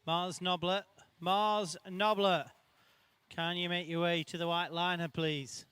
Mars Noblet. Mars Noblet. Can you make your way to the white liner, please?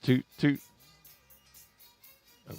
two. Oh.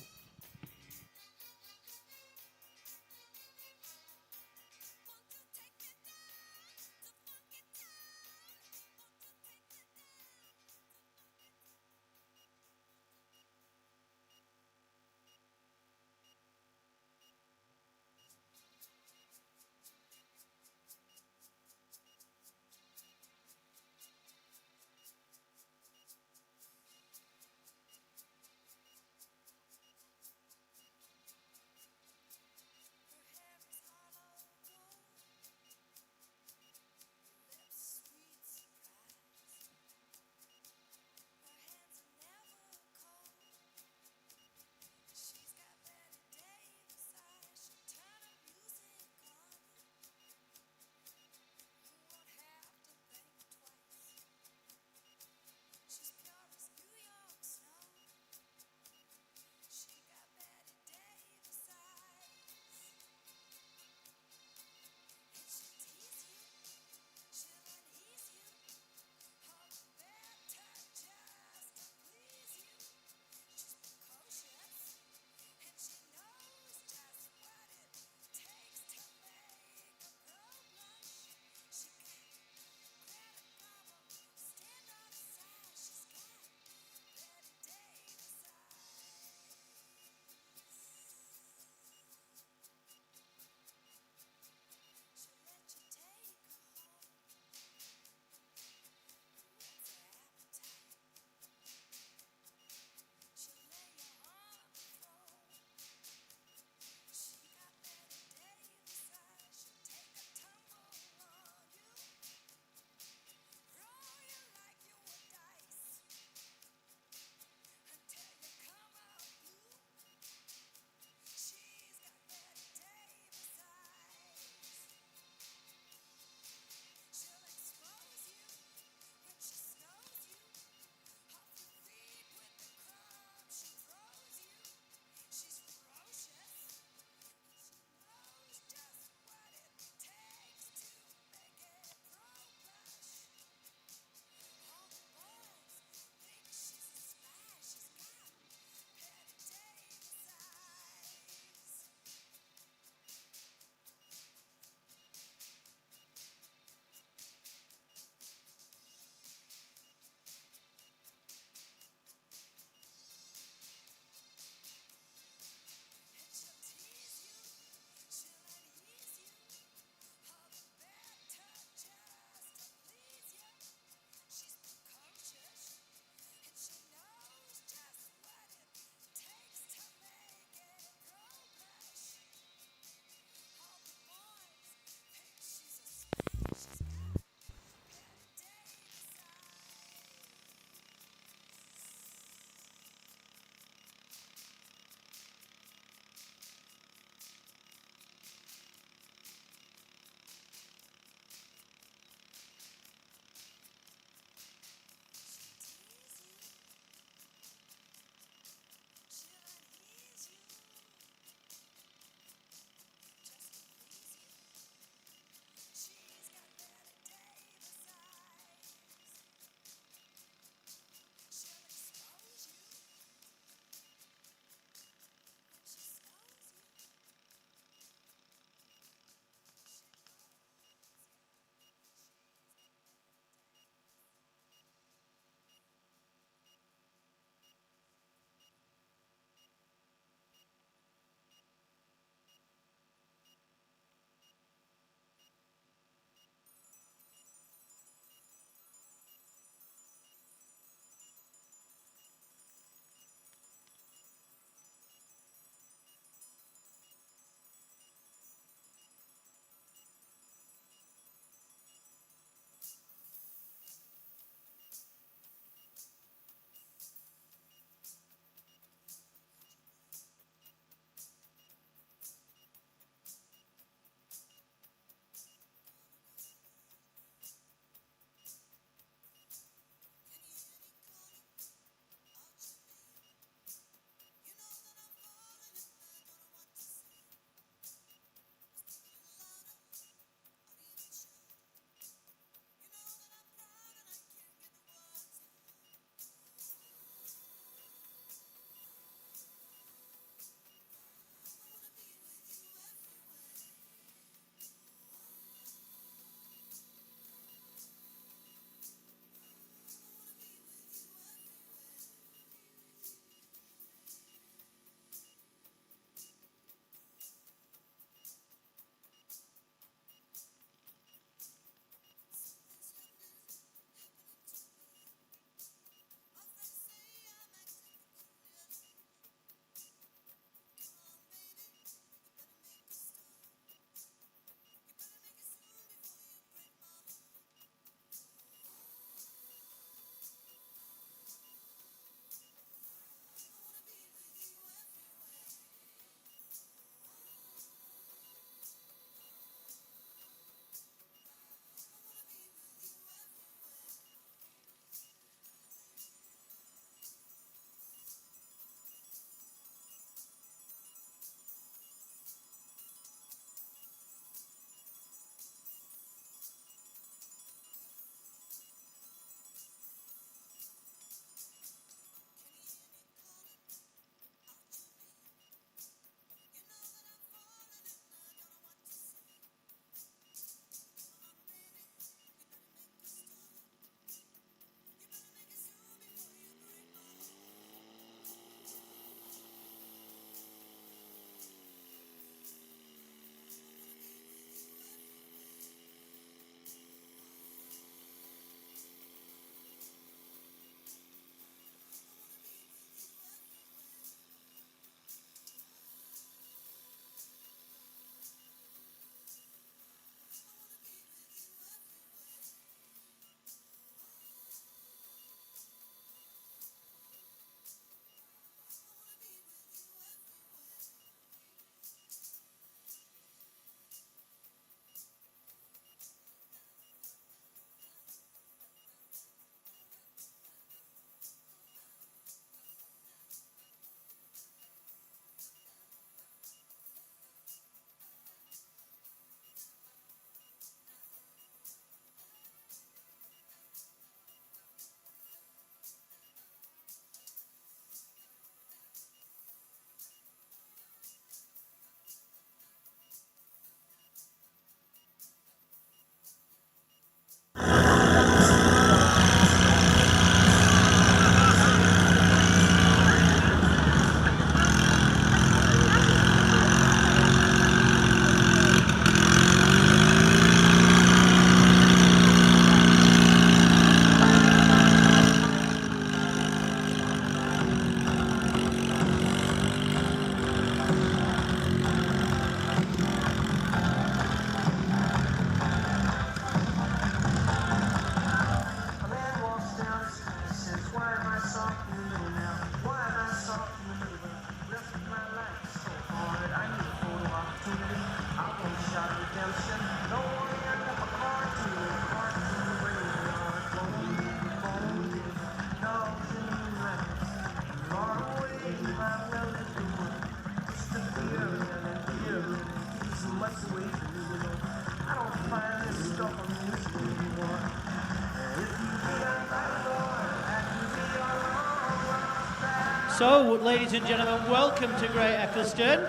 So, ladies and gentlemen, welcome to Great Eccleston.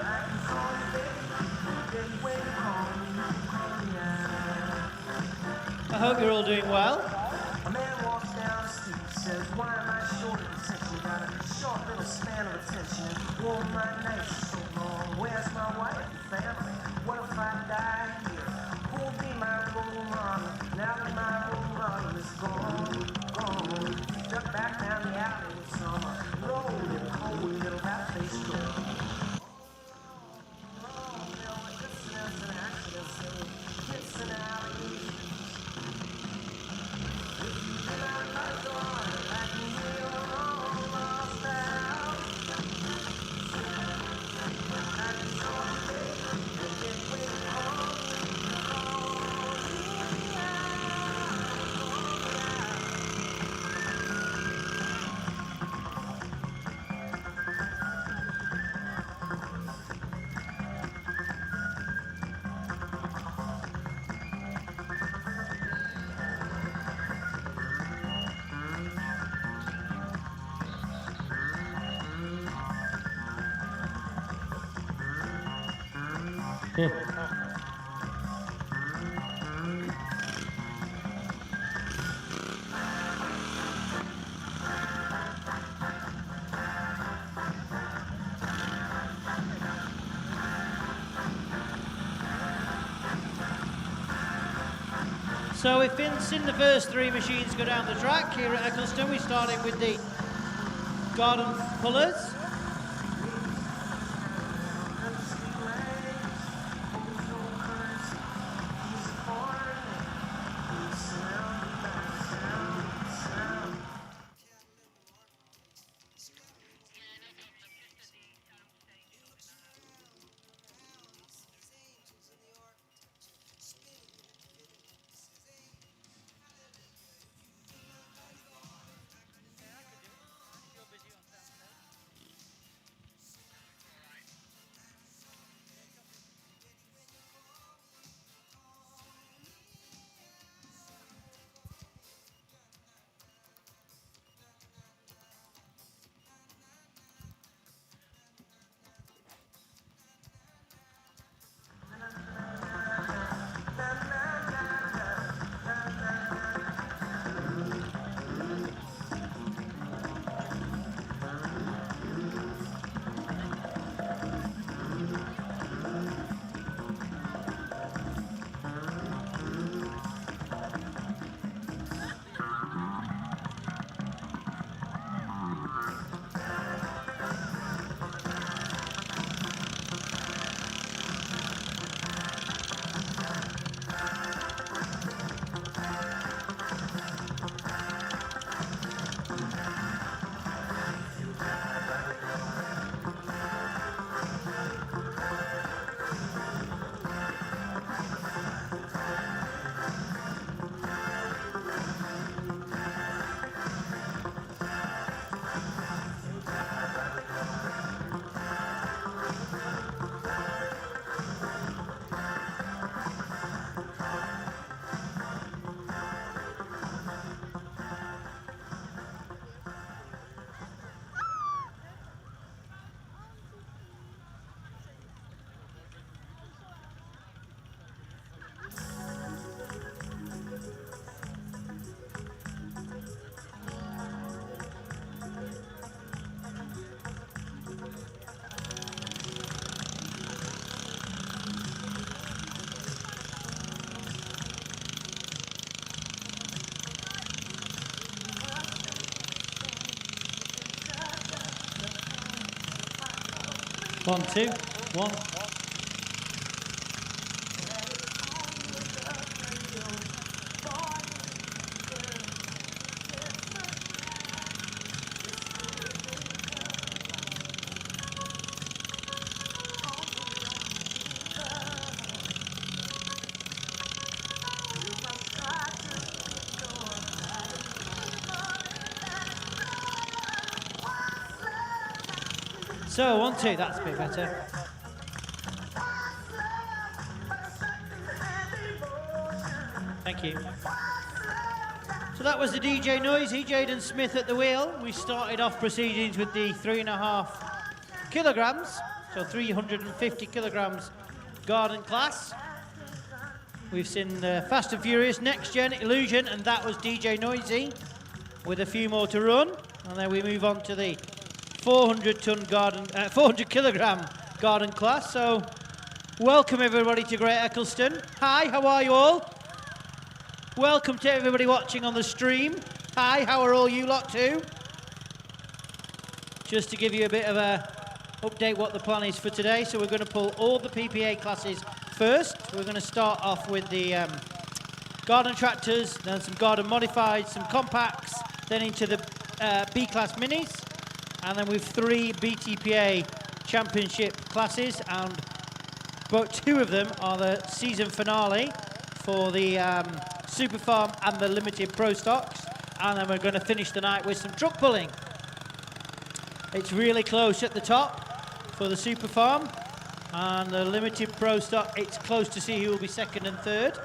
I hope you're all doing well. A man walks down the street, says, why am I short of attention? Got a short little span of attention. Oh, my night's so long. Where's my wife and family? What if I die here? Who'll be my role model? Now that my role model is gone. Step back down the alley with some lonely, cold little rat-faced girl. Oh, there were incidents and accidents and hits and alleys. So we've seen the first three machines go down the track here at Eccleston. We started with the garden pullers. One, two, one. So, 1, 2, that's a bit better. Thank you. So that was the DJ Noisy, Jaden Smith at the wheel. We started off proceedings with the 3.5 kilograms, so 350 kilograms garden class. We've seen Fast and Furious, Next Gen, Illusion, and that was DJ Noisy, with a few more to run. And then we move on to the 400 kilogram garden class. So welcome everybody to Great Eccleston. Hi, how are you all? Welcome to everybody watching on the stream. Hi, how are all you lot too? Just to give you a bit of a update what the plan is for today. So we're going to pull all the PPA classes first. We're going to start off with the garden tractors, then some garden modifieds, some compacts, then into the B-class minis, and then with 3 BTPA championship classes, and but 2 of them are the season finale for the Super Farm and the Limited Pro Stocks, and then we're going to finish the night with some truck pulling. It's really close at the top for the Super Farm, and the Limited Pro Stock, it's close to see who will be second and third,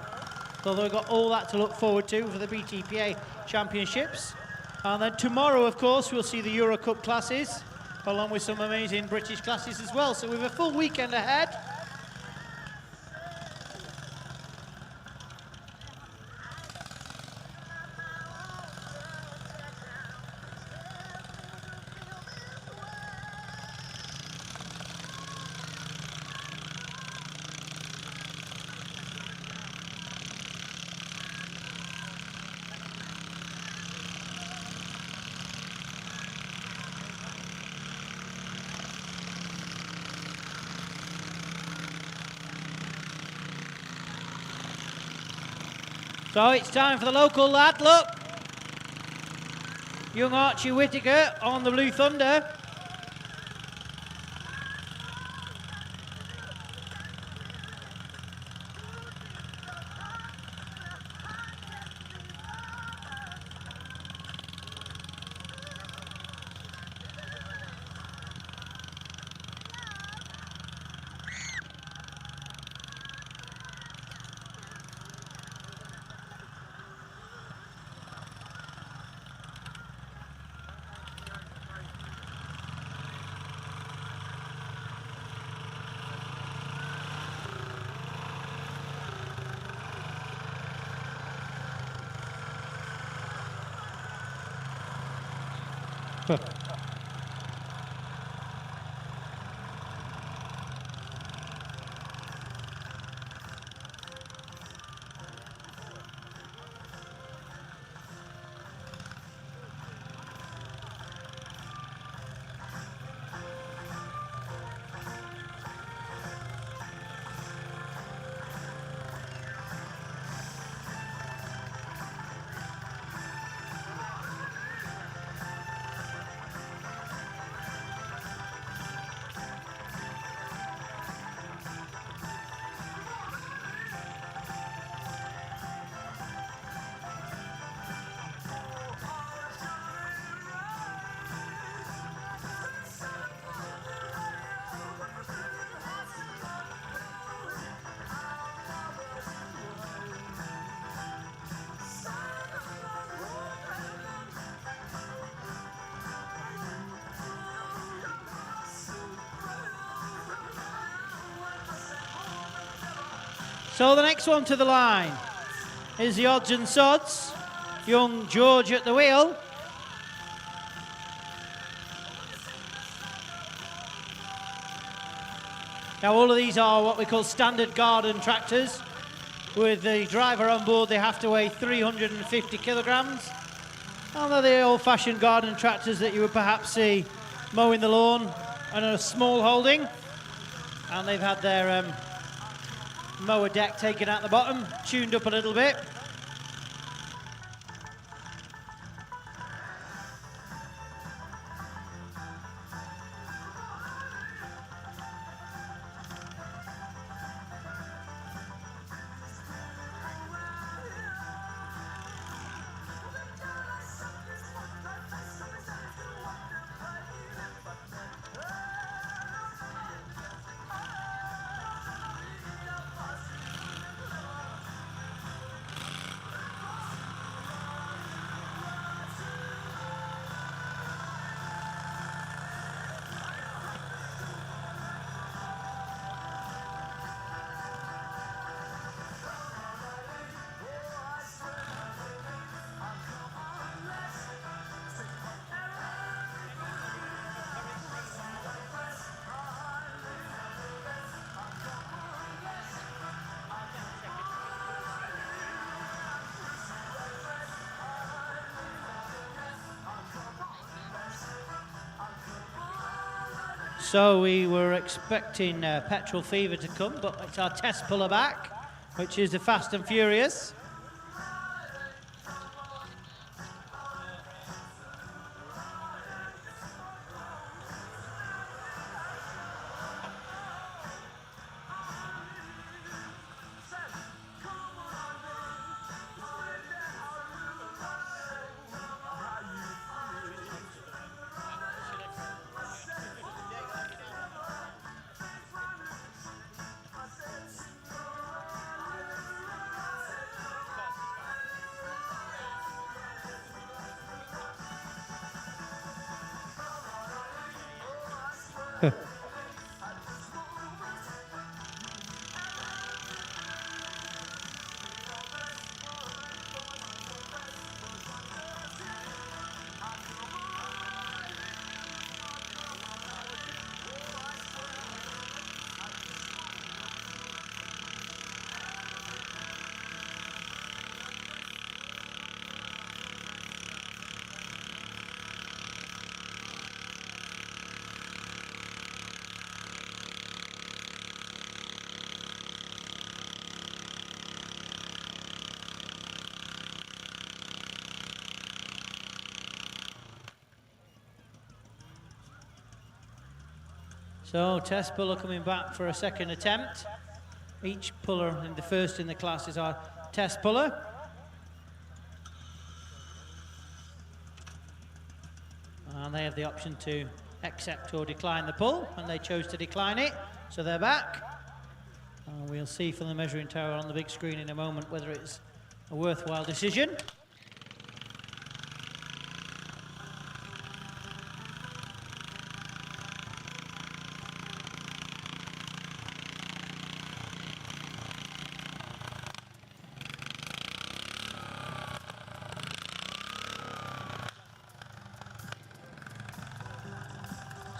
although we've got all that to look forward to for the BTPA Championships. And then tomorrow, of course, we'll see the Euro Cup classes, along with some amazing British classes as well. So we have a full weekend ahead. So it's time for the local lad, look. Young Archie Whittaker on the Blue Thunder. So the next one to the line is the odds and sods. Young George at the wheel. Now all of these are what we call standard garden tractors. With the driver on board, they have to weigh 350 kilograms. And they're the old-fashioned garden tractors that you would perhaps see mowing the lawn and a small holding. And they've had their mower deck taken out the bottom, tuned up a little bit. So we were expecting Petrol Fever to come, but it's our test puller back, which is the Fast and Furious. So test puller coming back for a second attempt. Each puller in the first in the class is our test puller. And they have the option to accept or decline the pull, and they chose to decline it, so they're back. And we'll see from the measuring tower on the big screen in a moment whether it's a worthwhile decision.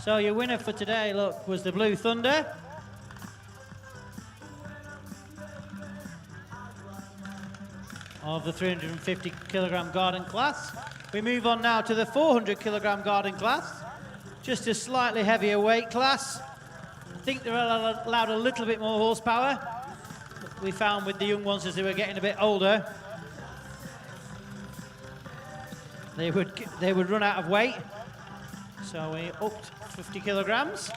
So your winner for today, look, was the Blue Thunder. Of the 350 kilogram garden class. We move on now to the 400 kilogram garden class. Just a slightly heavier weight class. I think they're allowed a little bit more horsepower. We found with the young ones as they were getting a bit older, they would run out of weight. So we upped 50 kilograms.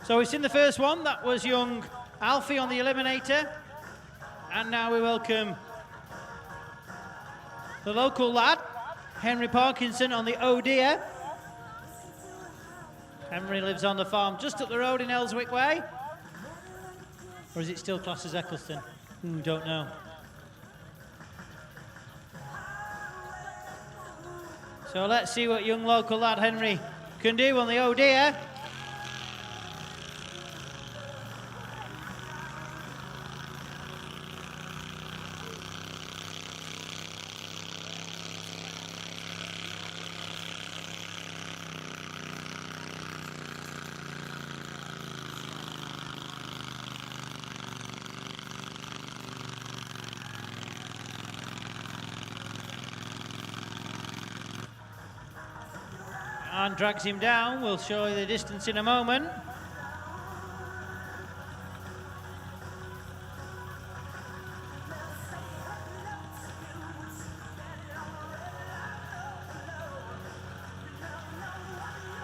So we've seen the first one. That was young Alfie on the eliminator. And now we welcome the local lad, Henry Parkinson, on the Oh Dear. Henry lives on the farm just up the road in Ellswick Way. Or is it still classed as Eccleston? Don't know. So let's see what young local lad Henry can do on the Oh Dear. And drags him down. We'll show you the distance in a moment.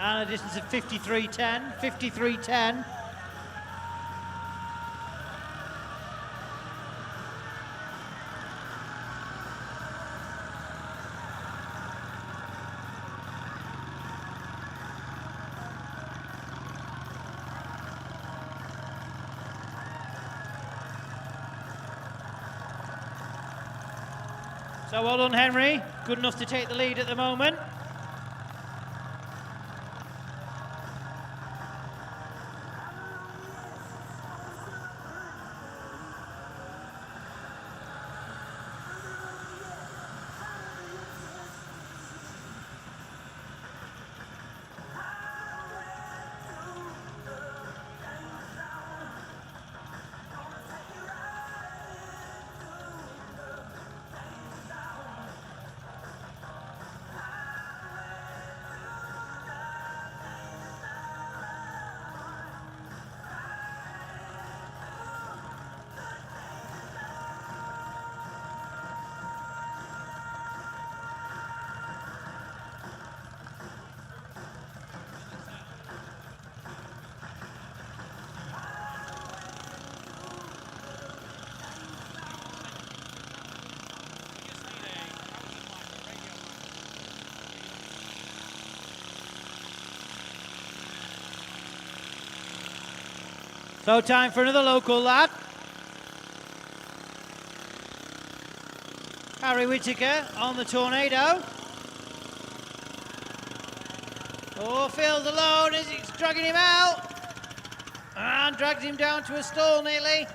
And a distance of 53.10, 53.10. So well done, Henry. Good enough to take the lead at the moment. So time for another local lad. Harry Whittaker on the Tornado. Oh, feels alone as it's dragging him out. And drags him down to a stall nearly.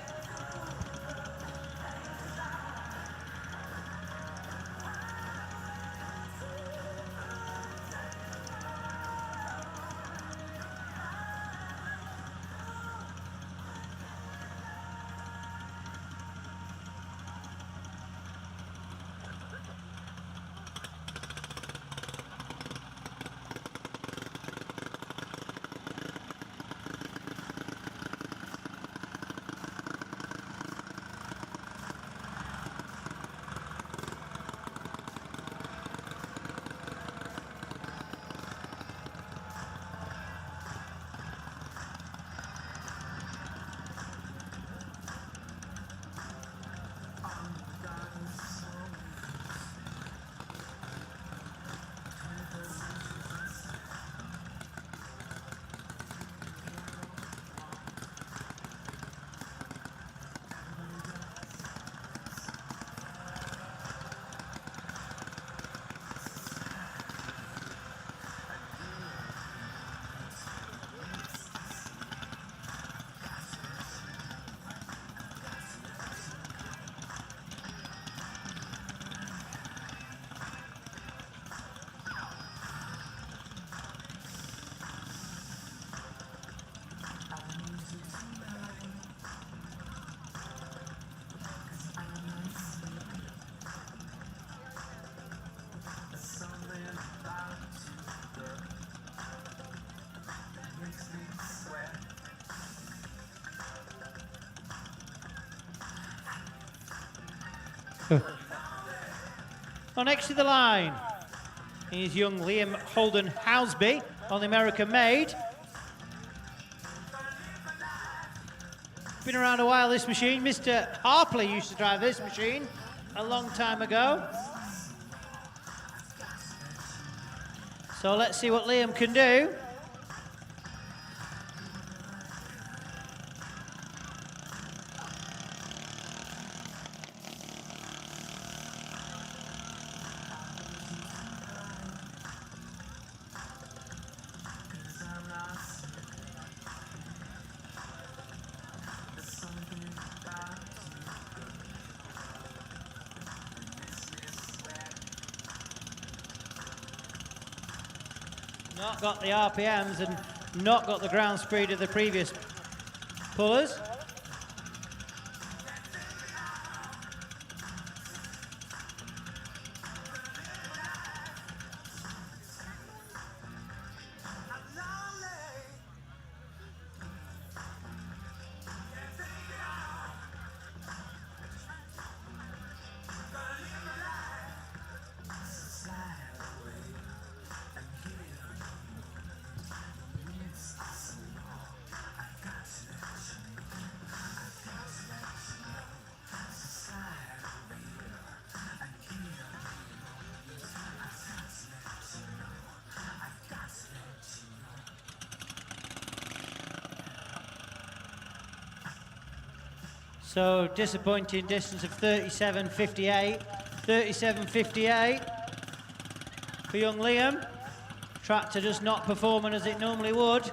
Well, next to the line is young Liam Holden Housby on the American Made. been around a while, this machine. Mr. Harpley used to drive this machine a long time ago. So let's see what Liam can do. Not got the RPMs and not got the ground speed of the previous pullers. So disappointing distance of 37.58. 37.58 for young Liam. Tractor just not performing as it normally would.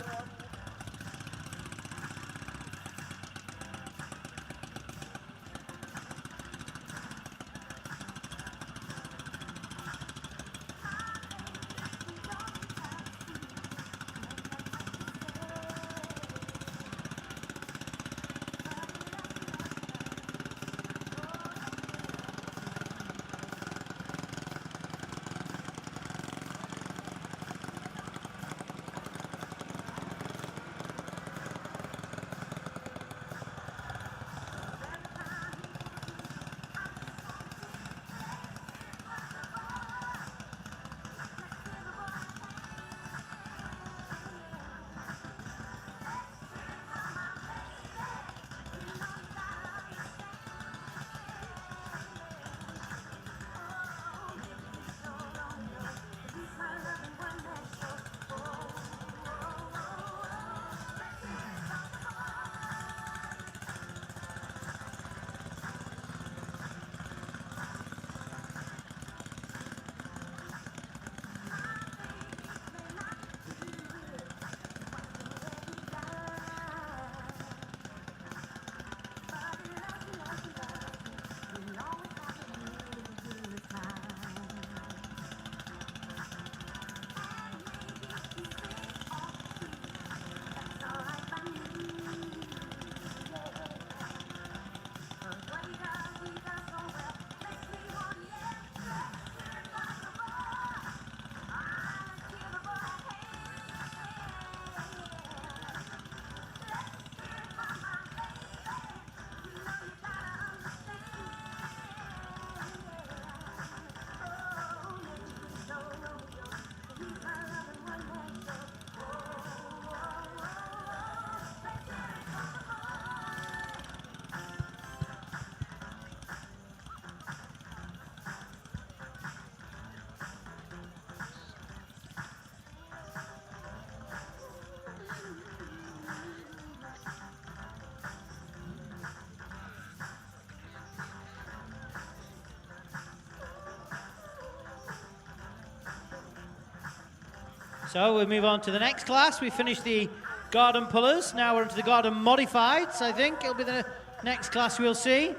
So we'll move on to the next class. We finished the garden pullers. Now we're into the garden modifieds. I think it'll be the next class we'll see.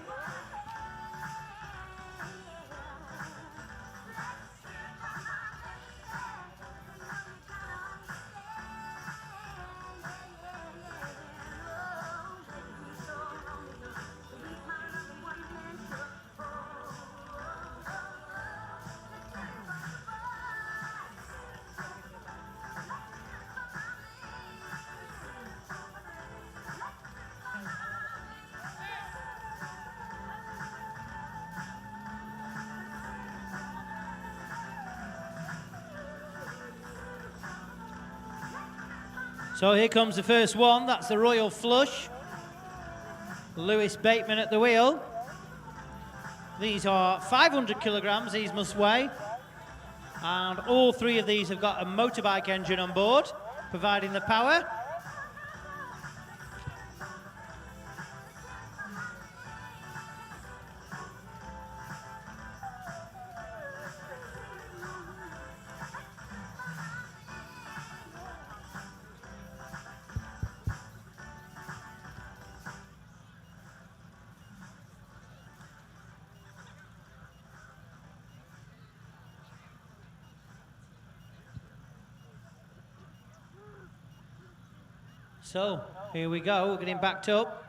So here comes the first one. That's the Royal Flush. Lewis Bateman at the wheel. These are 500 kilograms, these must weigh. And all three of these have got a motorbike engine on board, providing the power. So, here we go, we're getting backed up.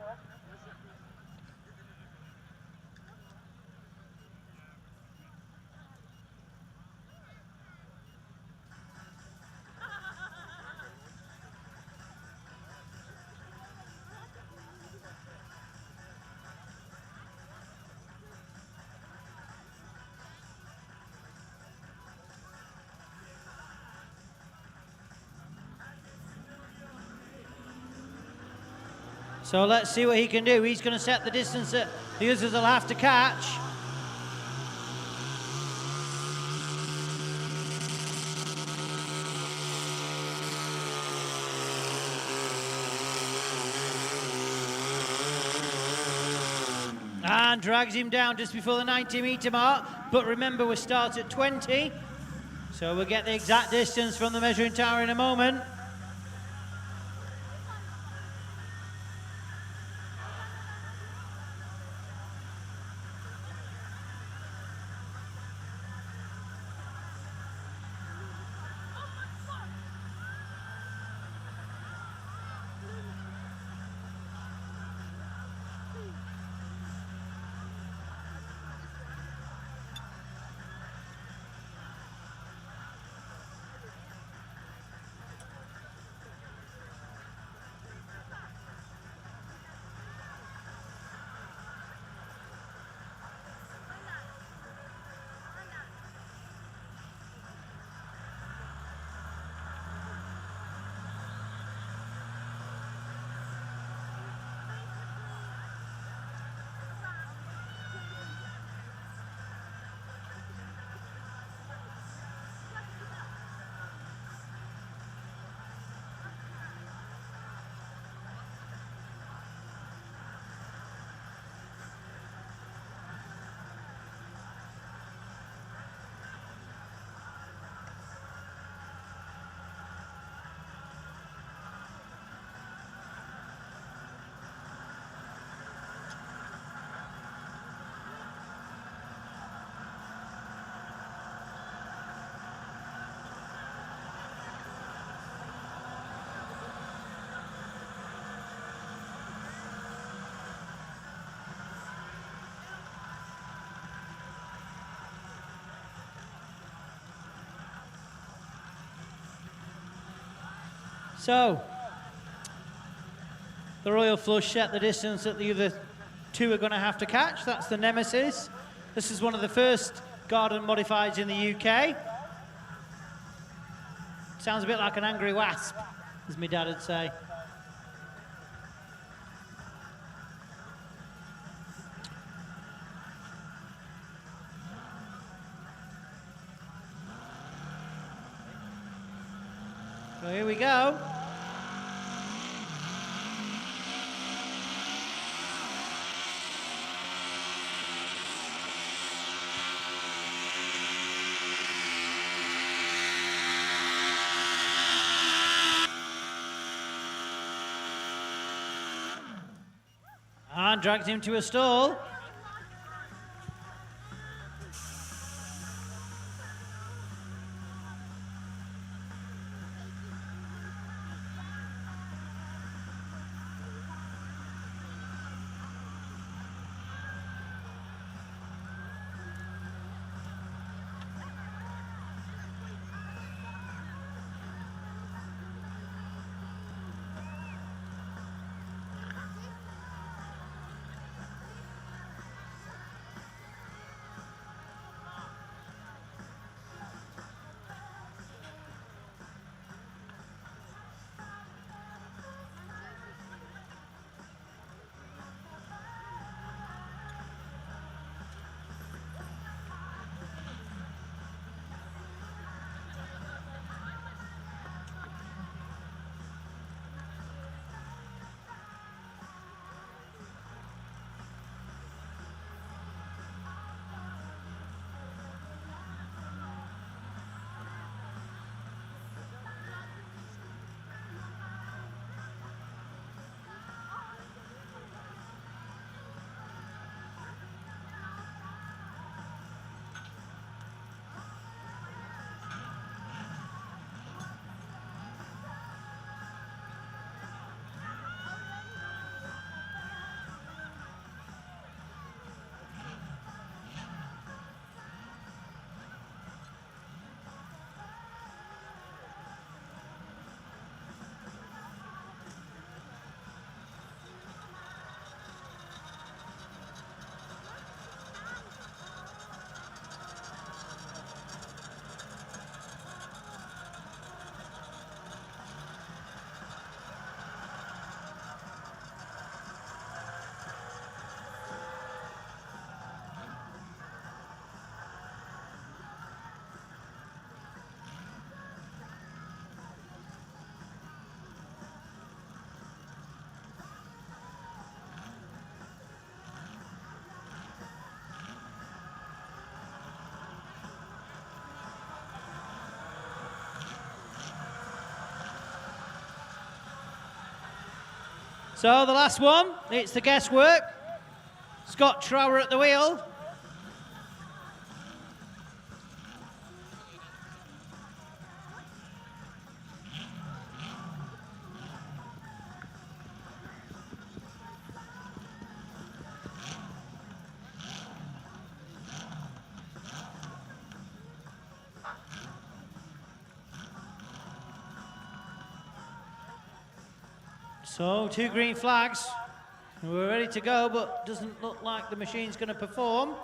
So let's see what he can do. He's going to set the distance that the others will have to catch. And drags him down just before the 90-meter mark. But remember, we start at 20. So we'll get the exact distance from the measuring tower in a moment. So, the Royal Flush set the distance that the other two are going to have to catch. That's the Nemesis. This is one of the first garden modifieds in the UK. Sounds a bit like an angry wasp, as my dad would say. So here we go. And drags him to a stall. So the last one, it's the guesswork. Scott Trower at the wheel. So 2 green flags. We're ready to go, but doesn't look like the machine's going to perform.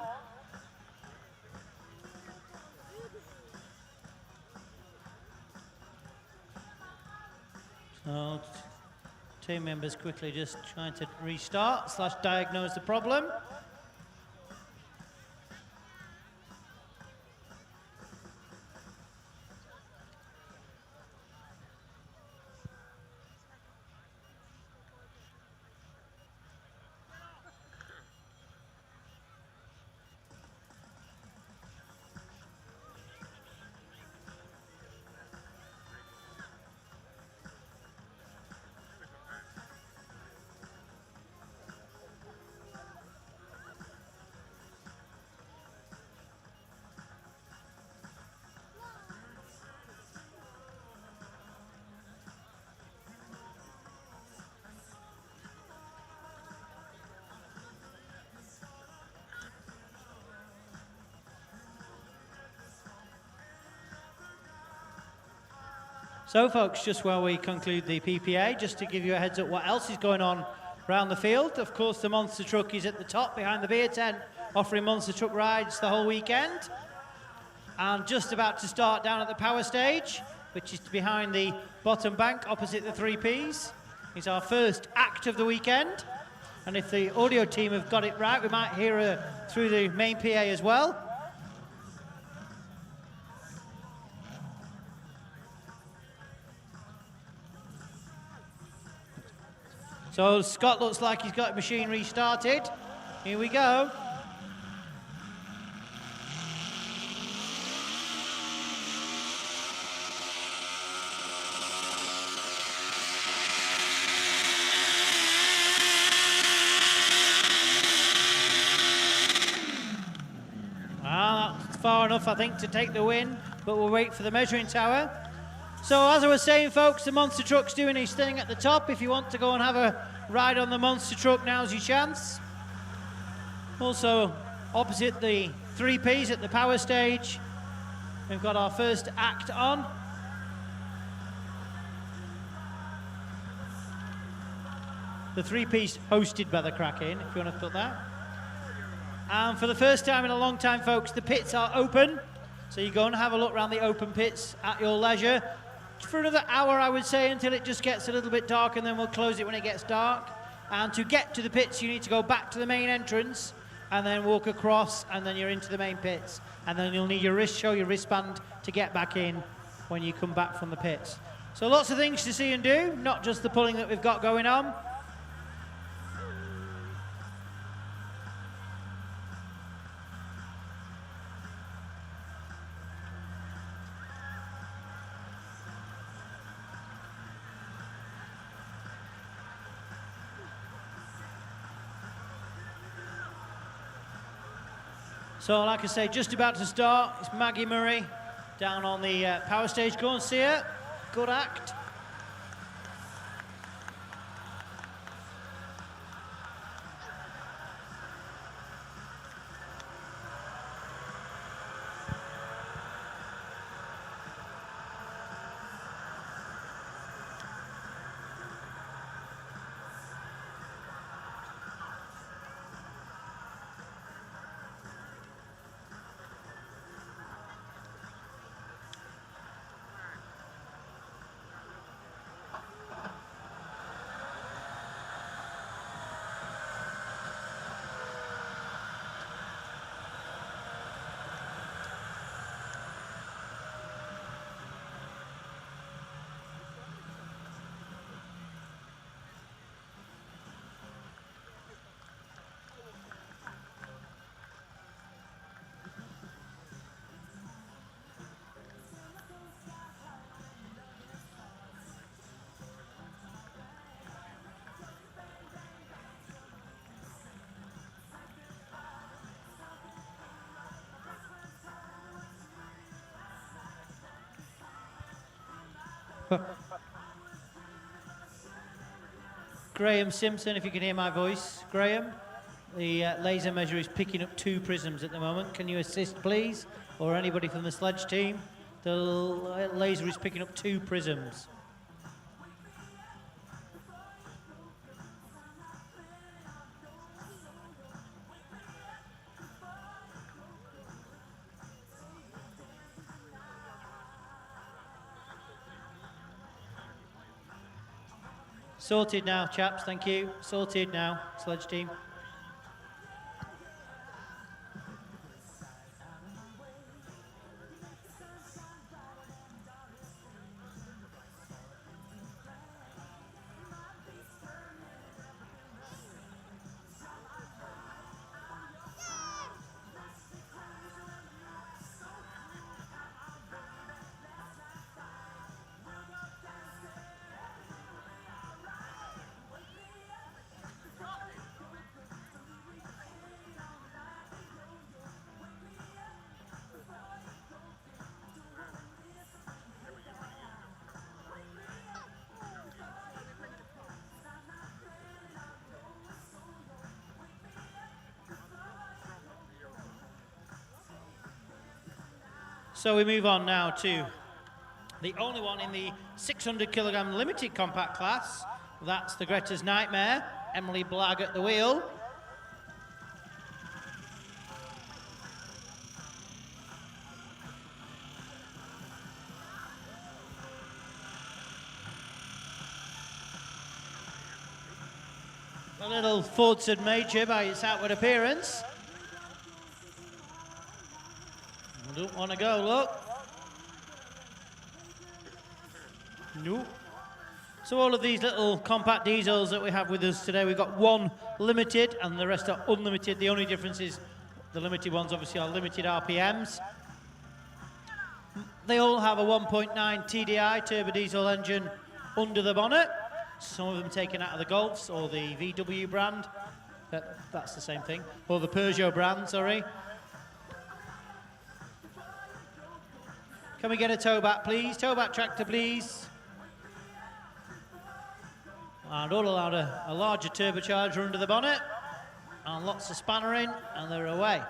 So team members quickly just trying to restart / diagnose the problem. So folks, just while we conclude the PPA, just to give you a heads up what else is going on around the field. Of course, the monster truck is at the top behind the beer tent, offering monster truck rides the whole weekend. And just about to start down at the power stage, which is behind the bottom bank opposite the 3Ps. It's our first act of the weekend. And if the audio team have got it right, we might hear her through the main PA as well. So Scott looks like he's got the machine restarted. Here we go. Well, that's far enough, I think, to take the win, but we'll wait for the measuring tower. So as I was saying, folks, the monster truck's doing his thing at the top. If you want to go and have a ride on the monster truck, now's your chance. Also, opposite the 3Ps at the power stage, we've got our first act on. The 3Ps hosted by the Kraken, if you want to put that. And for the first time in a long time, folks, the pits are open. So you go and have a look around the open pits at your leisure. For another hour, I would say, until it just gets a little bit dark, and then we'll close it when it gets dark. And to get to the pits, you need to go back to the main entrance and then walk across, and then you're into the main pits. And then you'll need your wristband to get back in when you come back from the pits. So lots of things to see and do, not just the pulling that we've got going on. So, like I say, just about to start. It's Maggie Murray down on the power stage. Go and see her. Good act. Graham Simpson, if you can hear my voice. Graham, the laser measure is picking up 2 prisms at the moment. Can you assist, please? Or anybody from the sledge team? The laser is picking up 2 prisms. Sorted now, chaps, thank you. Sorted now, sledge team. So we move on now to the only one in the 600 kilogram limited compact class. That's the Greta's Nightmare, Emily Blagg at the wheel. A little Fordson Major by its outward appearance. I don't want to go, look. No. So all of these little compact diesels that we have with us today, we've got 1 limited and the rest are unlimited. The only difference is the limited ones obviously are limited RPMs. They all have a 1.9 TDI turbo diesel engine under the bonnet. Some of them taken out of the Golfs or the VW brand. That's the same thing. Or the Peugeot brand, sorry. Can we get a tow back, please? Tow back tractor, please. And all allowed a larger turbocharger under the bonnet. And lots of spannering, and they're away.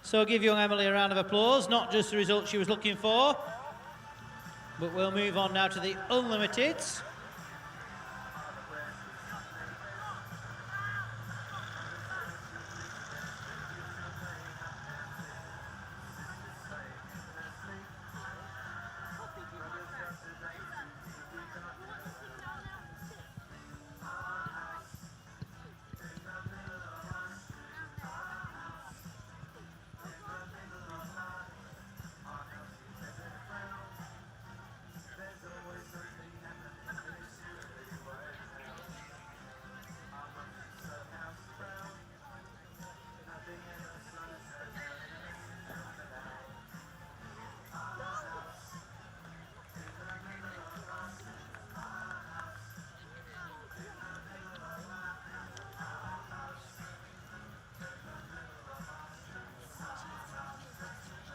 So give young Emily a round of applause, not just the result she was looking for, but we'll move on now to the Unlimiteds.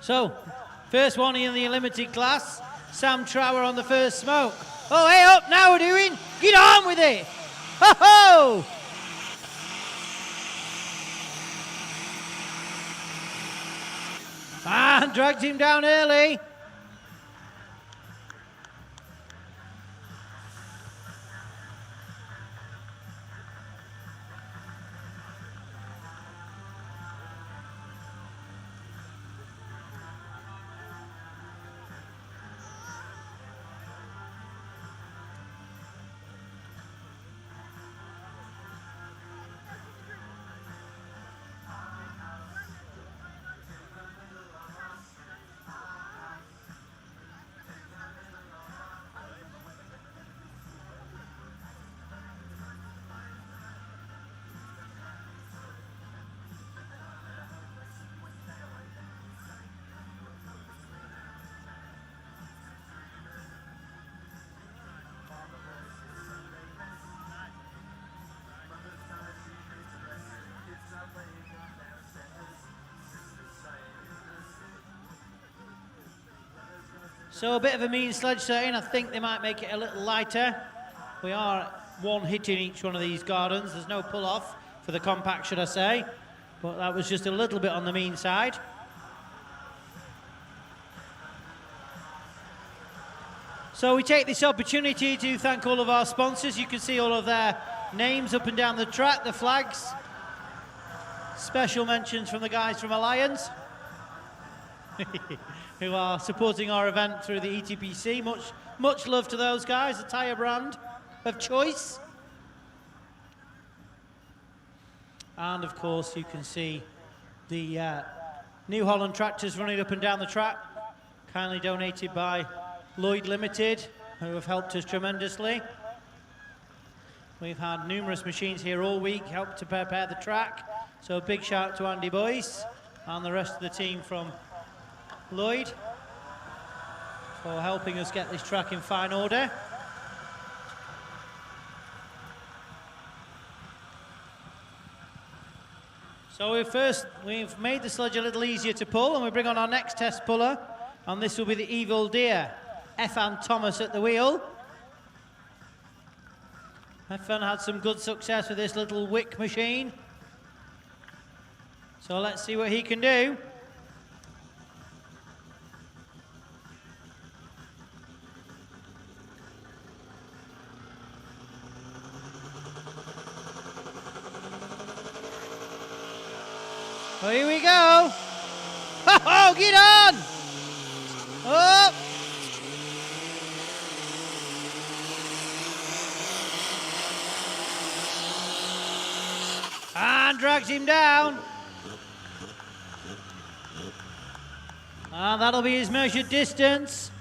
So, first one in the limited class, Sam Trower on the first smoke. Oh, hey up, now we're doing, get on with it. Ho ho! And dragged him down early. So a bit of a mean sledge setting. I think they might make it a little lighter. We are one hit in each one of these gardens. There's no pull off for the compact, should I say. But that was just a little bit on the mean side. So we take this opportunity to thank all of our sponsors. You can see all of their names up and down the track, the flags. Special mentions from the guys from Alliance who are supporting our event through the ETPC. Much love to those guys, the tyre brand of choice. And of course you can see the New Holland tractors running up and down the track, kindly donated by Lloyd Limited, who have helped us tremendously. We've had numerous machines here all week, helped to prepare the track. So a big shout out to Andy Boyce and the rest of the team from Lloyd for helping us get this track in fine order. So we've made the sledge a little easier to pull, and we bring on our next test puller, and this will be the Evil Deer, Efan Thomas at the wheel. Efan had some good success with this little wick machine. So let's see what he can do. Oh, here we go. Oh, get on. Oh. And drags him down. And that'll be his measured distance.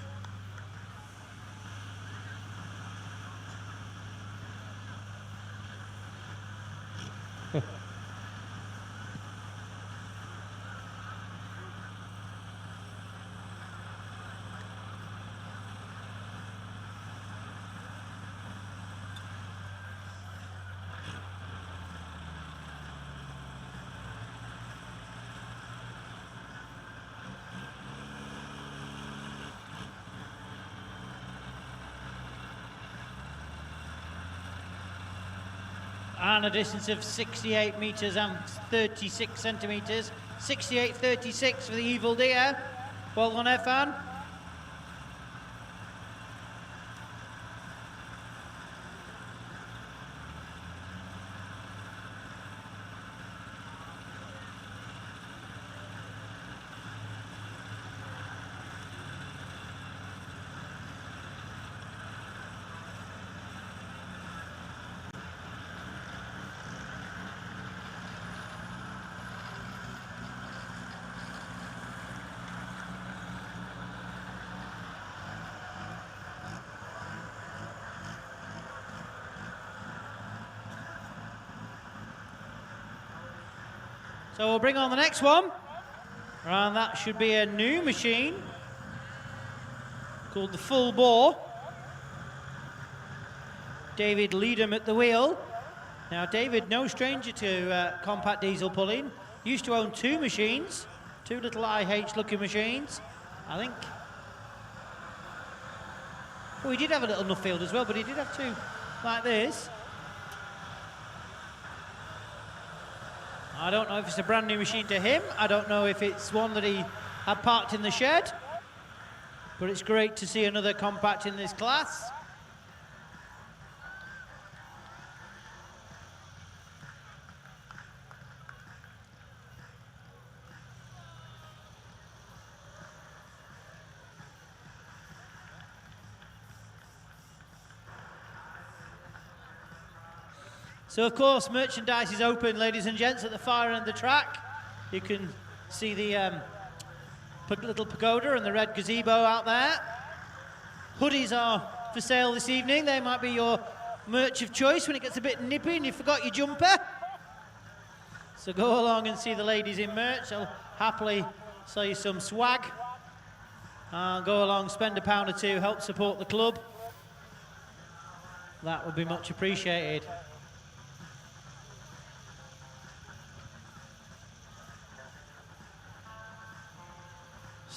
And a distance of 68 metres and 36 centimetres. 68.36 for the Evil Deer. Well done, Efan. So we'll bring on the next one, and that should be a new machine called the Full Bore. David Leadham at the wheel. Now David, no stranger to compact diesel pulling, used to own two machines, two little IH looking machines, I think. Well, he did have a little Nuffield as well, but he did have two like this. I don't know if it's a brand new machine to him. I don't know if it's one that he had parked in the shed. But it's great to see another compact in this class. So of course merchandise is open, ladies and gents, at the far end of the track. You can see the little pagoda and the red gazebo out there. Hoodies are for sale this evening. They might be your merch of choice when it gets a bit nippy and you forgot your jumper. So go along and see the ladies in merch. They'll happily sell you some swag. Go along, spend £1 or £2, help support the club. That would be much appreciated.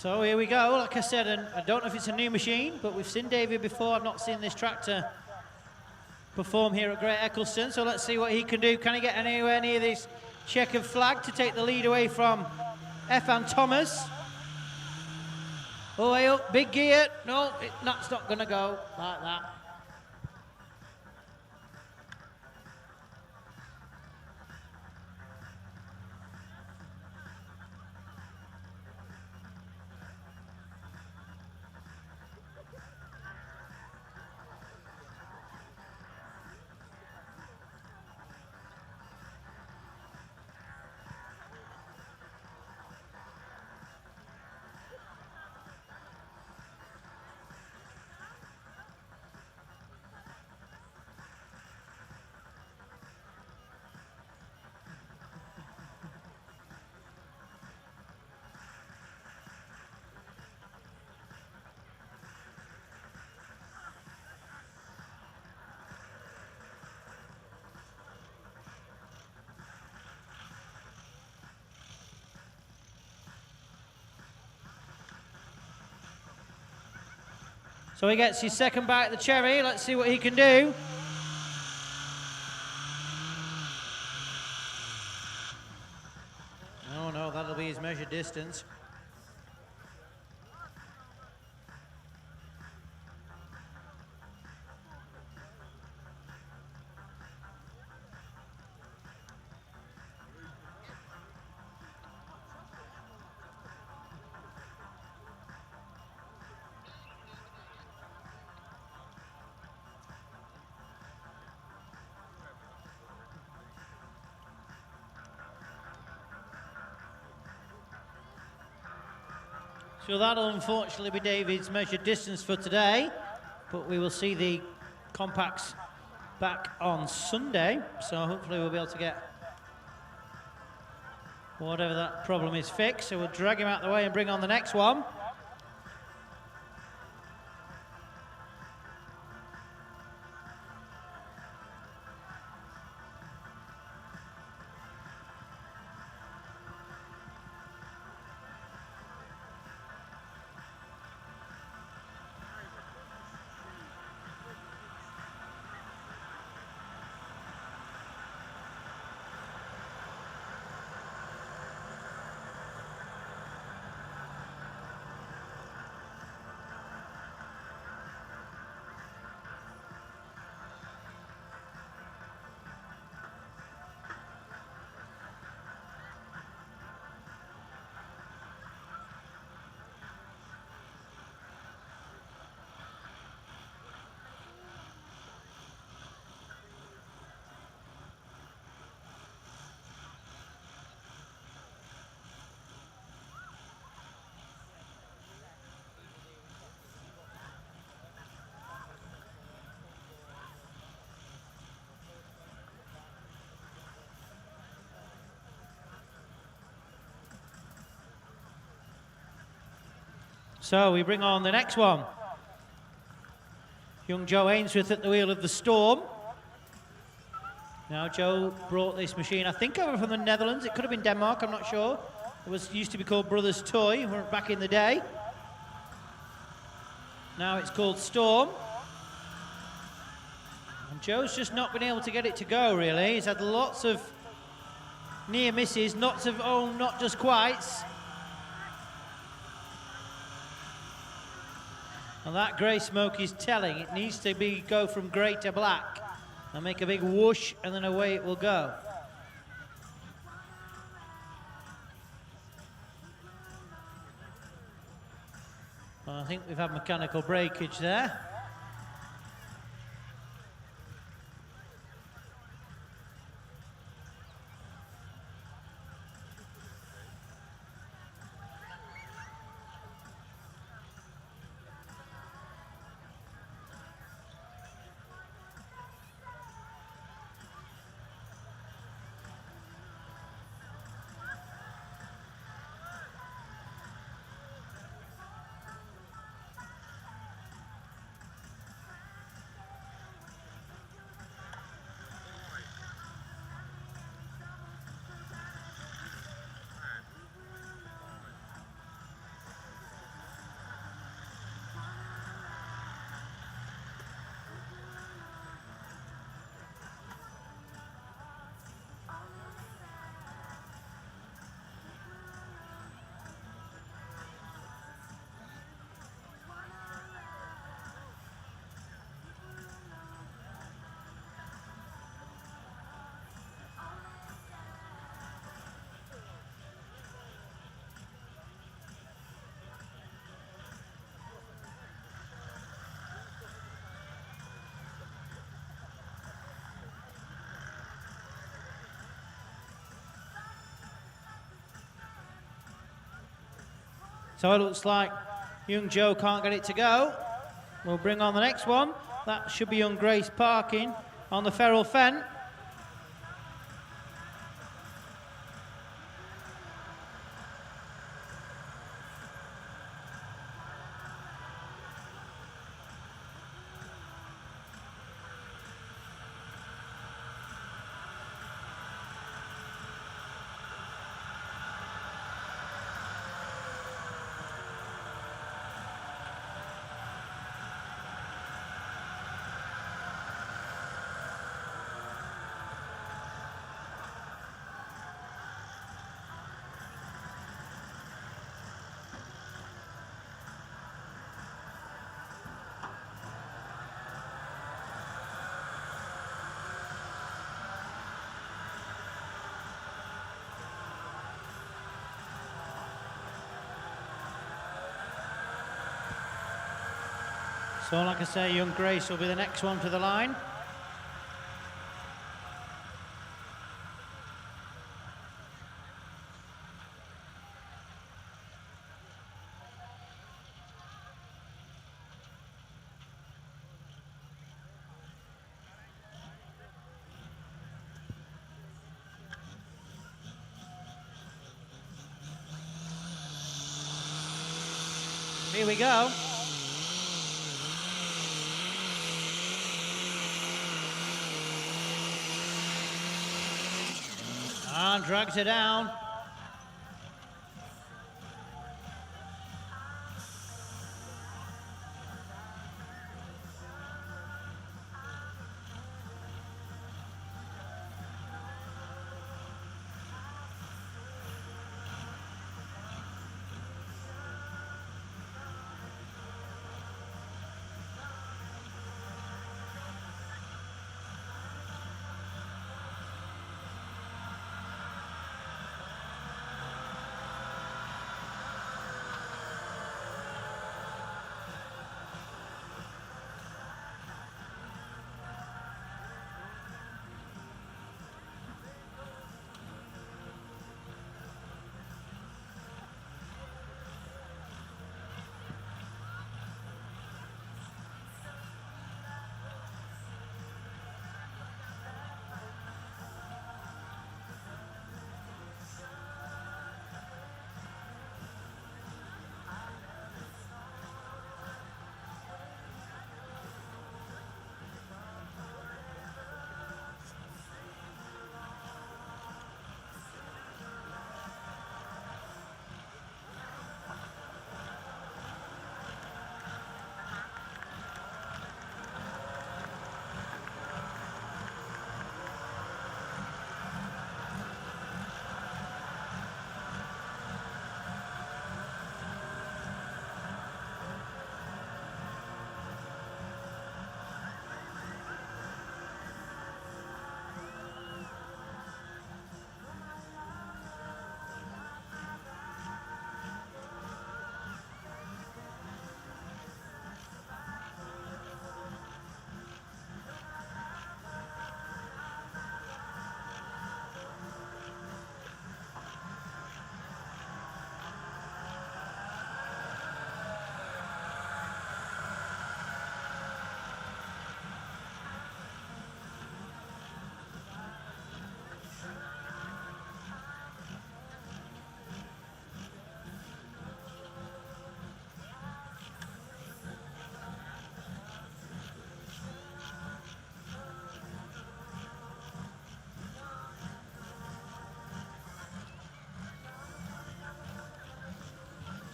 So here we go. Like I said, and I don't know if it's a new machine, but we've seen David before. I've not seen this tractor perform here at Great Eccleston. So let's see what he can do. Can he get anywhere near this checkered flag to take the lead away from F. Thomas? Oh, way up, big gear. No, that's not going to go like that. So he gets his second bite at the cherry. Let's see what he can do. Oh no, that'll be his measured distance. So that'll unfortunately be David's measured distance for today, but we will see the compacts back on Sunday, so hopefully we'll be able to get whatever that problem is fixed. So we'll drag him out of the way and bring on the next one. So we bring on the next one. Young Joe Ainsworth at the wheel of the Storm. Now Joe brought this machine, I think over from the Netherlands. It could have been Denmark, I'm not sure. It used to be called Brothers Toy back in the day. Now it's called Storm. And Joe's just not been able to get it to go, really. He's had lots of near misses, lots of not just quites. And that grey smoke is telling. It needs to go from grey to black and make a big whoosh, and then away it will go. Well, I think we've had mechanical breakage there. So it looks like young Joe can't get it to go. We'll bring on the next one. That should be young Grace parking on the Ferrell Fen. So like I say, young Grace will be the next one to the line. Here we go. And drags her down.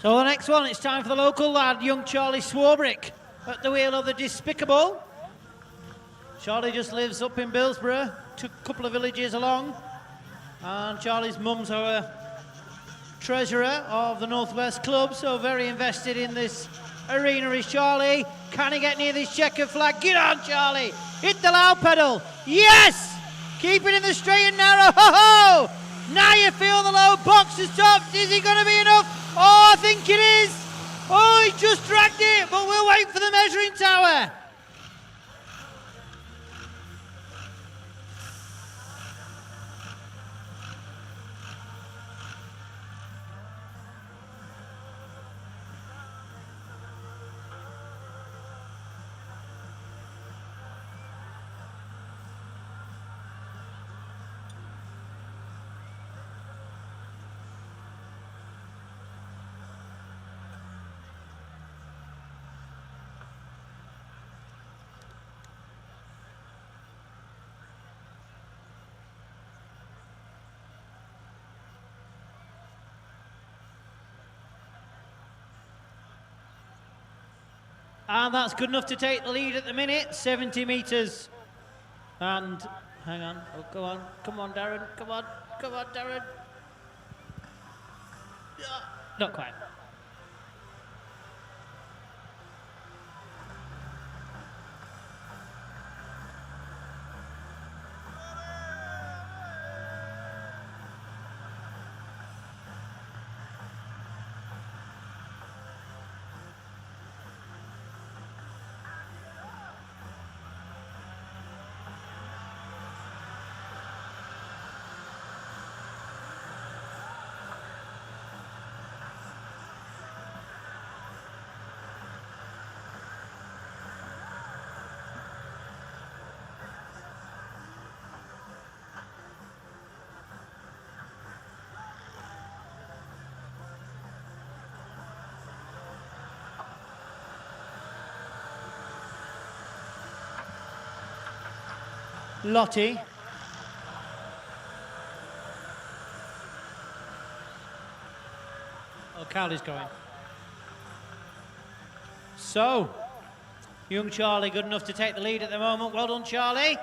So the next one, it's time for the local lad, young Charlie Swarbrick, at the wheel of the Despicable. Charlie just lives up in Billsborough, took a couple of villages along, and Charlie's mum's our treasurer of the Northwest Club, so very invested in this arena is Charlie. Can he get near this checkered flag? Get on, Charlie! Hit the loud pedal! Yes! Keep it in the straight and narrow. Ho-ho! Now you feel the low box is topped. Is it going to be enough? Oh, I think it is. Oh, he just dragged it, but we'll wait for the measuring tower. And that's good enough to take the lead at the minute, 70 metres. And, hang on, oh, go on, come on, Darren, come on, Darren. Not quite. Lottie. Oh, Cowley's going. So, young Charlie good enough to take the lead at the moment. Well done, Charlie.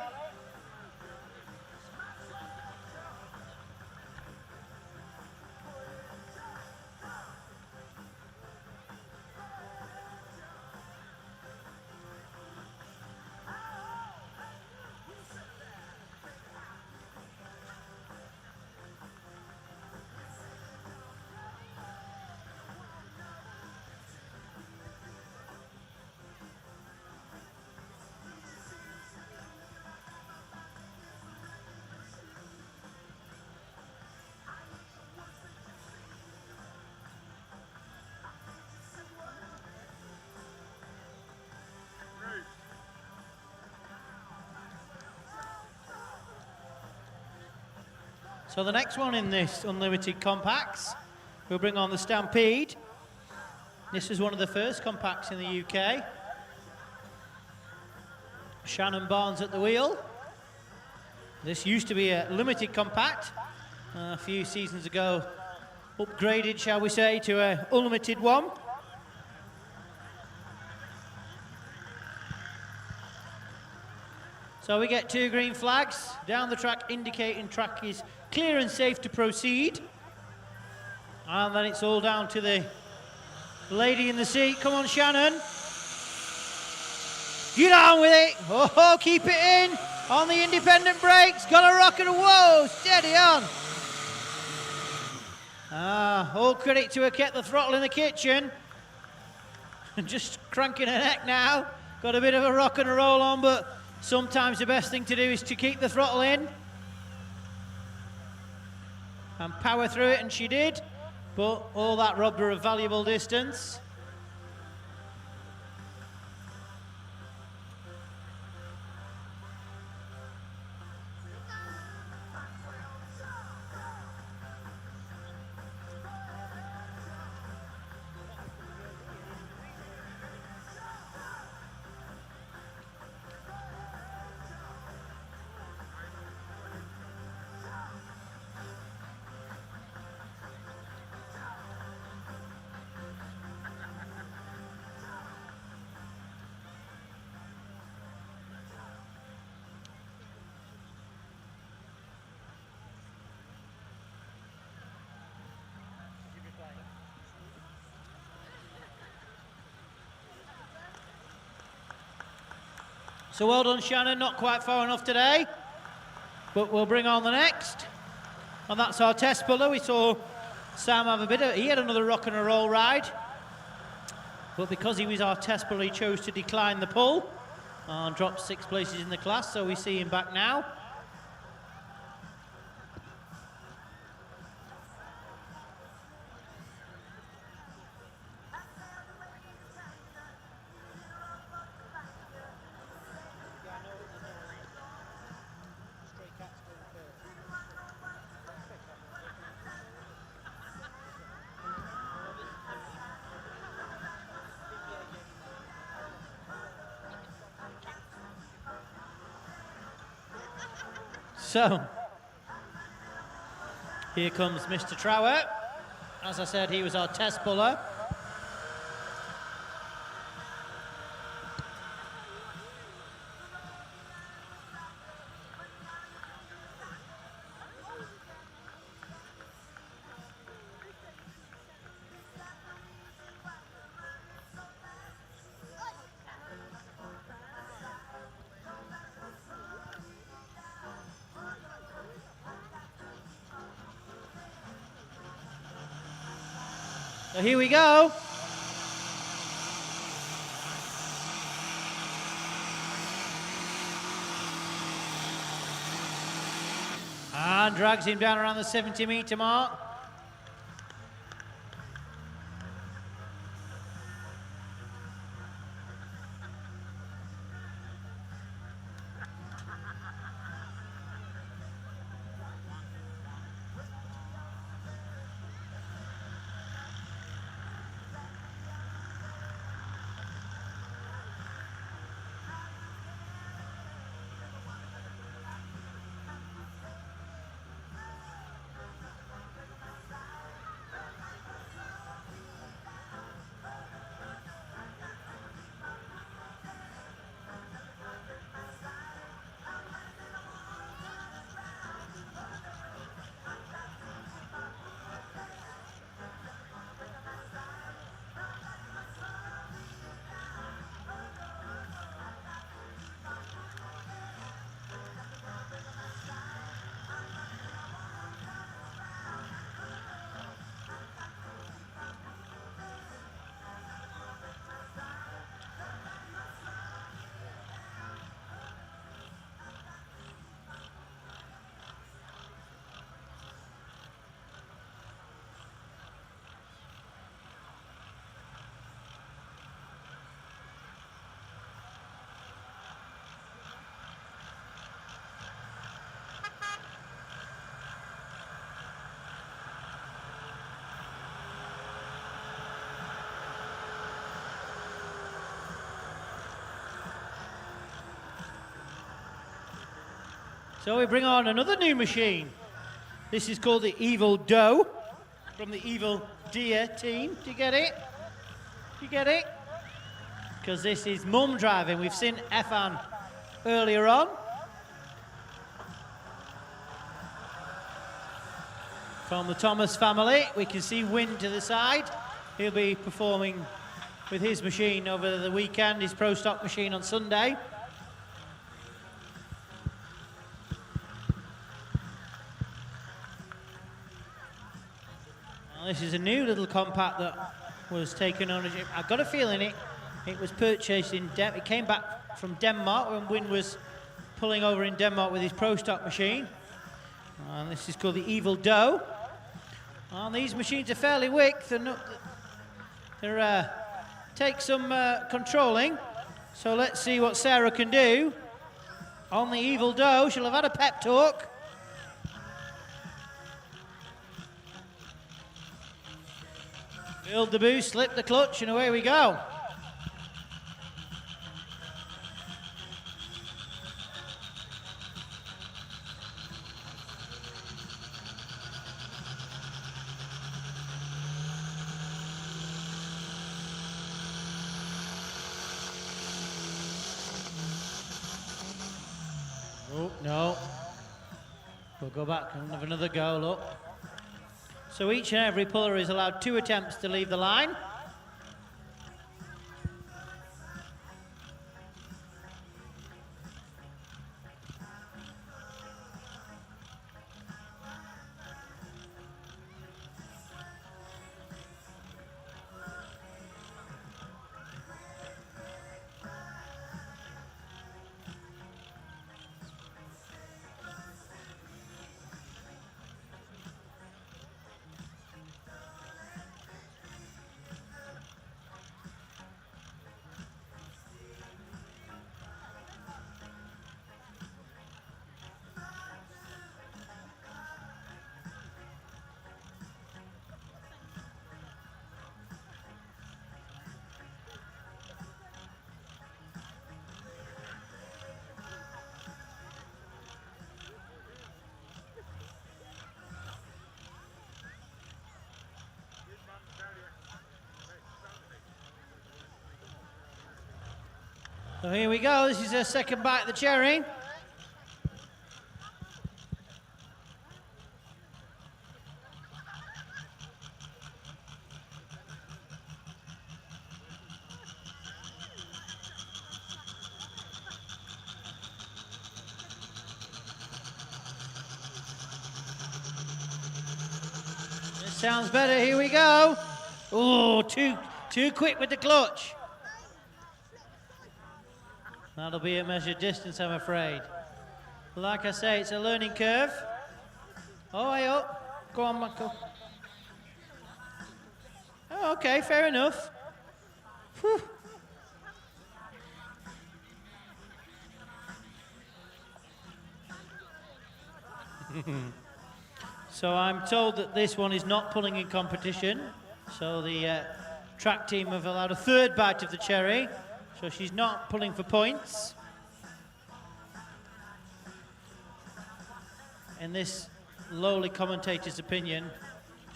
So the next one in this Unlimited Compacts, we'll bring on the Stampede. This is one of the first compacts in the UK. Shannon Barnes at the wheel. This used to be a limited compact. A few seasons ago, upgraded, shall we say, to an unlimited one. So we get 2 green flags down the track indicating track is clear and safe to proceed. And then it's all down to the lady in the seat. Come on, Shannon. Get on with it. Oh, keep it in on the independent brakes. Got a rocket. Whoa, steady on. All credit to her, kept the throttle in the kitchen. Just cranking her neck now. Got a bit of a rock and a roll on, but sometimes the best thing to do is to keep the throttle in and power through it, and she did, but all that robbed her of valuable distance. So well done, Shannon, not quite far enough today, but we'll bring on the next. And that's our test puller. We saw Sam have he had another rock and a roll ride, but because he was our test puller, he chose to decline the pull and dropped 6 places in the class, so we see him back now. So, here comes Mr. Trower. As I said, he was our test puller. So here we go. And drags him down around the 70-meter mark. So we bring on another new machine. This is called the Evil Doe from the Evil Deer team. Do you get it? Do you get it? Because this is mum driving. We've seen Efan earlier on. From the Thomas family, we can see Wynn to the side. He'll be performing with his machine over the weekend, his Pro Stock machine on Sunday. This is a new little compact that was taken ownership. I've got a feeling it was purchased in it came back from Denmark when Wynn was pulling over in Denmark with his Pro Stock machine. And this is called the Evil Doe. And these machines are fairly wick. They're take some controlling. So let's see what Sarah can do on the Evil Doe. She'll have had a pep talk. Build the boost, slip the clutch, and away we go. Oh, no. We'll go back and have another go, look. So each and every puller is allowed 2 attempts to leave the line. So here we go, this is her second bite of the cherry. This sounds better, here we go. Oh, too quick with the clutch. That'll be a measured distance, I'm afraid. Like I say, it's a learning curve. Oh, hey up. Go on, Michael. Oh, okay, fair enough. Whew. So I'm told that this one is not pulling in competition. So the track team have allowed a third bite of the cherry. So she's not pulling for points. In this lowly commentator's opinion,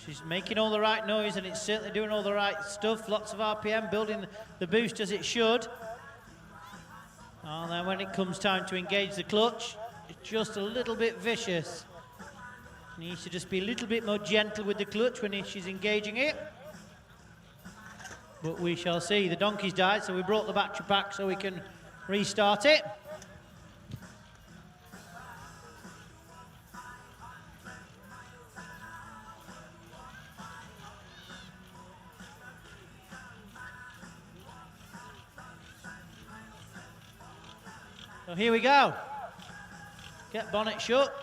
she's making all the right noise and it's certainly doing all the right stuff. Lots of RPM, building the boost as it should. And then when it comes time to engage the clutch, it's just a little bit vicious. Needs to just be a little bit more gentle with the clutch when she's engaging it. But we shall see. The donkey's died, so we brought the battery back so we can restart it. So here we go. Get bonnet shut.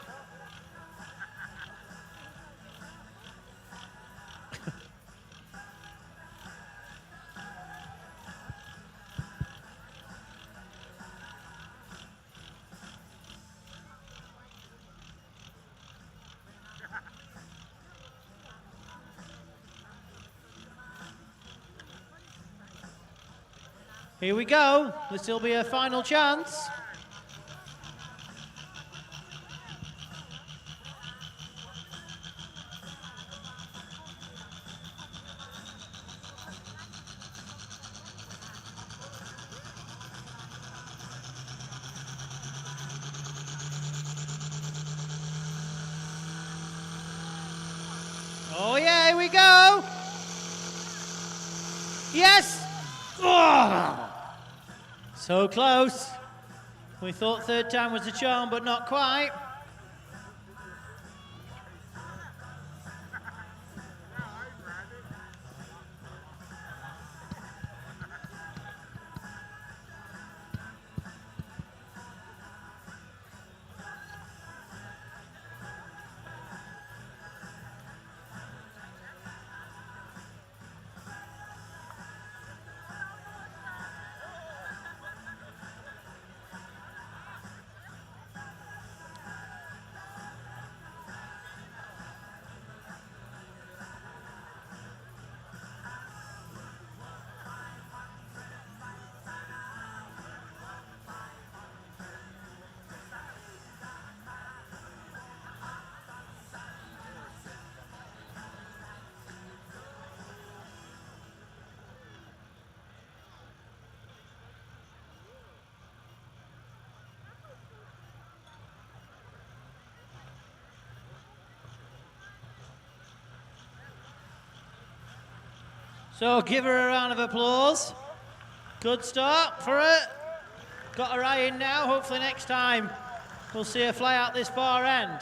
Here we go. This will be a final chance. Oh yeah, here we go. Yes. Oh. So close. We thought third time was the charm, but not quite. So give her a round of applause. Good start for her. Got her eye in now. Hopefully next time we'll see her fly out this far end.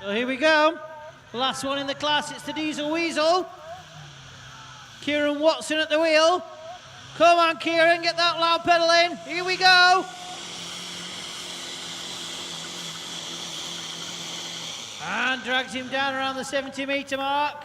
So here we go. Last one in the class, it's the Diesel Weasel. Kieran Watson at the wheel. Come on, Kieran, get that loud pedal in. Here we go. And drags him down around the 70-meter mark.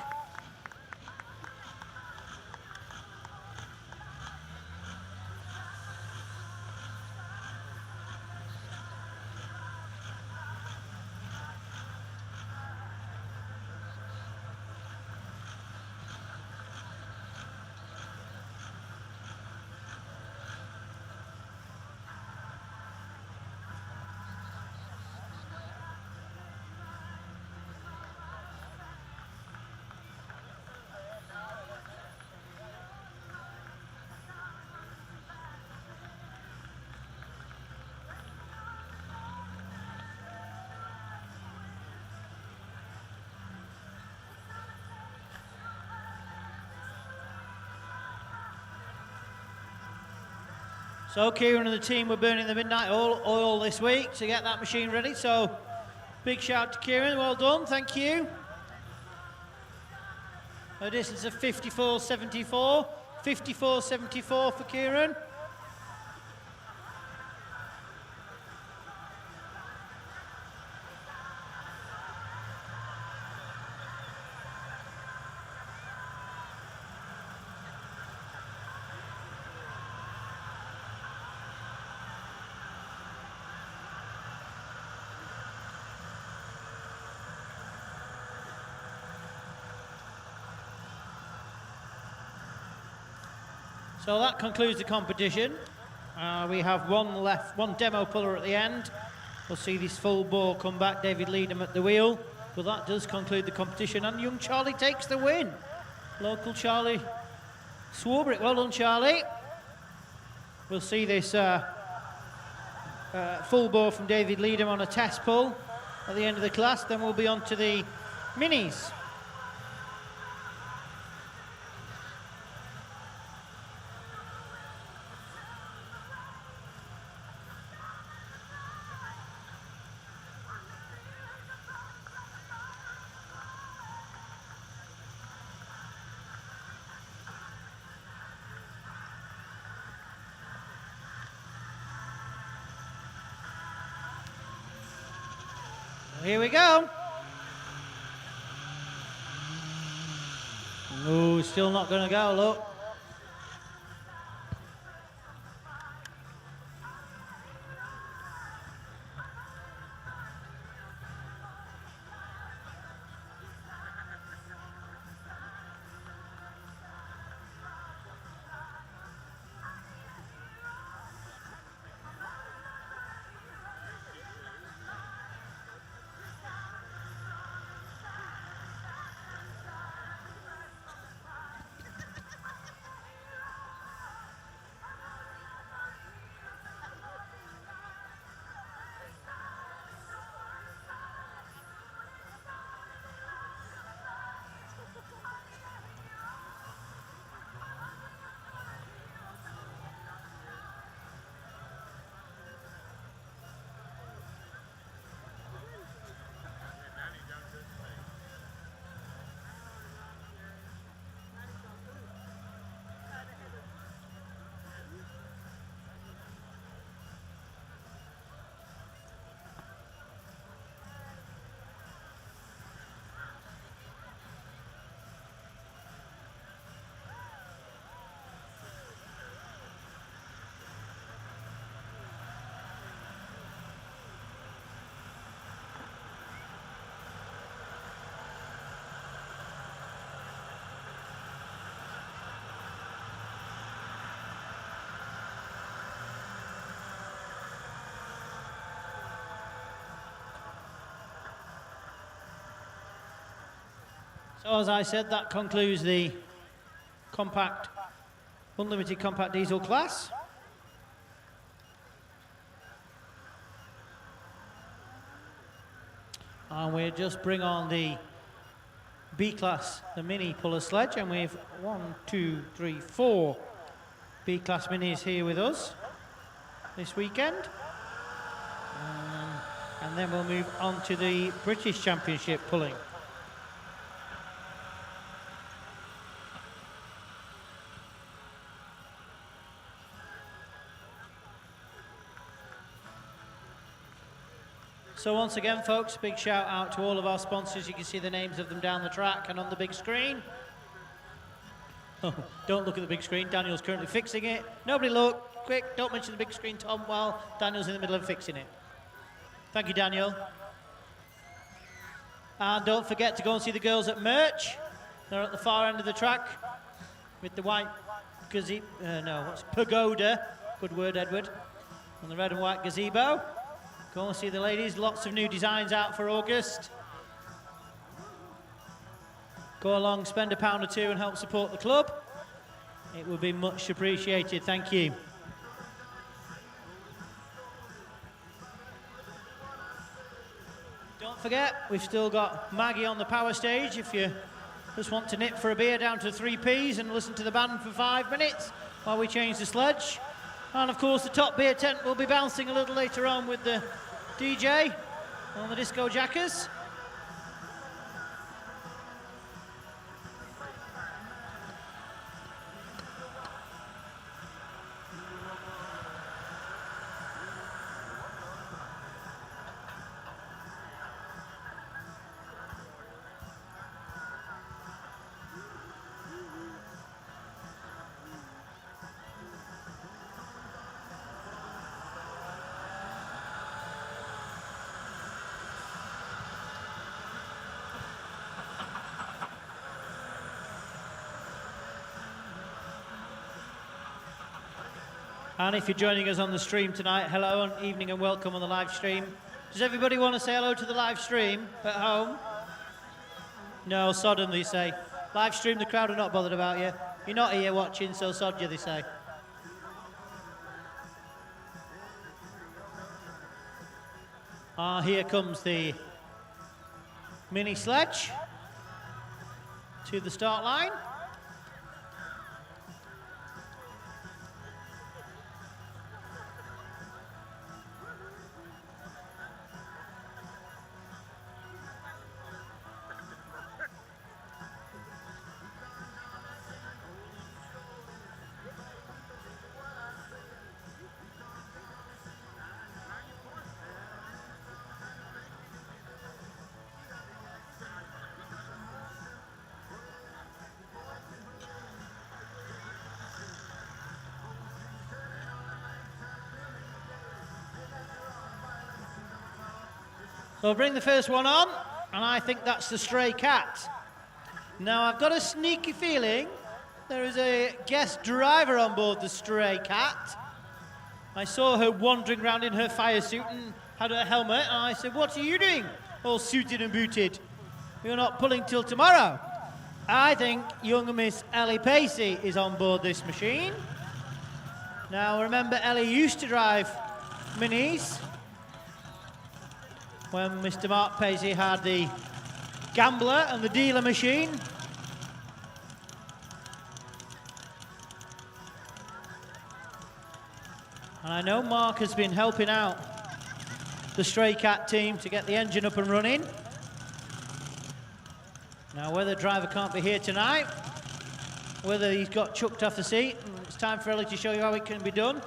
So Kieran and the team were burning the midnight oil this week to get that machine ready. So big shout to Kieran, well done, thank you. A distance of 54.74, 54.74 for Kieran. So that concludes the competition. We have one demo puller at the end. We'll see this full bore come back, David Leadham at the wheel. But that does conclude the competition, and young Charlie takes the win. Local Charlie Swarbrick, well done Charlie. We'll see this full bore from David Leadham on a test pull at the end of the class, then we'll be on to the minis. Here we go. Oh, still not going to go, look. So as I said, that concludes the compact, unlimited compact diesel class. And we'll just bring on the B class, the mini puller sledge, and we've 4 B class minis here with us this weekend. And then we'll move on to the British Championship pulling. So once again, folks, big shout out to all of our sponsors. You can see the names of them down the track and on the big screen. Oh, don't look at the big screen. Daniel's currently fixing it. Nobody look. Quick, don't mention the big screen, Tom, while Daniel's in the middle of fixing it. Thank you, Daniel. And don't forget to go and see the girls at Merch. They're at the far end of the track with the white pagoda. Good word, Edward. And the red and white gazebo. Go and see the ladies, lots of new designs out for August. Go along, spend £1 or £2 and help support the club. It would be much appreciated, thank you. Don't forget, we've still got Maggie on the power stage if you just want to nip for a beer down to 3p's and listen to the band for 5 minutes while we change the sledge. And of course the top beer tent will be bouncing a little later on with the DJ on the disco jackers. And if you're joining us on the stream tonight, hello and evening and welcome on the live stream. Does everybody want to say hello to the live stream at home? No, sod them, they say. Live stream, the crowd are not bothered about you. You're not here watching, so sod you, they say. Here comes the mini sledge to the start line. We'll bring the first one on, and I think that's the Stray Cat. Now, I've got a sneaky feeling there is a guest driver on board the Stray Cat. I saw her wandering around in her fire suit and had her helmet, and I said, "What are you doing, all suited and booted? You're not pulling till tomorrow." I think young Miss Ellie Pacey is on board this machine. Now, remember, Ellie used to drive minis when Mr. Mark Pacey had the Gambler and the Dealer machine. And I know Mark has been helping out the Stray Cat team to get the engine up and running. Now, whether the driver can't be here tonight, whether he's got chucked off the seat, it's time for Ellie to show you how it can be done.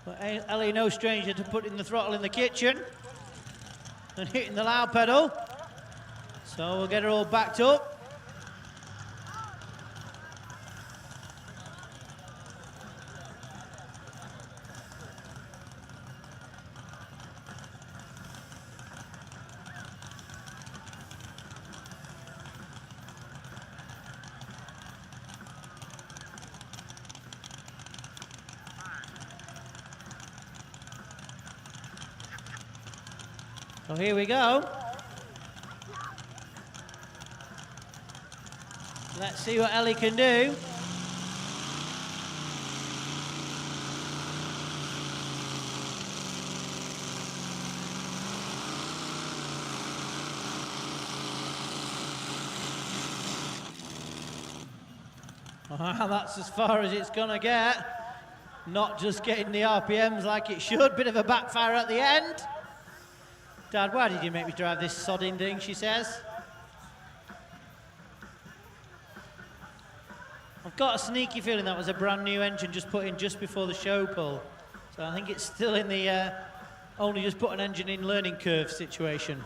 But Ellie, no stranger to putting the throttle in the kitchen and hitting the loud pedal. So we'll get her all backed up. So here we go. Let's see what Ellie can do. That's as far as it's gonna get. Not just getting the RPMs like it should. Bit of a backfire at the end. "Dad, why did you make me drive this sodding thing?" she says. I've got a sneaky feeling that was a brand new engine just put in just before the show pull. So I think it's still in the only just put an engine in learning curve situation.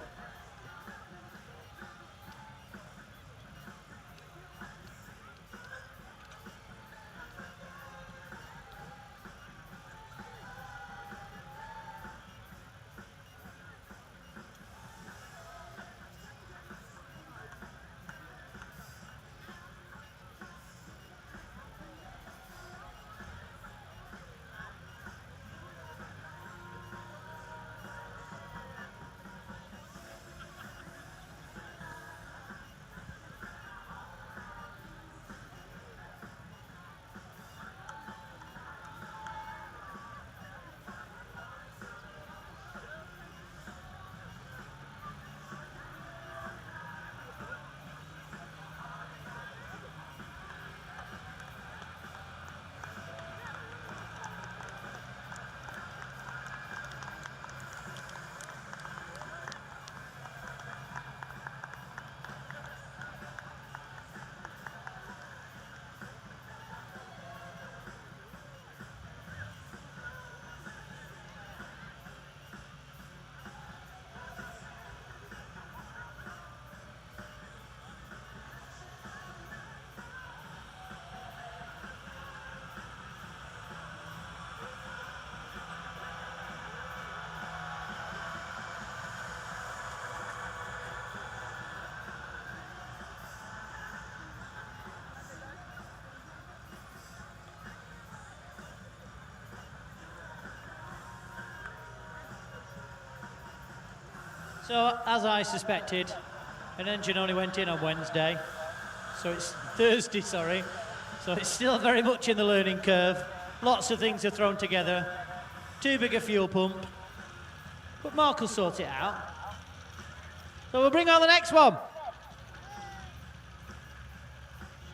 So, as I suspected, an engine only went in on Wednesday. So it's Thursday, sorry. So it's still very much in the learning curve. Lots of things are thrown together. Too big a fuel pump. But Mark will sort it out. So we'll bring on the next one.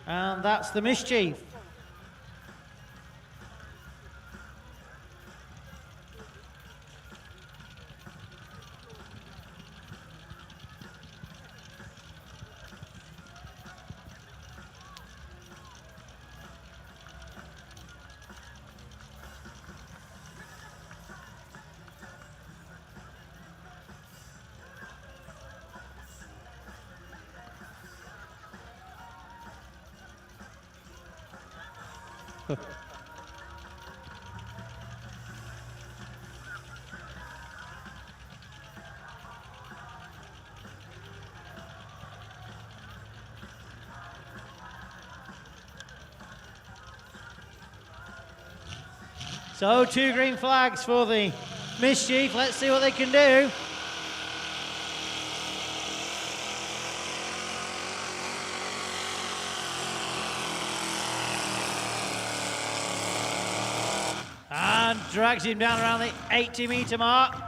And that's the Mischief. So 2 green flags for the Mischief. Let's see what they can do. And drags him down around the 80-meter mark.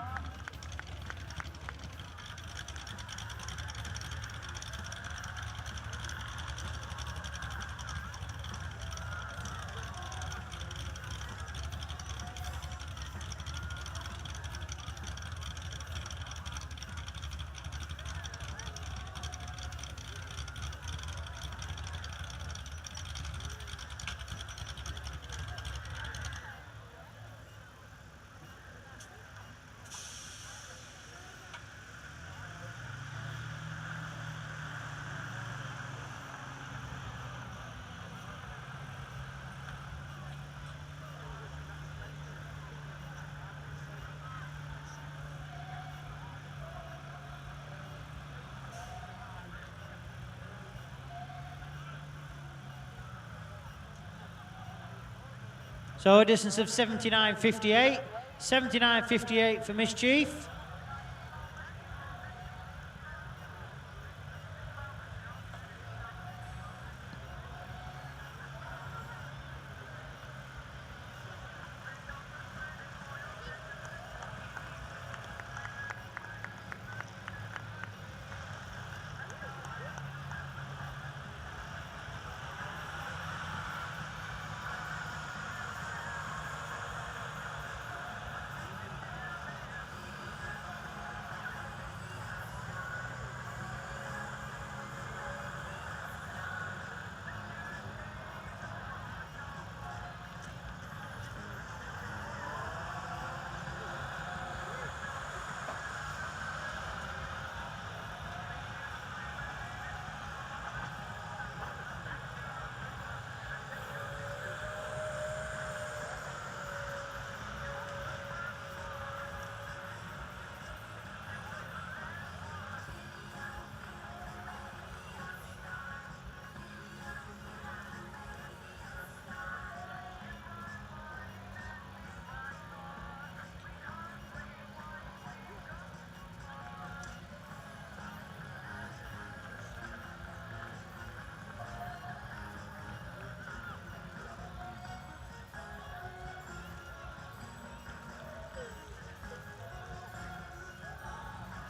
So a distance of 79.58. 79.58 for Mischief.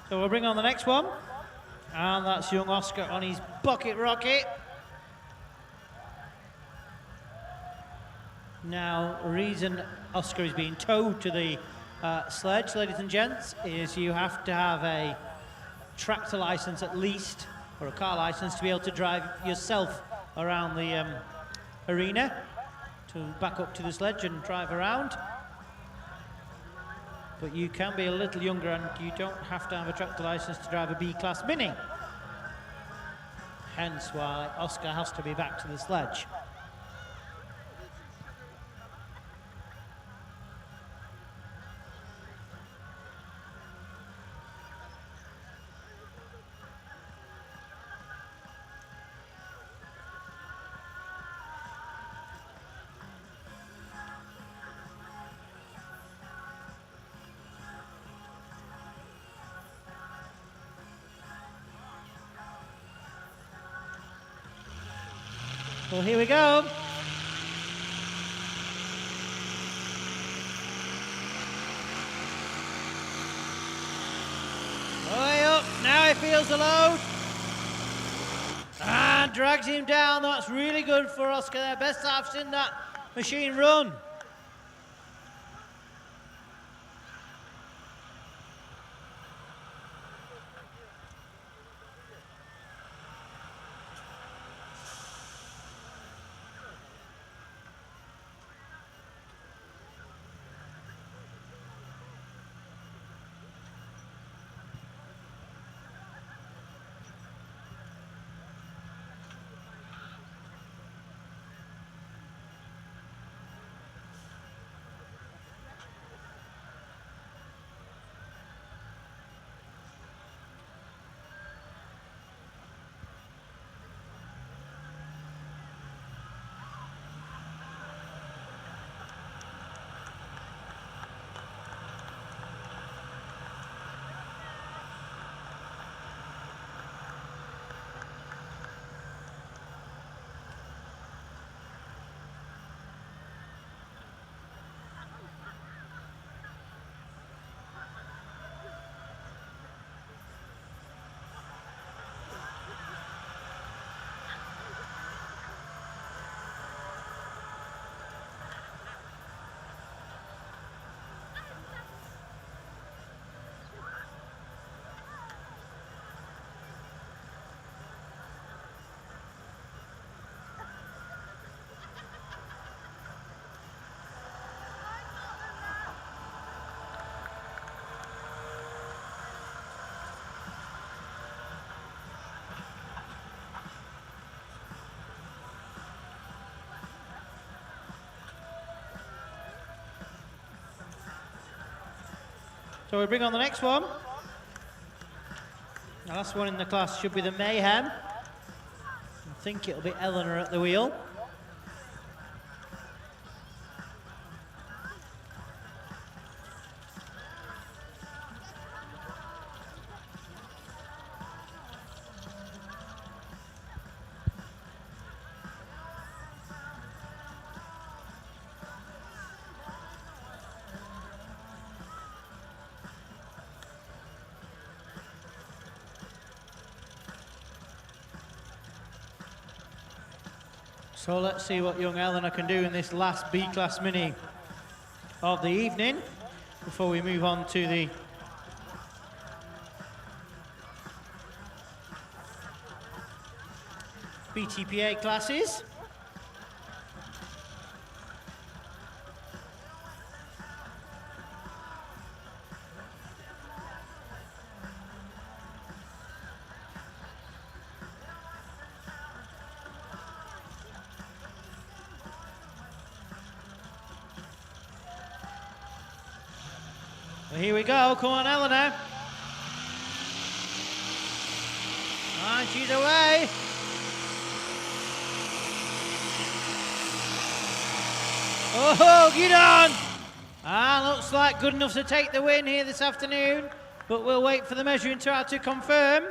So we'll bring on the next one. And that's young Oscar on his bucket rocket. Now, the reason Oscar is being towed to the sledge, ladies and gents, is you have to have a tractor license at least, or a car license, to be able to drive yourself around the arena, to back up to the sledge and drive around. But you can be a little younger and you don't have to have a tractor license to drive a B-class Mini. Hence why Oscar has to be back to the sledge. Well, here we go. Way up, now he feels the load. And drags him down. That's really good for Oscar there. Best I've seen that machine run. So we bring on the next one. The last one in the class should be the Mayhem. I think it'll be Eleanor at the wheel. So let's see what young Eleanor can do in this last B-class mini of the evening before we move on to the BTPA classes. Well, here we go. Come on, Eleanor. And she's away. Oh, get on! Looks like good enough to take the win here this afternoon, but we'll wait for the measuring tower to confirm.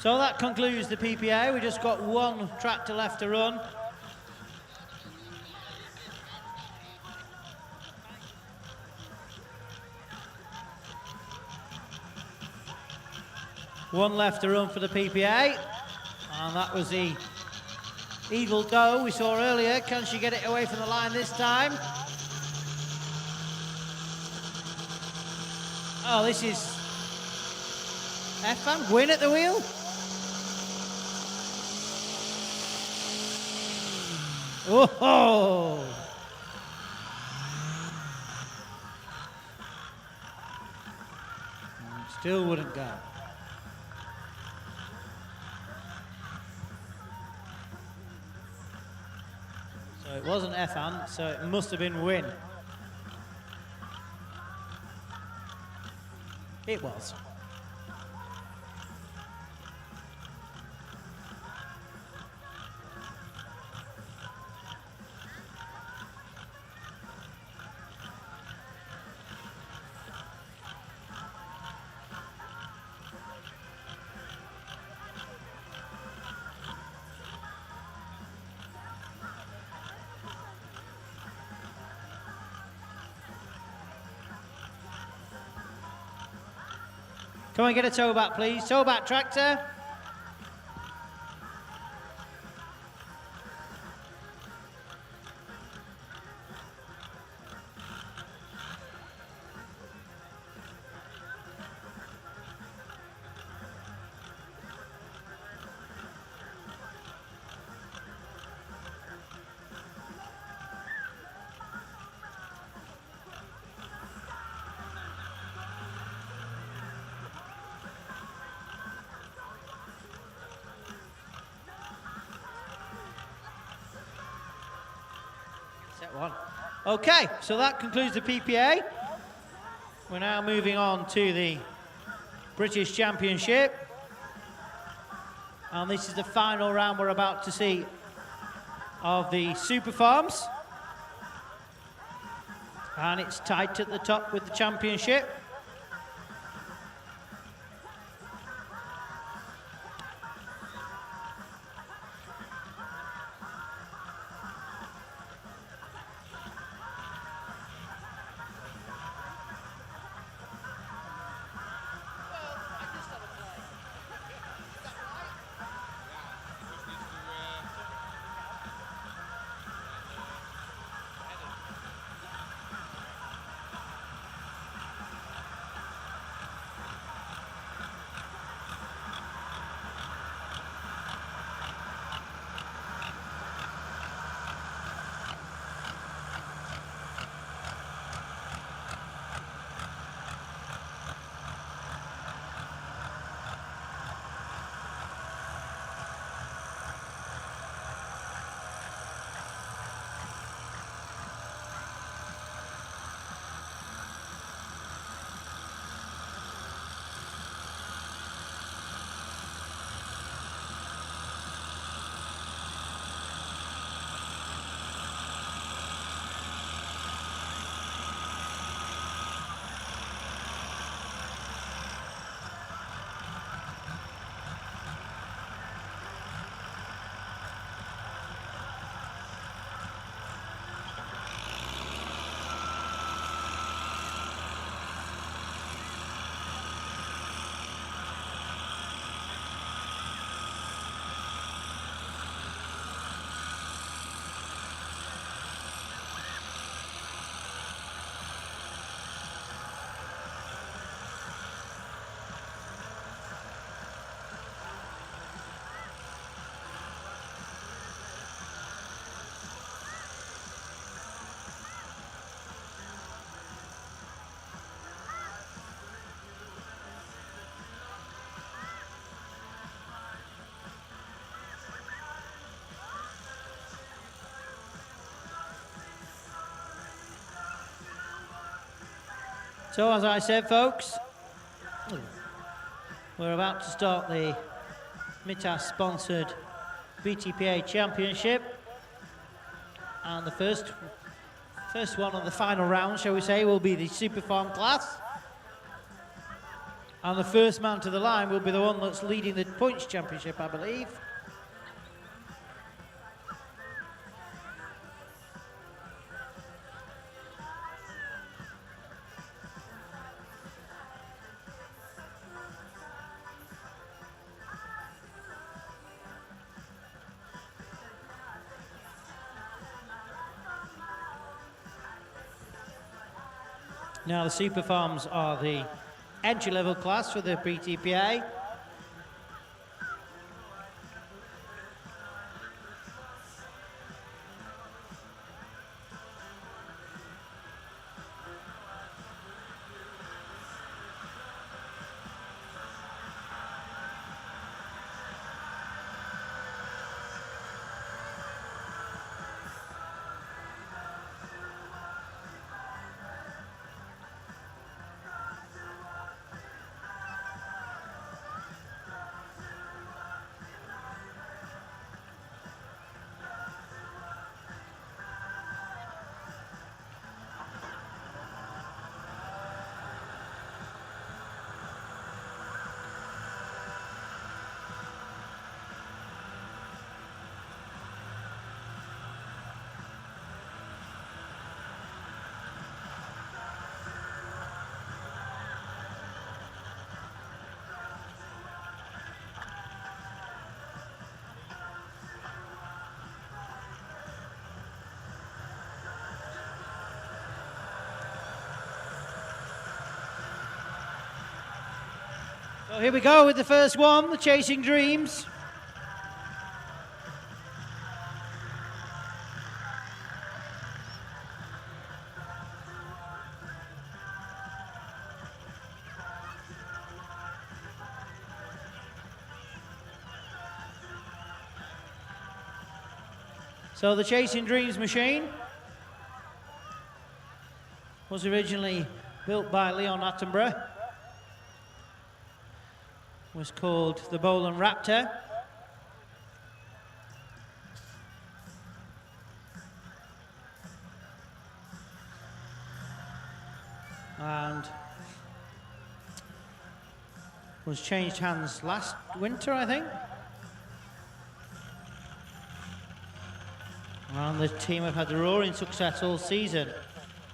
So that concludes the PPA. We just got one tractor left to run. One left to run for the PPA, and that was the Evil Doe we saw earlier. Can she get it away from the line this time? Oh, this is F-Fan, win at the wheel. Whoa! Still wouldn't go. So it wasn't F-Fan, so it must have been win. It was. Come on, get a tow back, please. Tow back, tractor. Set one. Okay, so that concludes the PPA. We're now moving on to the British Championship. And this is the final round we're about to see of the Super Farms. And it's tight at the top with the championship. So as I said, folks, we're about to start the MITAS-sponsored BTPA Championship, and the first one of the final round, shall we say, will be the Super Farm class. And the first man to the line will be the one that's leading the points championship, I believe. Now the Super Farms are the entry-level class for the BTPA. So here we go with the first one, the Chasing Dreams. So the Chasing Dreams machine was originally built by Leon Attenborough. Was called the Bolan Raptor. And was changed hands last winter, I think. And the team have had a roaring success all season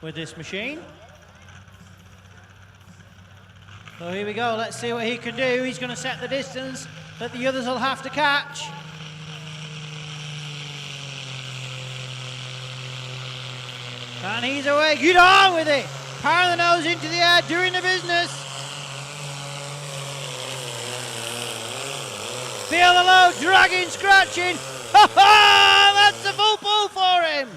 with this machine. So here we go, let's see what he can do. He's going to set the distance that the others will have to catch. And he's away, get on with it! Power the nose into the air, doing the business. Feel the load, dragging, scratching. Ha ha! That's a full pull for him!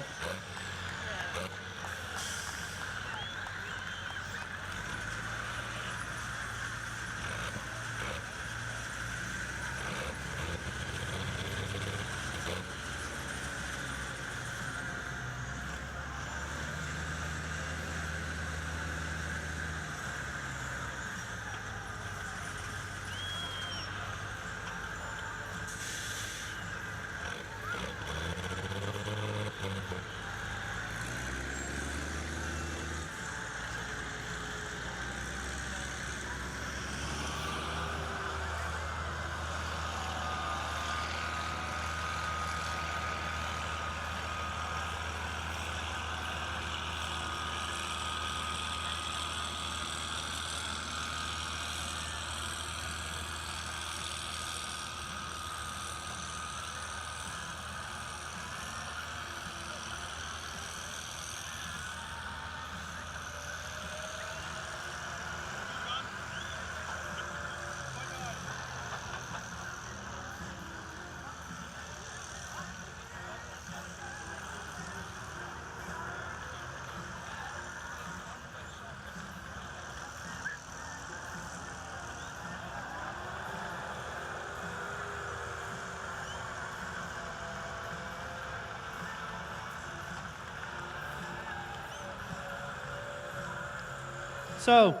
So,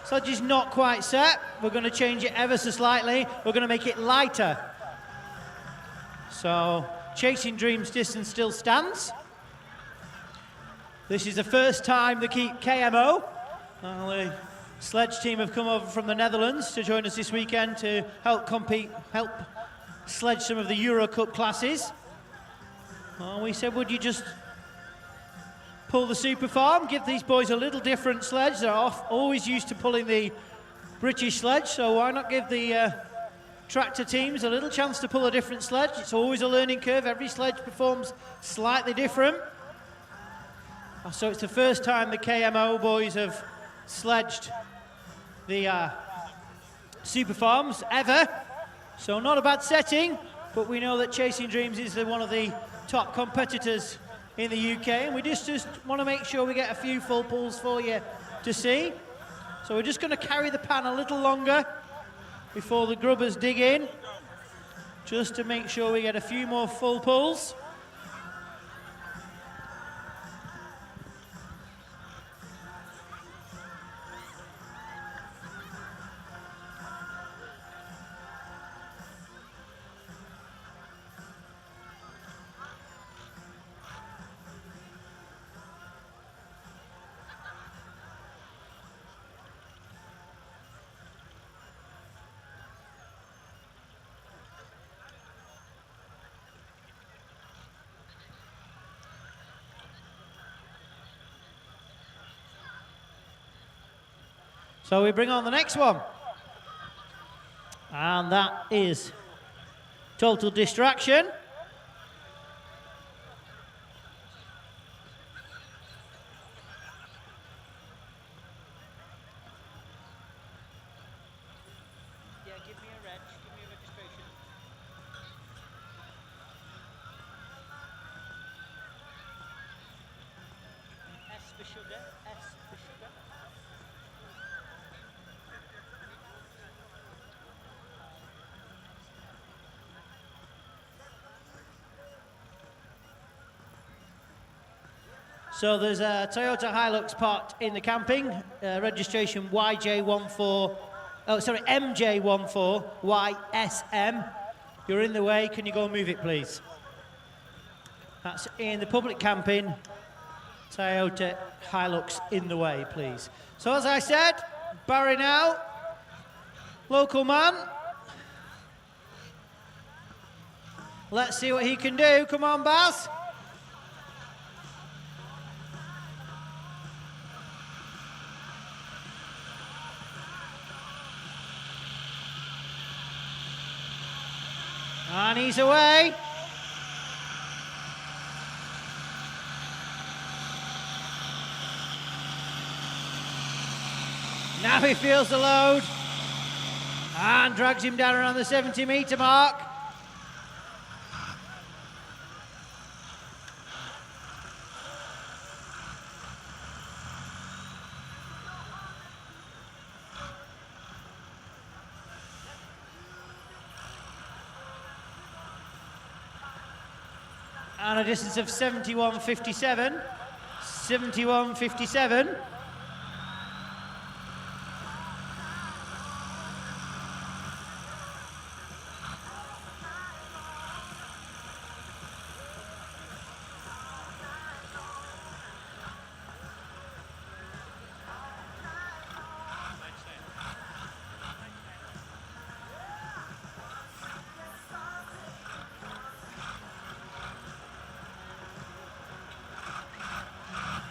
Sludge is not quite set. We're going to change it ever so slightly. We're going to make it lighter. So, Chasing Dreams distance still stands. This is the first time they keep KMO. sledge team have come over from the Netherlands to join us this weekend to help sledge some of the Euro Cup classes. Well, we said, would you just pull the Super Farm, give these boys a little different sledge. They're always used to pulling the British sledge, so why not give the tractor teams a little chance to pull a different sledge? It's always a learning curve. Every sledge performs slightly different. So it's the first time the KMO boys have sledged the Super Farms ever. So not a bad setting, but we know that Chasing Dreams is one of the top competitors in the UK, and we just want to make sure we get a few full pulls for you to see. So we're just going to carry the pan a little longer before the grubbers dig in, just to make sure we get a few more full pulls. So we bring on the next one, and that is Total Distraction. Yeah, give me a reg, give me a registration. S for sugar, S for sugar. So there's a Toyota Hilux parked in the camping, registration MJ14YSM. You're in the way, can you go and move it please? That's in the public camping, Toyota Hilux in the way please. So as I said, Barry now, local man. Let's see what he can do, come on Baz. And he's away. Now he feels the load and drags him down around the 70-metre mark. And a distance of 71.57. 71.57.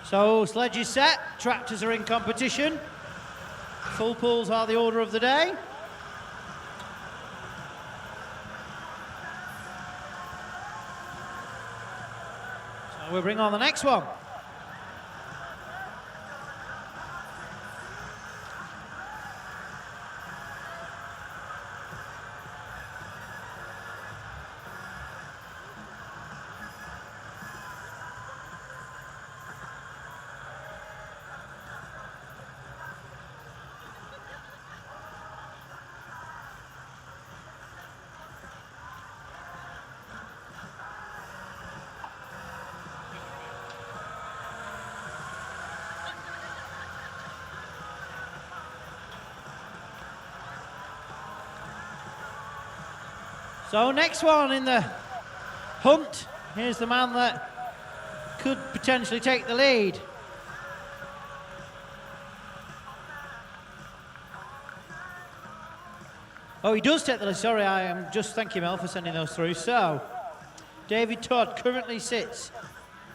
So sledge is set, tractors are in competition. Full pulls are the order of the day. So we'll bring on the next one. So next one in the hunt, here's the man that could potentially take the lead. Oh, he does take the lead. Sorry, I am just thank you, Mel, for sending those through. So, David Todd currently sits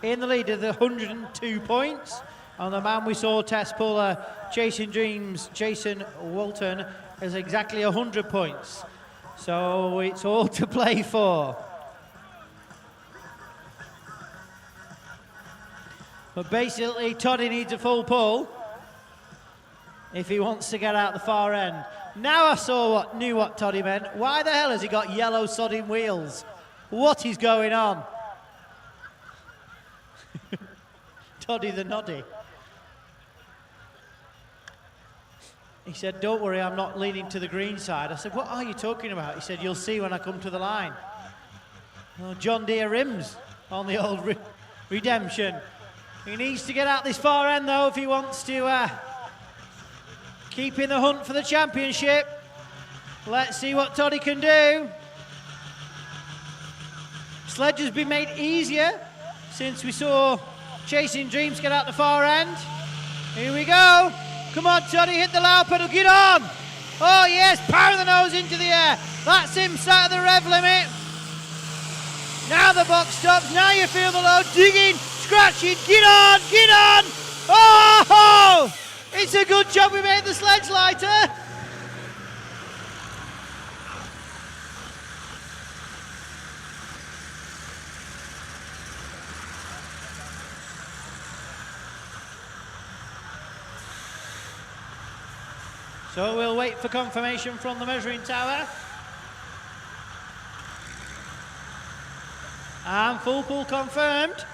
in the lead of the 102 points. And the man we saw test puller, Chasing Dreams, Jason Walton, has exactly 100 points. So it's all to play for. But basically, Toddy needs a full pull if he wants to get out the far end. Now I knew what Toddy meant. Why the hell has he got yellow sodding wheels? What is going on? Toddy the Noddy. He said, don't worry, I'm not leaning to the green side. I said, what are you talking about? He said, you'll see when I come to the line. Oh, John Deere rims on the old Redemption. He needs to get out this far end, though, if he wants to keep in the hunt for the championship. Let's see what Toddy can do. Sledge has been made easier since we saw Chasing Dreams get out the far end. Here we go. Come on, Toddy, hit the loud pedal, get on. Oh, yes, power the nose into the air. That's him sat at the rev limit. Now the box stops, now you feel the load, digging, scratching, get on, get on. Oh, it's a good job we made the sledge lighter. So we'll wait for confirmation from the measuring tower. And full pull confirmed.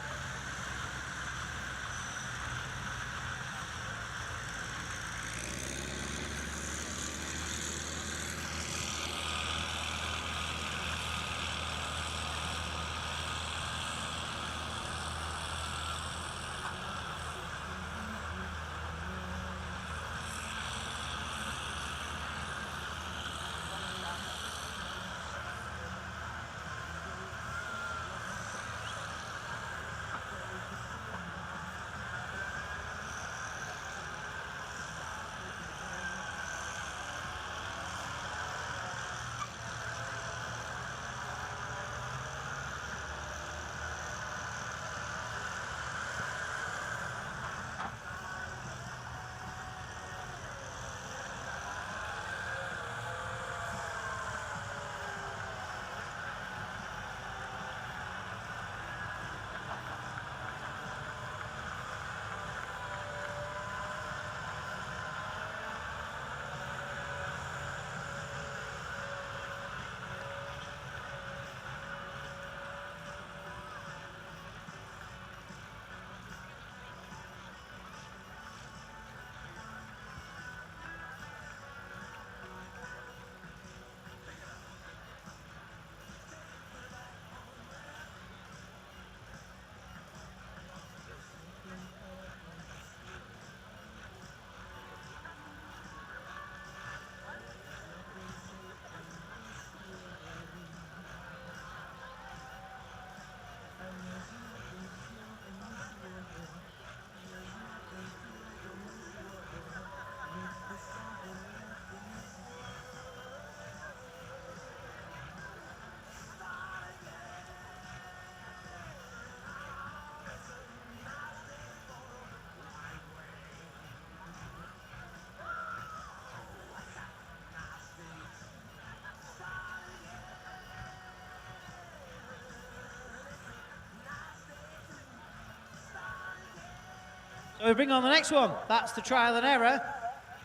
So we bring on the next one. That's the trial and error.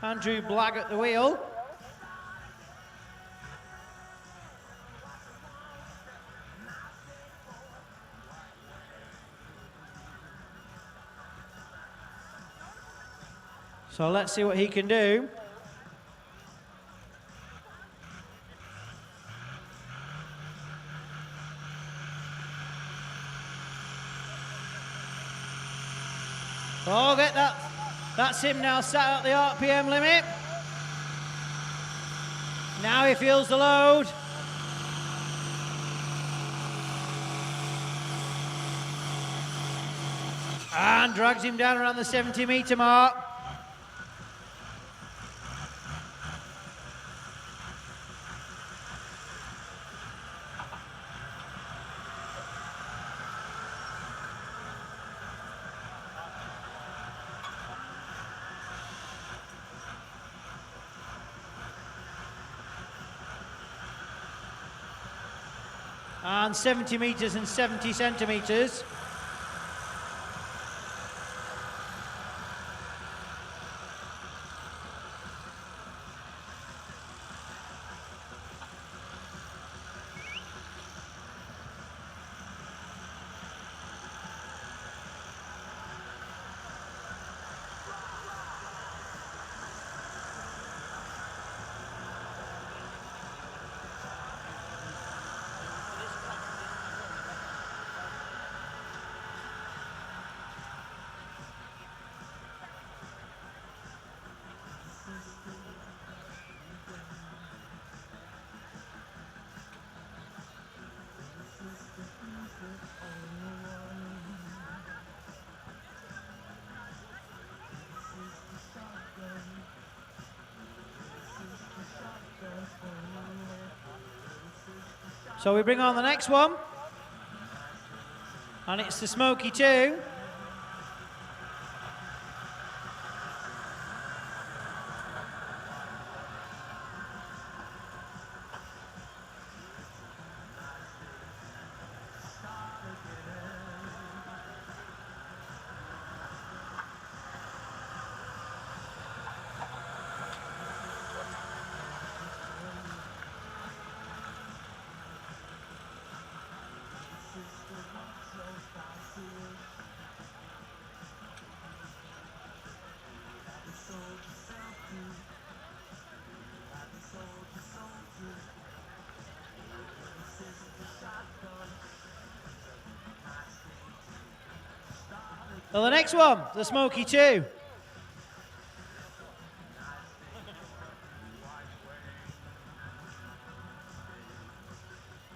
Andrew Blagg at the wheel. So let's see what he can do. Oh, get that. That's him now sat at the RPM limit. Now he feels the load. And drags him down around the 70-meter mark. and 70 meters and 70 centimeters. So we bring on the next one, and it's the Smoky 2. Well, the next one, the Smoky 2.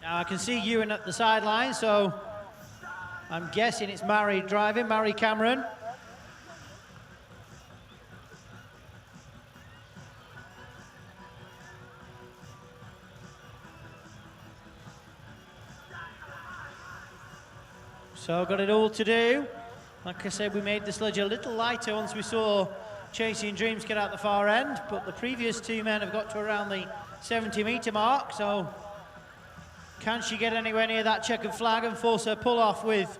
Now I can see Ewan at the sideline, so I'm guessing it's Mary driving, Mary Cameron. So got it all to do. Like I said, we made the sledge a little lighter once we saw Chasing Dreams get out the far end, but the previous two men have got to around the 70-meter mark, so can she get anywhere near that checkered flag and force her pull off with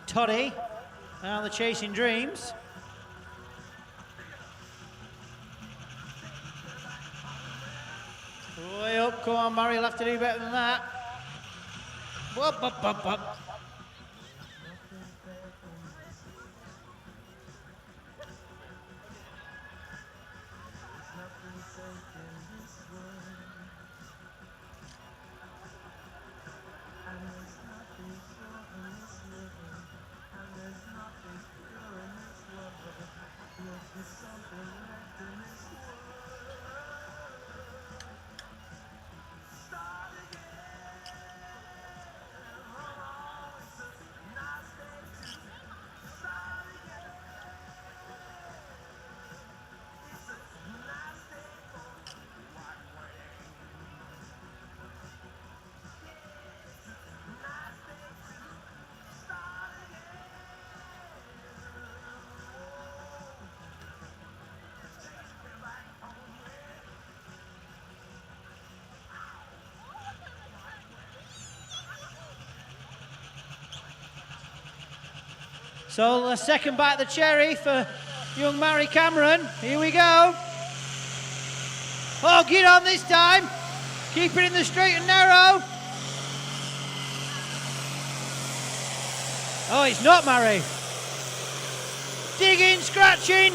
Toddy and the Chasing Dreams? Way up, come on Mary, you'll have to do better than that. Whoop, whoop, whoop, whoop. So the second bite of the cherry for young Mary Cameron. Here we go. Oh, get on this time. Keep it in the straight and narrow. Oh, it's not Mary. Digging, scratching.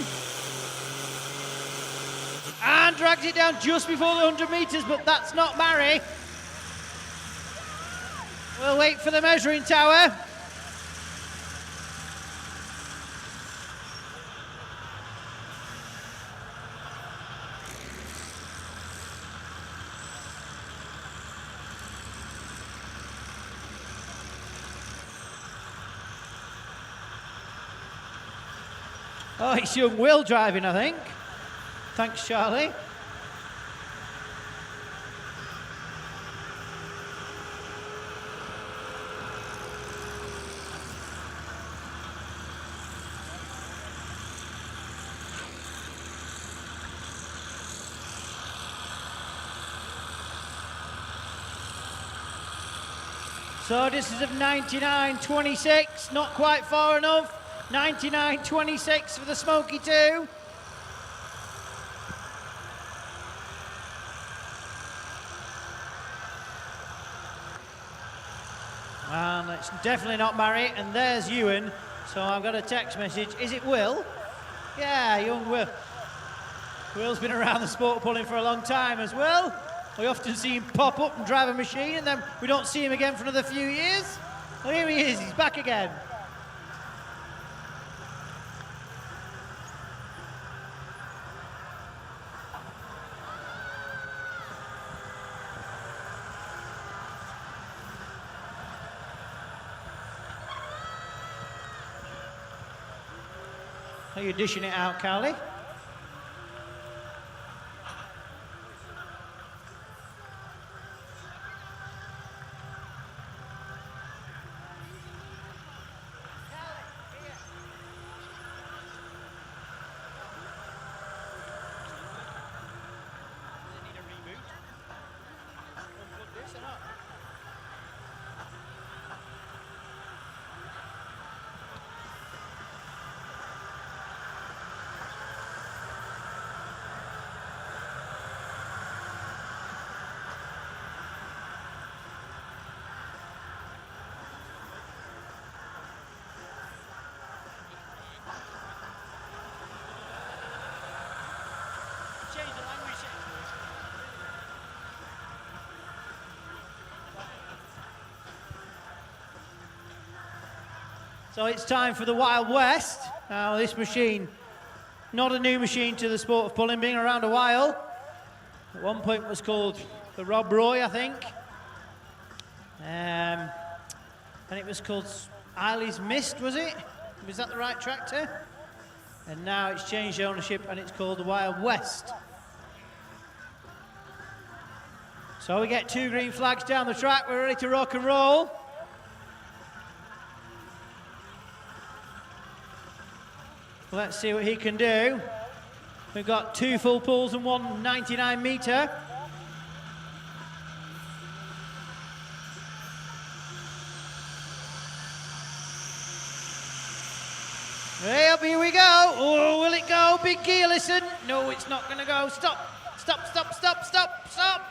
And drags it down just before the 100 meters, but that's not Mary. We'll wait for the measuring tower. Oh, it's young Will driving, I think. Thanks, Charlie. So this is of 99.26, not quite far enough. 99.26 for the Smoky 2. And it's definitely not Murray, and there's Ewan. So I've got a text message. Is it Will? Yeah, young Will. Will's been around the sport pulling for a long time as well. We often see him pop up and drive a machine, and then we don't see him again for another few years. Well, here he is, he's back again. Are you dishing it out, Carly? So it's time for the Wild West. Now this machine, not a new machine to the sport of pulling, being around a while. At one point was called the Rob Roy, I think. And it was called Eiley's Mist, was it? Was that the right tractor? And now it's changed ownership and it's called the Wild West. So we get 2 green flags down the track. We're ready to rock and roll. Let's see what he can do. We've got 2 full pulls and 1 99 metre. Well, here we go. Oh, will it go? Big gear, listen. No, it's not going to go. Stop. Stop, stop, stop, stop, stop.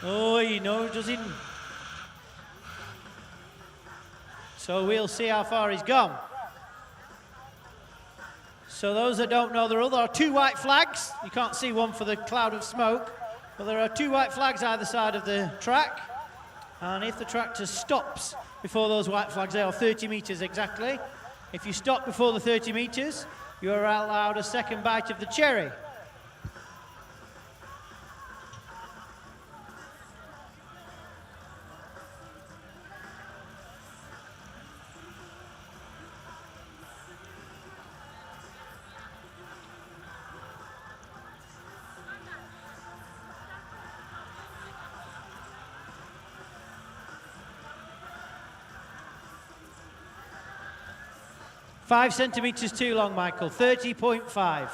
Oh, you know, doesn't. So we'll see how far he's gone. So those that don't know the rule, there are 2 white flags. You can't see one for the cloud of smoke, but there are 2 white flags either side of the track. And if the tractor stops before those white flags, they are 30 metres exactly. If you stop before the 30 metres, you are allowed a second bite of the cherry. Five centimetres too long, Michael. 30.5.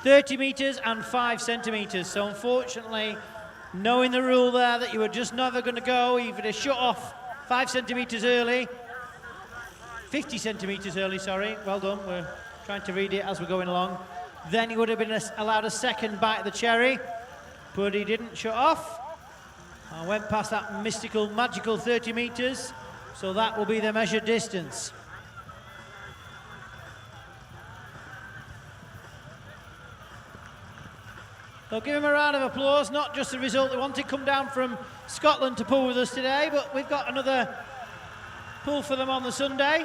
30 metres and 5 centimetres. So unfortunately, knowing the rule there that you were just never going to go, even a shut off 5 centimetres early. 50 centimetres early, sorry. Well done. We're trying to read it as we're going along. Then he would have been allowed a second bite of the cherry, but he didn't shut off. I went past that mystical, magical 30 metres. So that will be the measured distance. So give him a round of applause, not just the result they wanted, come down from Scotland to pull with us today, but we've got another pull for them on the Sunday.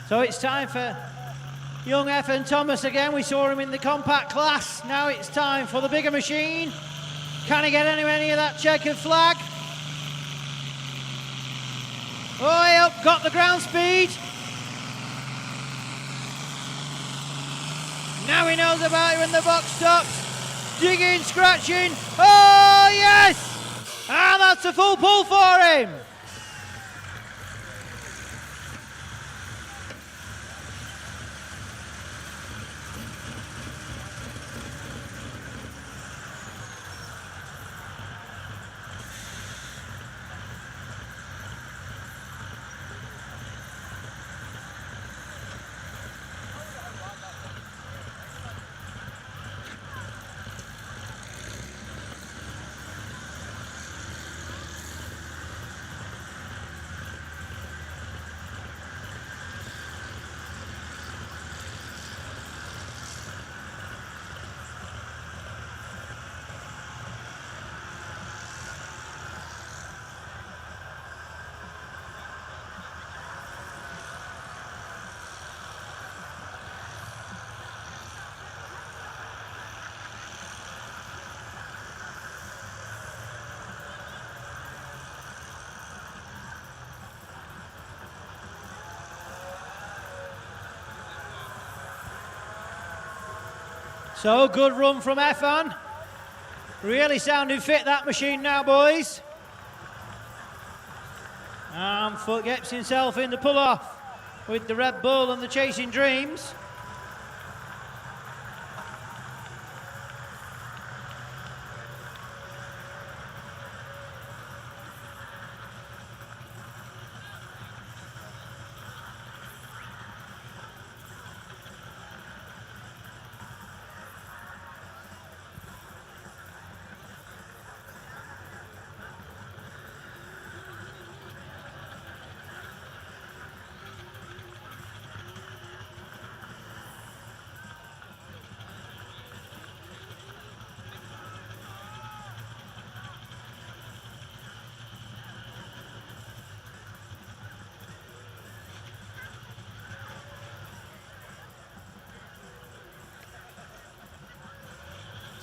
So it's time for young Ethan Thomas again. We saw him in the compact class. Now it's time for the bigger machine. Can he get anywhere near that checkered flag? Way up, got the ground speed. Now he knows about it when the box stops. Digging, scratching. Oh, yes! And that's a full pull for him. So, good run from Efan. Really sounding fit, that machine now, boys. And Foot gets himself in the pull-off with the Red Bull and the Chasing Dreams.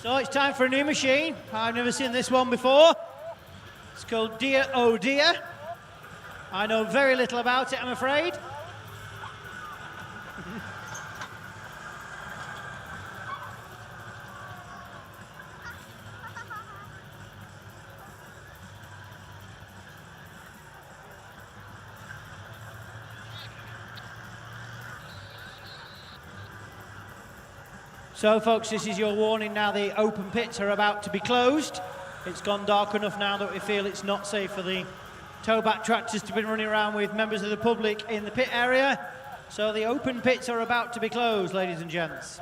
So it's time for a new machine. I've never seen this one before. It's called Dear Oh Dear. I know very little about it, I'm afraid. So, folks, this is your warning now. The open pits are about to be closed. It's gone dark enough now that we feel it's not safe for the towback tractors to be running around with members of the public in the pit area. So the open pits are about to be closed, ladies and gents.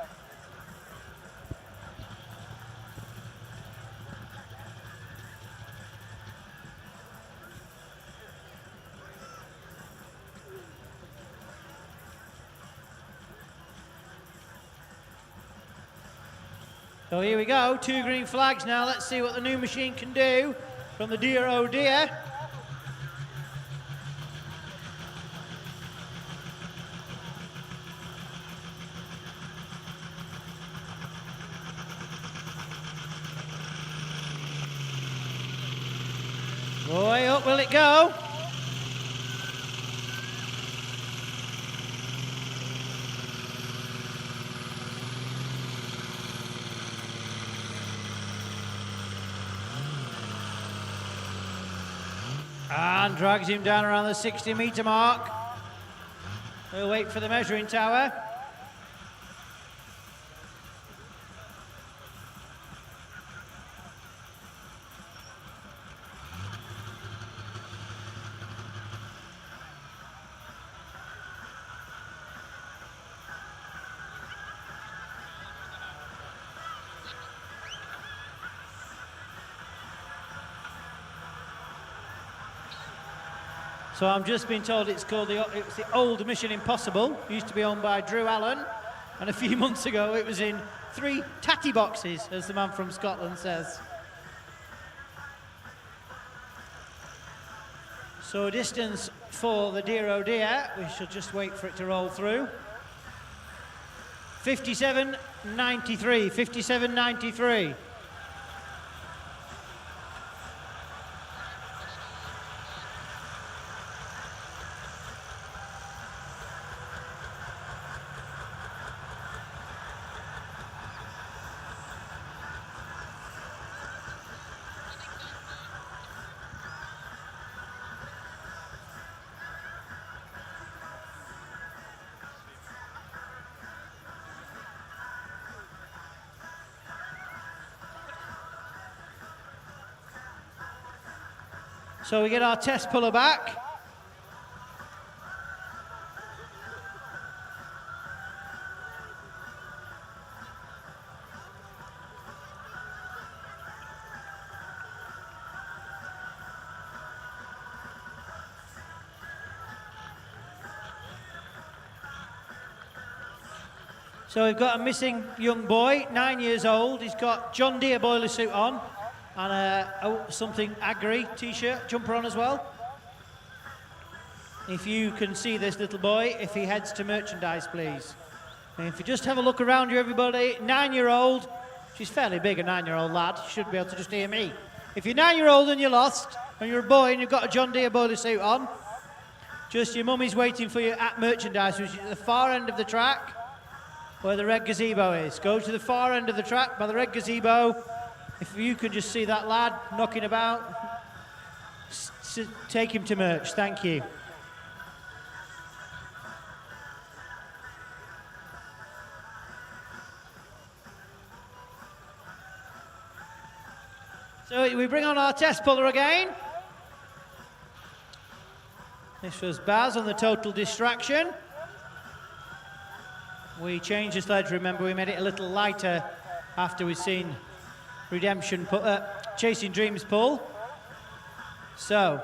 So here we go, 2 green flags now. Let's see what the new machine can do from the Dear Oh Dear. Way up will it go? And drags him down around the 60-metre mark. We'll wait for the measuring tower. So I'm just being told it's called it's the old Mission Impossible. It used to be owned by Drew Allen, and a few months ago it was in 3 tatty boxes, as the man from Scotland says. So distance for the dear oh dear, we shall just wait for it to roll through. 57.93, 57.93. So we get our test puller back. So we've got a missing young boy, 9 years old. He's got John Deere boiler suit on and something Agri t-shirt, jumper on as well. If you can see this little boy, if he heads to merchandise, please. And if you just have a look around you, everybody, 9-year-old, she's fairly big, a 9-year-old lad, she should be able to just hear me. If you're 9-year-old and you're lost, and you're a boy and you've got a John Deere boiler suit on, just your mummy's waiting for you at merchandise, which is at the far end of the track, where the red gazebo is. Go to the far end of the track by the red gazebo. If you could just see that lad knocking about, take him to merch. Thank you. So we bring on our test puller again. This was Baz on the total distraction. We changed the sledge, remember we made it a little lighter after we'd seen Redemption Chasing Dreams pull. So,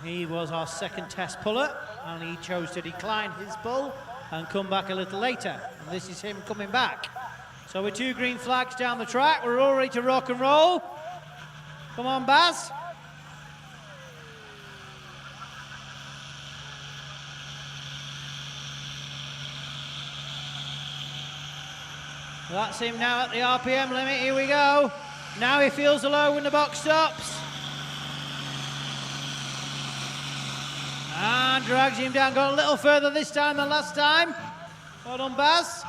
he was our second test puller and he chose to decline his pull and come back a little later. And this is him coming back. So with 2 green flags down the track, we're all ready to rock and roll. Come on, Baz. That's him now at the RPM limit, here we go. Now he feels the low when the box stops. And drags him down, got a little further this time than last time. Well done, Baz.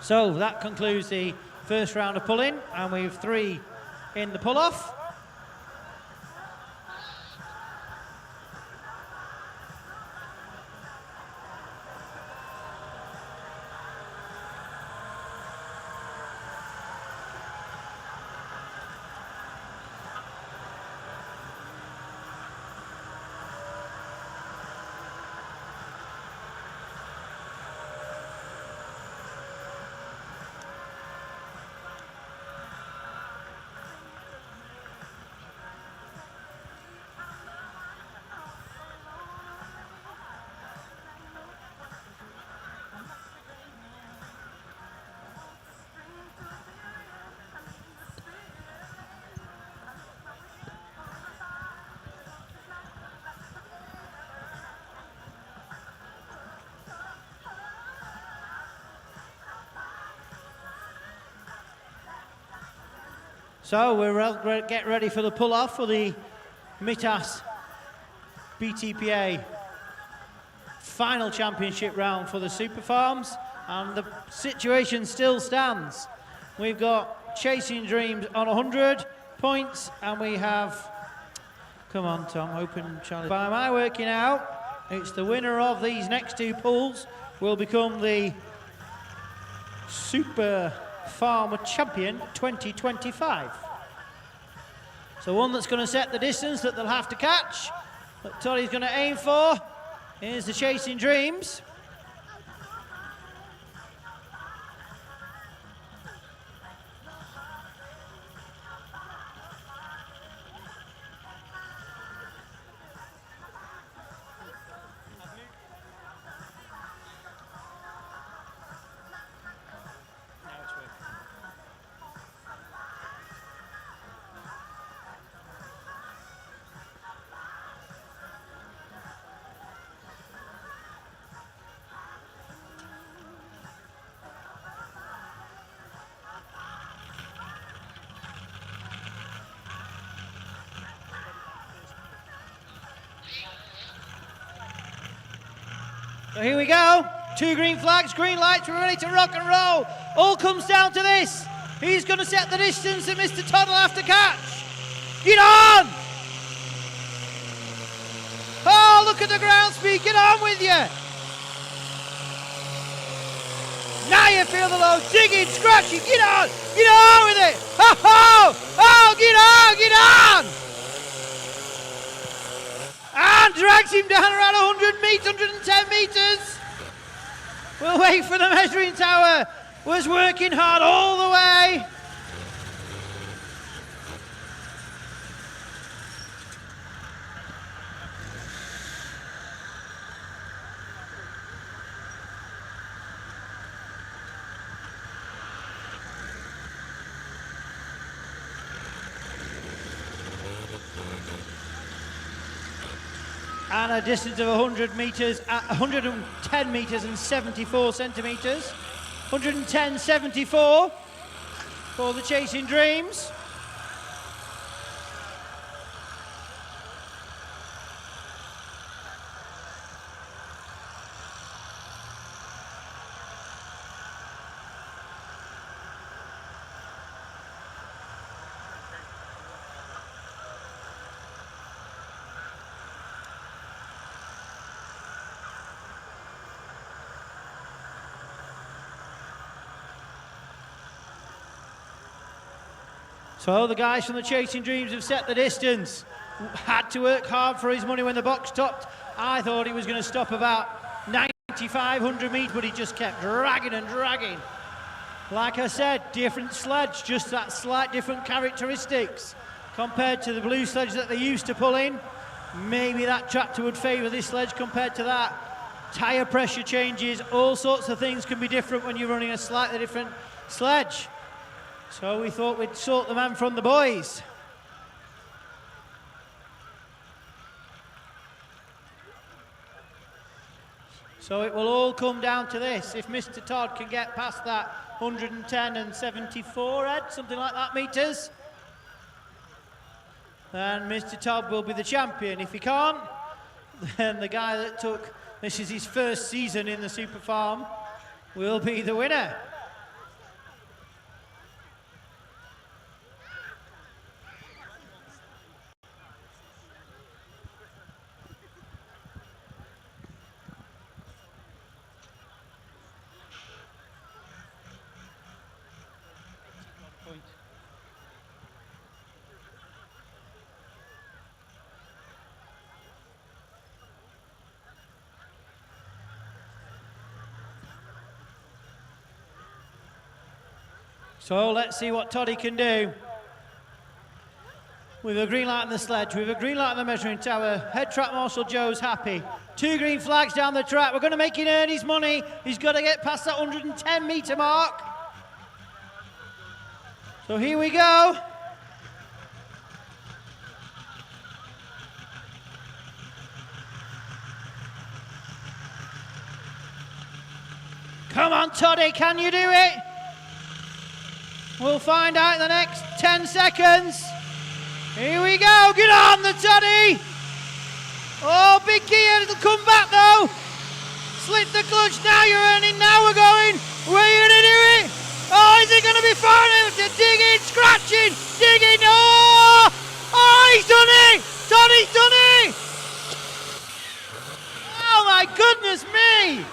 So that concludes the first round of pulling, and we've 3 in the pull-off. So we'll get ready for the pull-off for the Mitas BTPA final championship round for the Super Farms, and the situation still stands. We've got Chasing Dreams on 100 points, and we have, come on Tom, open challenge. By my working out, it's the winner of these next two pools will become the Super Farmer Champion 2025. So one that's going to set the distance that they'll have to catch, that Toddy's going to aim for, is the Chasing Dreams. So here we go, 2 green flags, green lights, we're ready to rock and roll. All comes down to this. He's going to set the distance that Mr. Todd will have to catch. Get on! Oh, look at the ground speed, get on with you. Now you feel the load, digging, scratching, get on with it. Oh, get on! And drags him down around 100 meters, 110 meters. We'll wait for the measuring tower. Was working hard all the way. And a distance of 100 meters at 110 meters and 74 centimeters. 110.74 for the Chasing Dreams. So the guys from the Chasing Dreams have set the distance. Had to work hard for his money when the box stopped. I thought he was going to stop about 9,500 meters, but he just kept dragging and dragging. Like I said, different sledge, just that slight different characteristics compared to the blue sledge that they used to pull in. Maybe that tractor would favour this sledge compared to that. Tyre pressure changes, all sorts of things can be different when you're running a slightly different sledge. So we thought we'd sort the man from the boys. So it will all come down to this. If Mr. Todd can get past that 110 and 74, Ed, something like that meters, then Mr. Todd will be the champion. If he can't, then the guy that took, this is his first season in the Super Farm, will be the winner. So let's see what Toddy can do. With a green light on the sledge, with a green light on the measuring tower, head track marshal Joe's happy. 2 green flags down the track. We're going to make him earn his money. He's got to get past that 110 meter mark. So here we go. Come on, Toddy, can you do it? We'll find out in the next 10 seconds. Here we go. Get on the Toddy. Oh, big gear. It'll come back though. Slip the clutch. Now you're earning. Now we're going. Where are you going to do it? Oh, is it going to be far enough to dig in? Scratching. Digging. Oh! Oh, he's done it. Toddy's done it. Oh, my goodness me.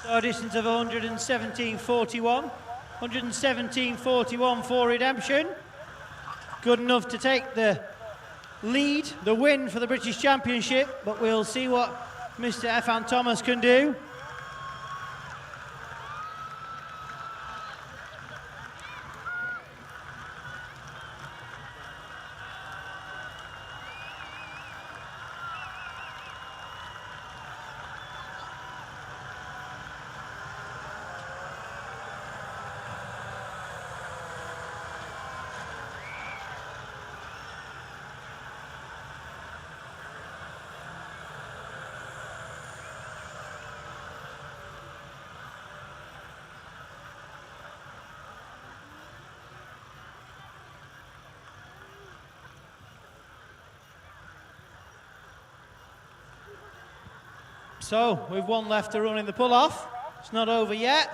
So a distance of 117.41. 117.41 for Redemption. Good enough to take the lead, the win for the British Championship, but we'll see what Mr. Efan Thomas can do. So, we've one left to run in the pull-off. It's not over yet.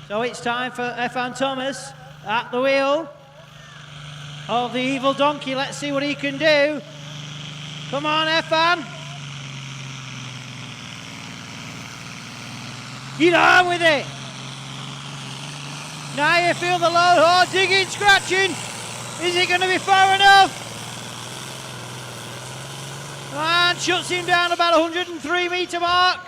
So it's time for Efan Thomas at the wheel of the evil donkey. Let's see what he can do. Come on, Efan. Get on with it. Now you feel the load. Oh, digging, scratching. Is it going to be far enough? And shuts him down about 103 metre mark.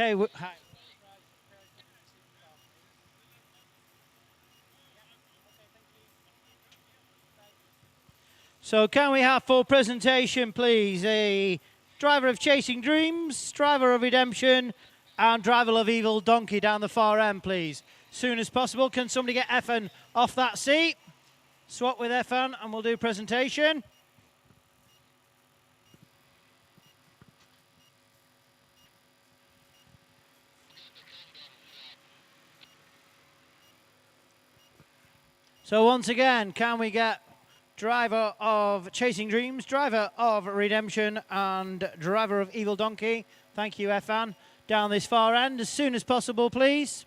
Okay. Hi. So can we have for presentation, please, a driver of Chasing Dreams, driver of Redemption, and driver of Evil Donkey down the far end, please. Soon as possible. Can somebody get Effan off that seat? Swap with Effan and we'll do presentation. So once again, can we get driver of Chasing Dreams, driver of Redemption, and driver of Evil Donkey? Thank you, Effan. Down this far end as soon as possible, please.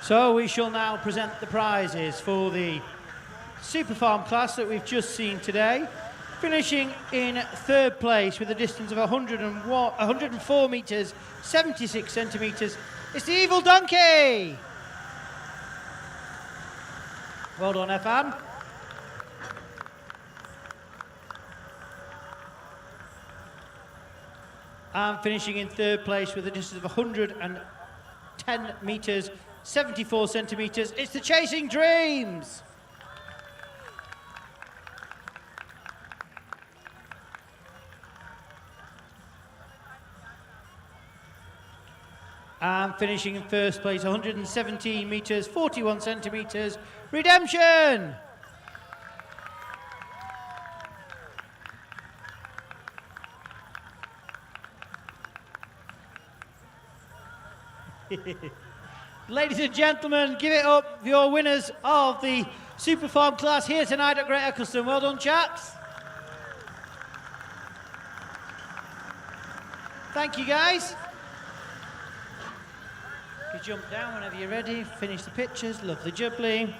So we shall now present the prizes for the Super Farm class that we've just seen today. Finishing in third place with a distance of 104 metres, 76 centimetres, it's the Evil Donkey! Well done, Effan. And finishing in third place with a distance of 110 metres, 74 centimetres, it's the Chasing Dreams! And finishing in first place, 117 metres, 41 centimetres, Redemption! Ladies and gentlemen, give it up for your winners of the Super Farm class here tonight at Great Eccleston. Well done, chaps. Thank you, guys. You jump down whenever you're ready. Finish the pictures. Lovely jubbly.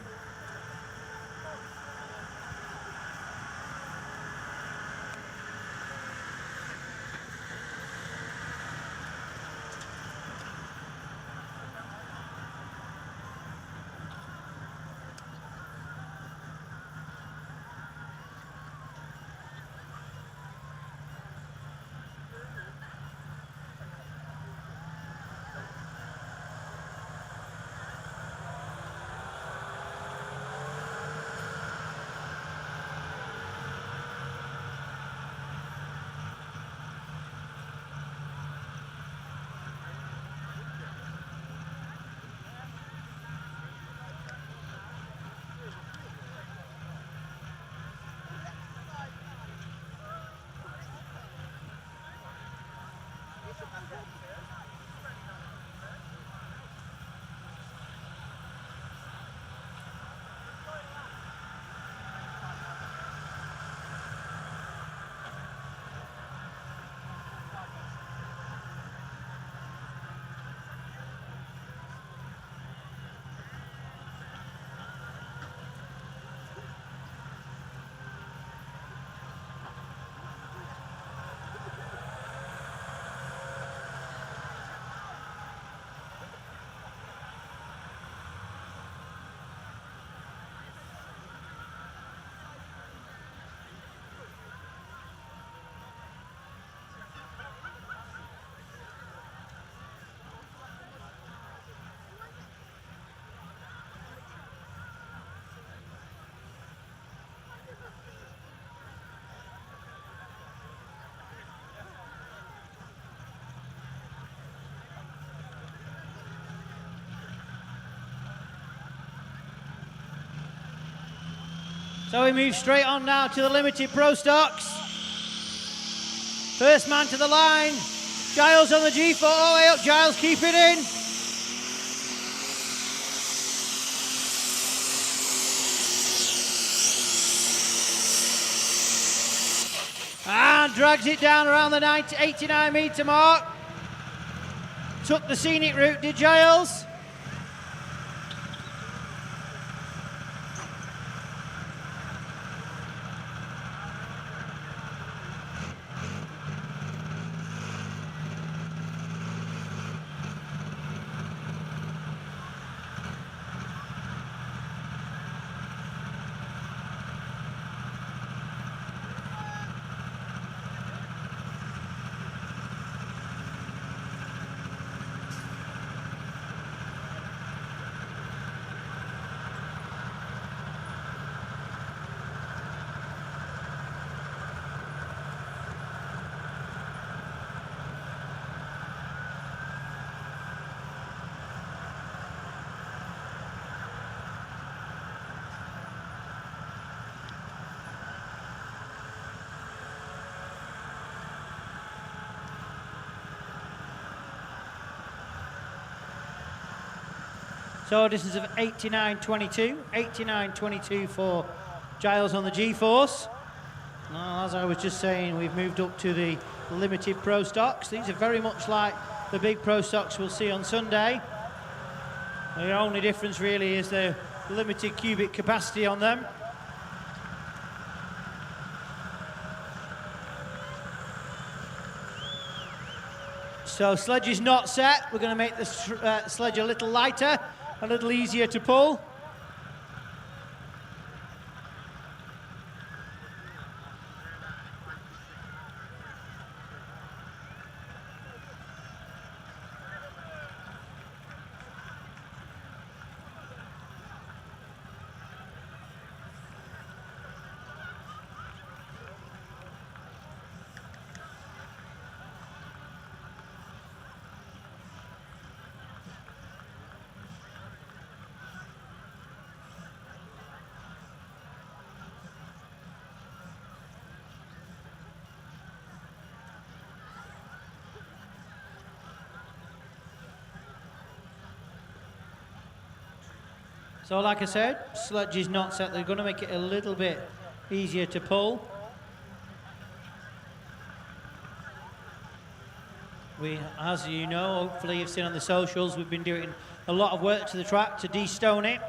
So we move straight on now to the limited pro stocks. First man to the line, Giles on the G4, all the way up, Giles keep it in. And drags it down around the 89 metre mark. Took the scenic route, did Giles? So distance of 89.22, 89.22 for Giles on the G-Force. Now, as I was just saying, we've moved up to the limited pro stocks. These are very much like the big pro stocks we'll see on Sunday. The only difference really is the limited cubic capacity on them. So sledge is not set. We're going to make the sledge a little lighter, a little easier to pull. So like I said, sledge is not set. They're going to make it a little bit easier to pull. We, as you know, hopefully you've seen on the socials, we've been doing a lot of work to the track to de-stone it,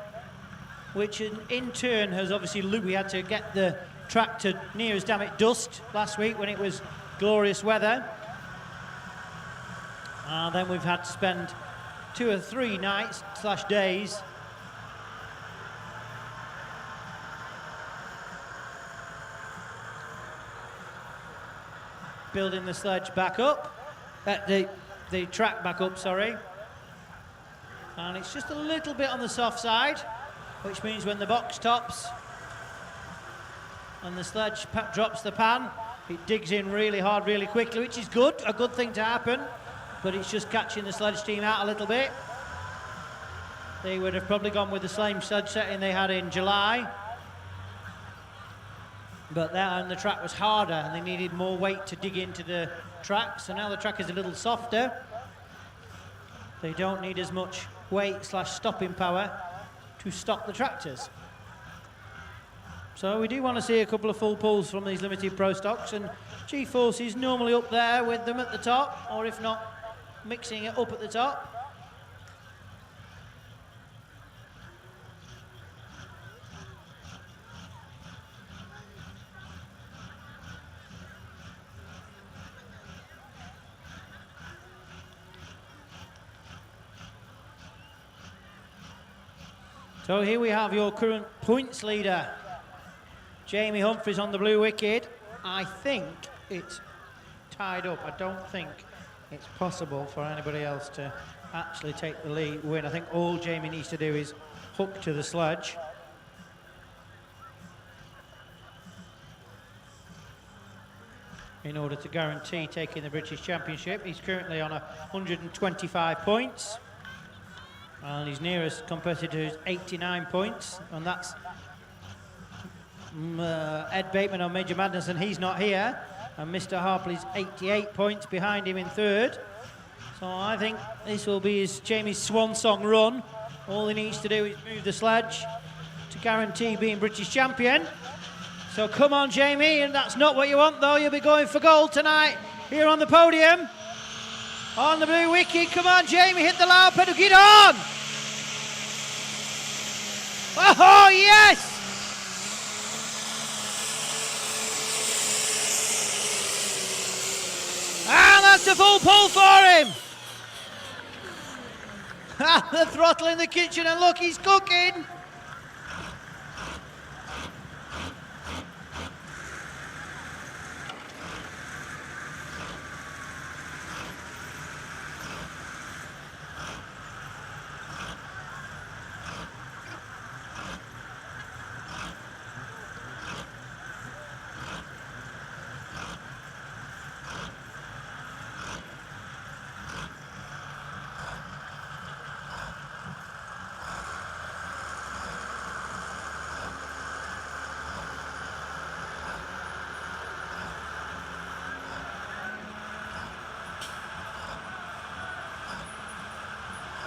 which in turn has obviously, we had to get the track to near as damn it dust last week when it was glorious weather. Then we've had to spend 2 or 3 nights / days building the sledge back up, the track back up, sorry. And it's just a little bit on the soft side, which means when the box tops and the sledge drops the pan, it digs in really hard, really quickly, which is good, a good thing to happen, but it's just catching the sledge team out a little bit. They would have probably gone with the same sledge setting they had in July, but then the track was harder and they needed more weight to dig into the track, so now the track is a little softer. They don't need as much weight / stopping power to stop the tractors. So we do want to see a couple of full pulls from these limited pro stocks, and G-Force is normally up there with them at the top, or if not, mixing it up at the top. So here we have your current points leader, Jamie Humphries on the blue wicket. I think it's tied up. I don't think it's possible for anybody else to actually take the lead win. I think all Jamie needs to do is hook to the sledge. In order to guarantee taking the British Championship. He's currently on 125 points. And his nearest competitor is 89 points, and that's Ed Bateman on Major Madness, and he's not here. And Mr. Harpley's 88 points behind him in third. So I think this will be Jamie's swan song run. All he needs to do is move the sledge to guarantee being British champion. So come on, Jamie, and that's not what you want, though. You'll be going for gold tonight here on the podium. On the blue wicket, come on, Jamie, hit the loud pedal, get on! Oh, yes! And that's a full pull for him! The throttle in the kitchen, and look, he's cooking!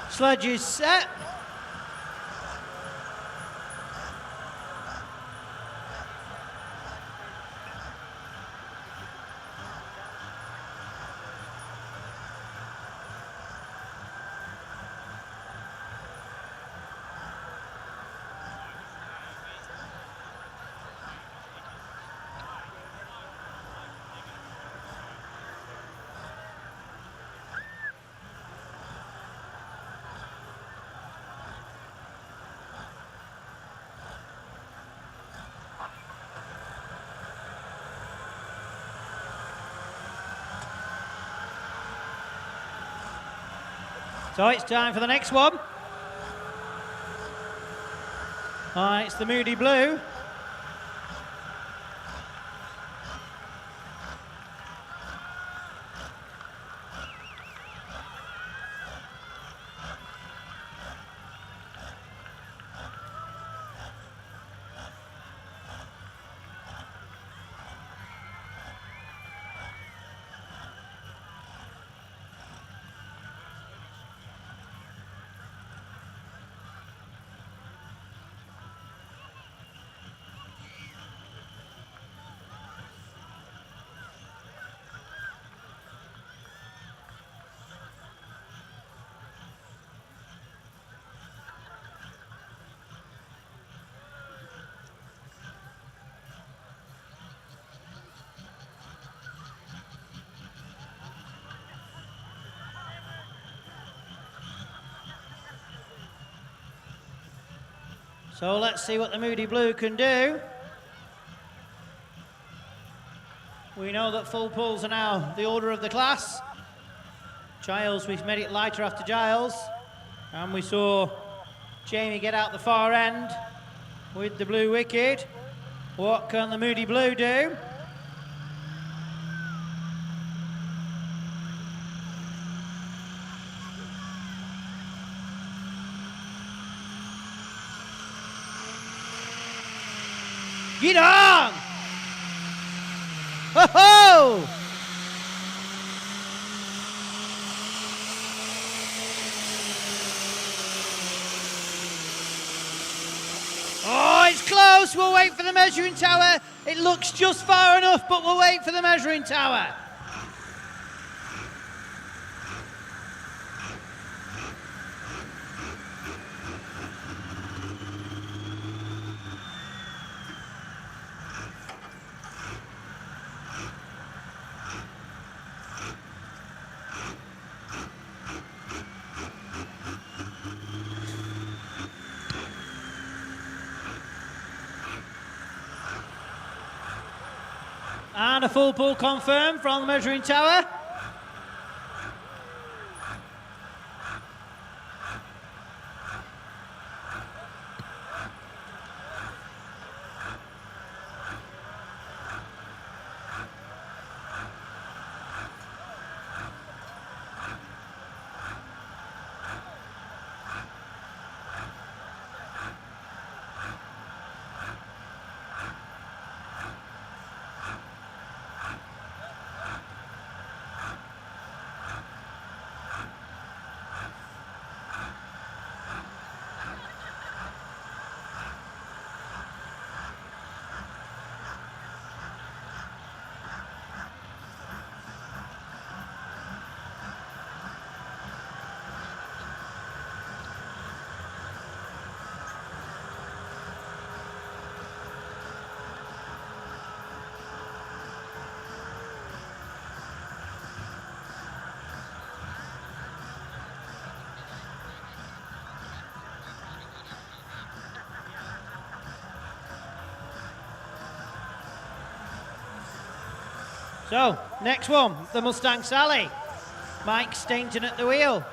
Sledge is set. So it's time for the next one. It's the Moody Blue. So let's see what the Moody Blue can do. We know that full pulls are now the order of the class. Giles, we've made it lighter after Giles. And we saw Jamie get out the far end with the blue wicket. What can the Moody Blue do? Get on! Ho-ho! Oh, it's close. We'll wait for the measuring tower. It looks just far enough, but we'll wait for the measuring tower. And a full pull confirmed from the measuring tower. So, next one, the Mustang Sally. Mike Stainton at the wheel.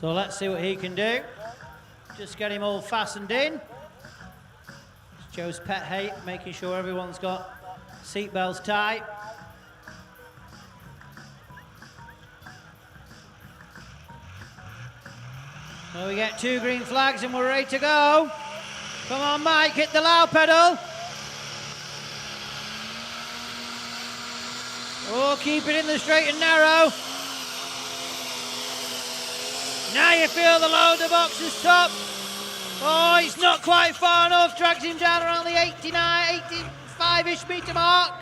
So let's see what he can do. Just get him all fastened in. It's Joe's pet hate, making sure everyone's got seatbelts tight. So we get 2 green flags and we're ready to go. Come on, Mike, hit the loud pedal. Oh, keep it in the straight and narrow. Now you feel the loader box is top. Oh, it's not quite far enough. Drags him down around the 89, 85-ish metre mark.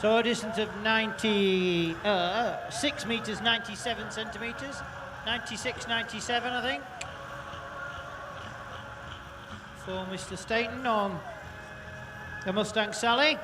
So a distance of 6 metres, 97 centimetres. 96, 97, I think. For Mr. Stainton on the Mustang Sally.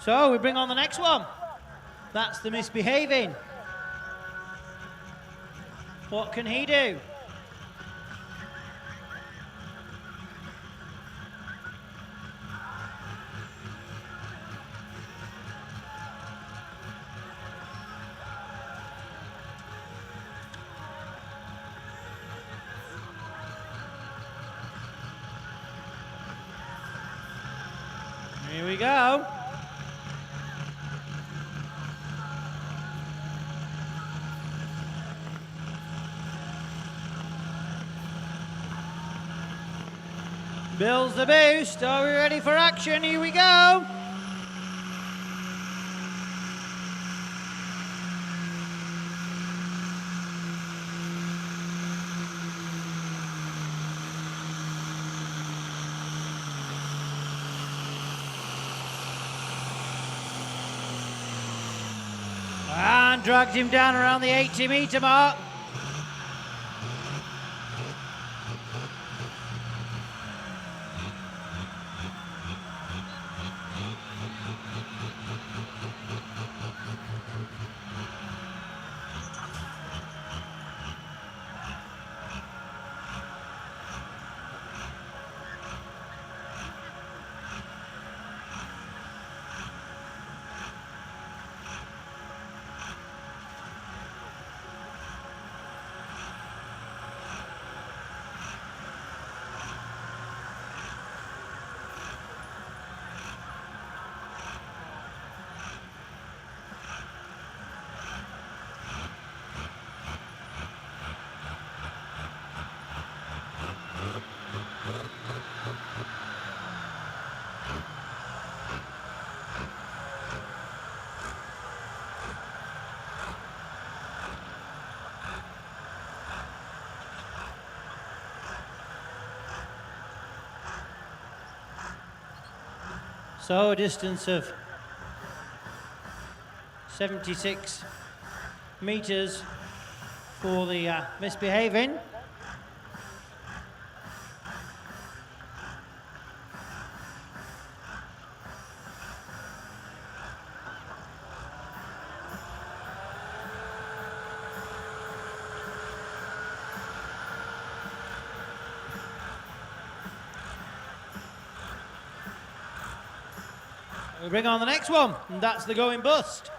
So we bring on the next one. That's the Misbehaving. What can he do? Here we go. Builds the boost. Are we ready for action? Here we go. And drags him down around the 80-metre mark. So a distance of 76 meters for the misbehaving. We bring on the next one, and that's the going bust.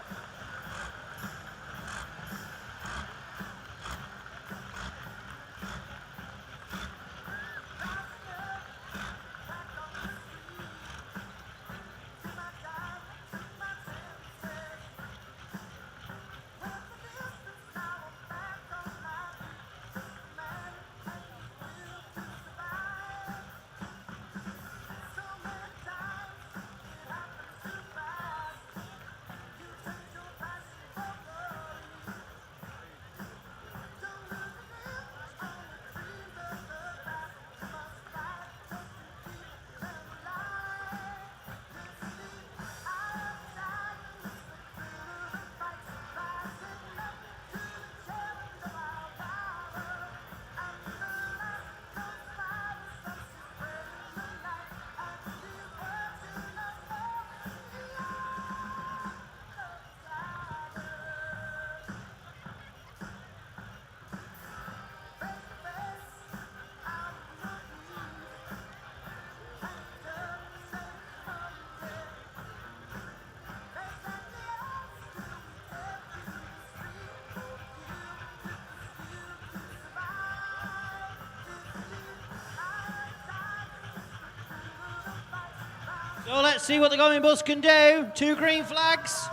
So let's see what the going bus can do. 2 green flags.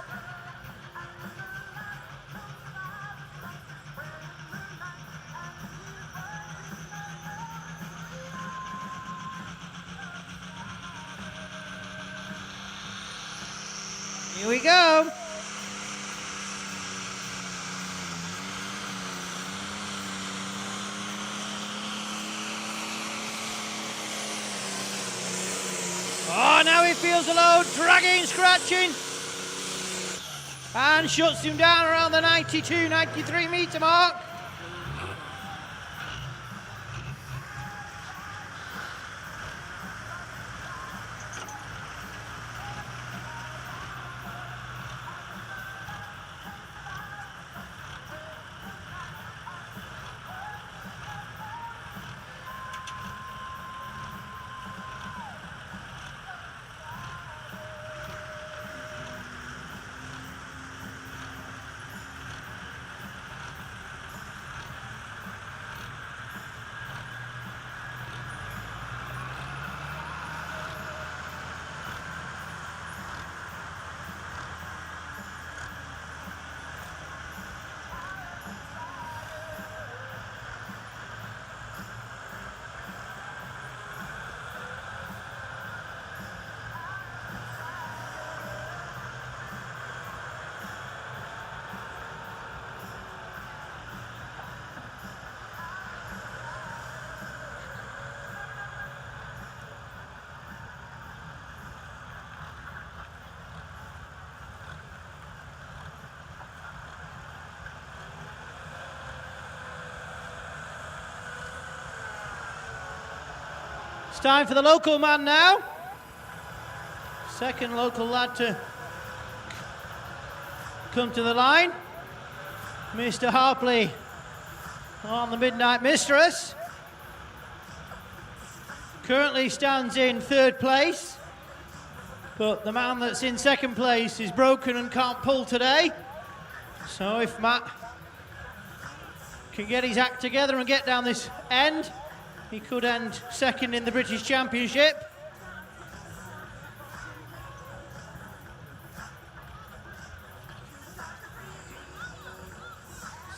Here we go. Oh, now he feels the load, dragging, scratching, and shuts him down around the 92, 93 metre mark. It's time for the local man now. Second local lad to come to the line. Mr. Harpley on the Midnight Mistress. Currently stands in 3rd place, but the man that's in 2nd place is broken and can't pull today. So if Matt can get his act together and get down this end, he could end 2nd in the British Championship.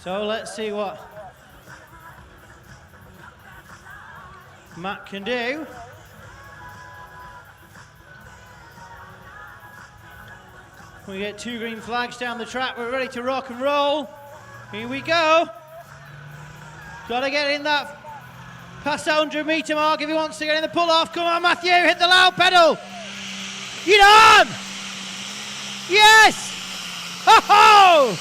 So let's see what Matt can do. We get 2 green flags down the track. We're ready to rock and roll. Here we go. Got to get in that past that 100 metre mark if he wants to get in the pull-off. Come on, Matthew, hit the loud pedal. Get on! Yes! Ho-ho!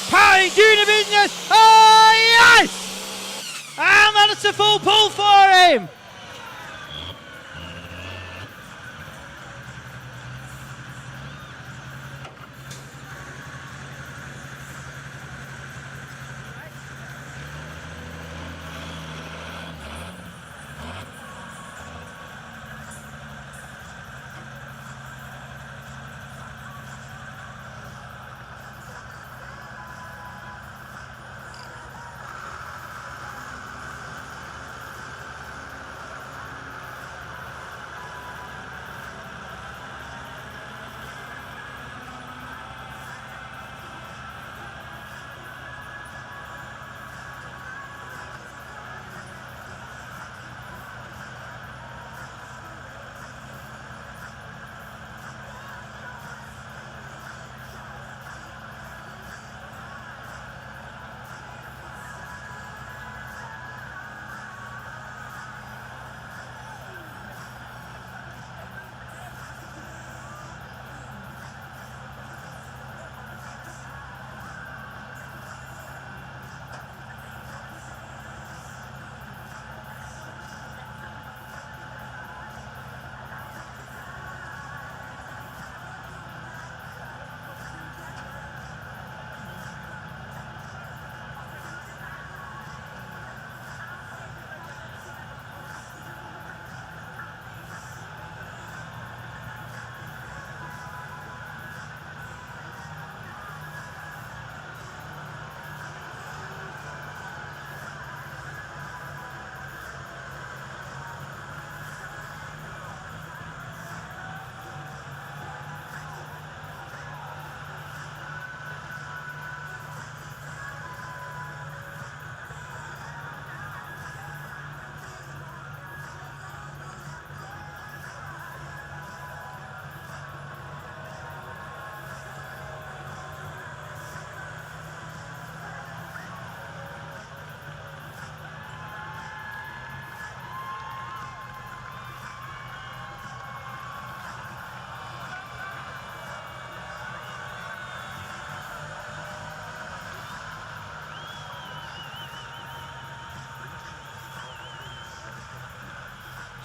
Parry doing the business! Oh, yes! And that's a full pull for him!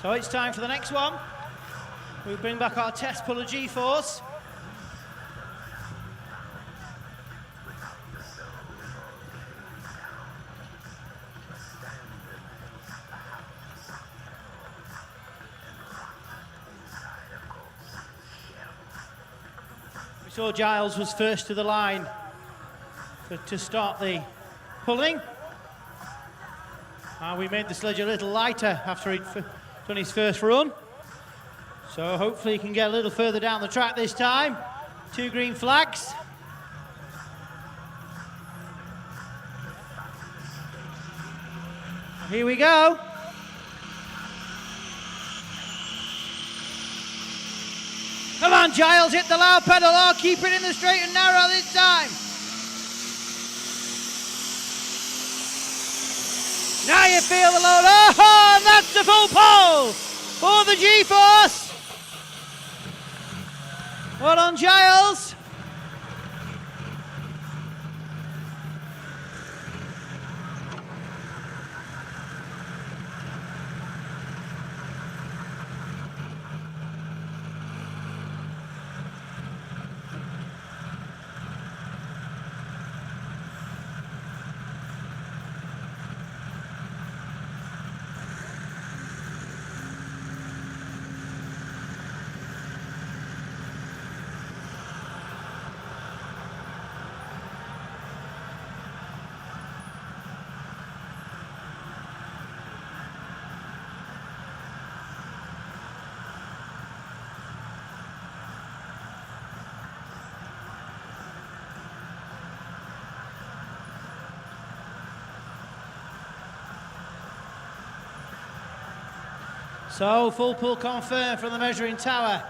So it's time for the next one. We bring back our test puller G-force. We saw Giles was first to the line to start the pulling. We made the sledge a little lighter after he'd done his first run. So hopefully he can get a little further down the track this time. 2 green flags. Here we go. Come on, Giles, hit the loud pedal. Oh, keep it in the straight and narrow this time. Now you feel the load. Oh, and that's the full pull for the G-force. Well done, Giles. So, full pull confirmed from the measuring tower.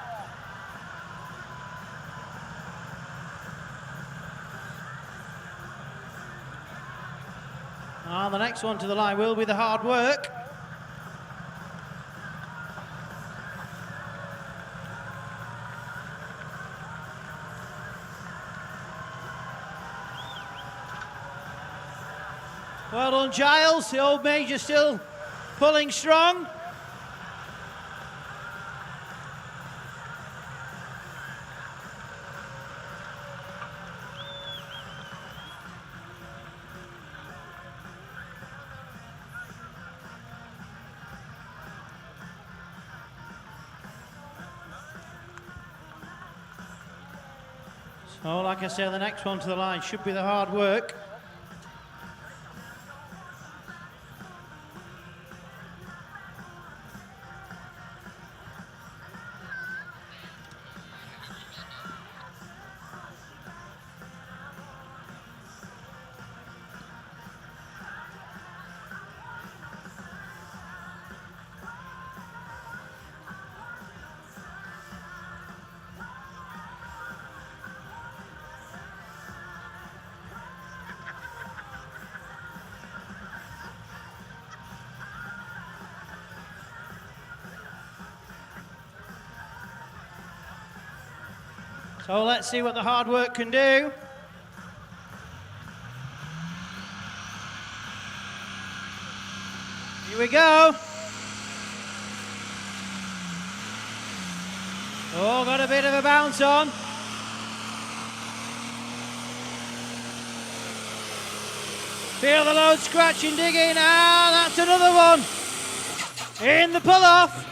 And the next one to the line will be the hard work. Well done, Giles. The old major still pulling strong. So, like I say, the next one to the line should be the hard work. So let's see what the hard work can do. Here we go. Oh, got a bit of a bounce on. Feel the load scratching, digging. Ah, that's another one. In the pull-off.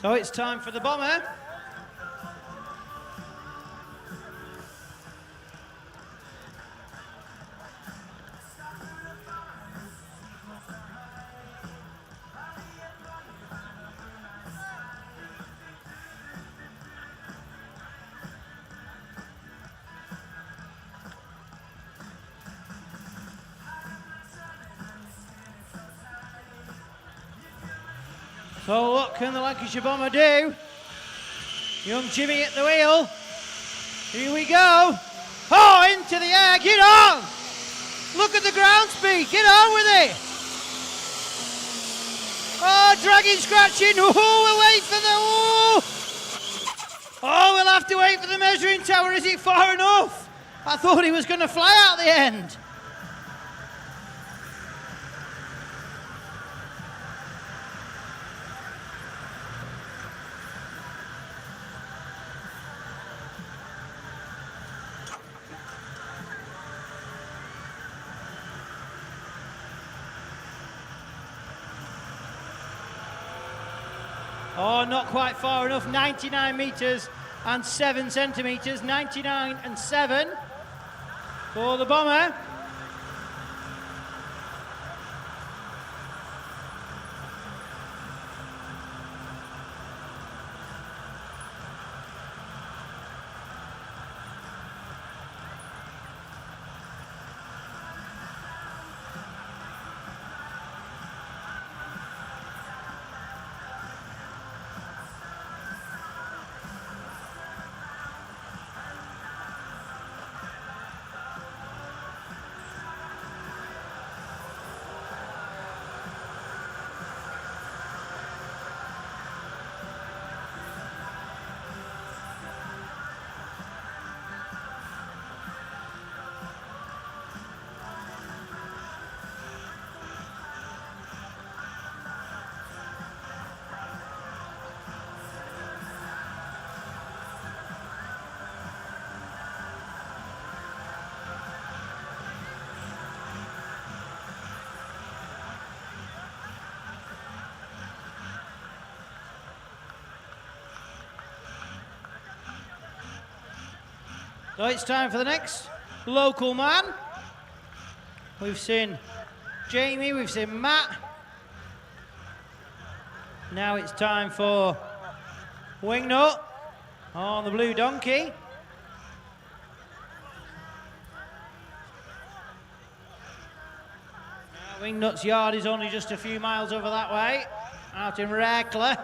So it's time for the bomber. So what can the Lancashire bomber do? Young Jimmy at the wheel. Here we go. Oh, into the air. Get on. Look at the ground speed. Get on with it. Oh, dragging, scratching. Oh, we'll wait for the... Oh, we'll have to wait for the measuring tower. Is it far enough? I thought he was going to fly out the end. Oh, not quite far enough. 99 metres and 7 centimetres. 99 and 7 for the bomber. So it's time for the next local man. We've seen Jamie, we've seen Matt. Now it's time for Wingnut on the blue donkey. Now Wingnut's yard is only just a few miles over that way, out in Reckler.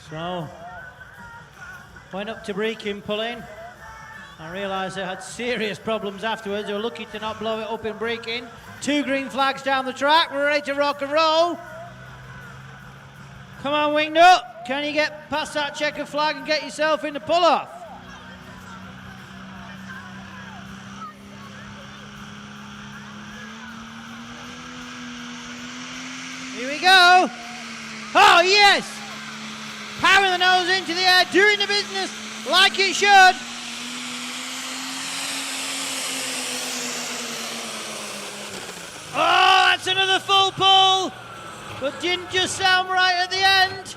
So, went up to Brecon pulling. I realised they had serious problems afterwards. They were lucky to not blow it up in Brecon. 2 green flags down the track. We're ready to rock and roll. Come on, Wingnut. Can you get past that checkered flag and get yourself in the pull-off? Here we go. Oh, yes! Powering the nose into the air, doing the business like it should. Oh, that's another full pull, but didn't just sound right at the end.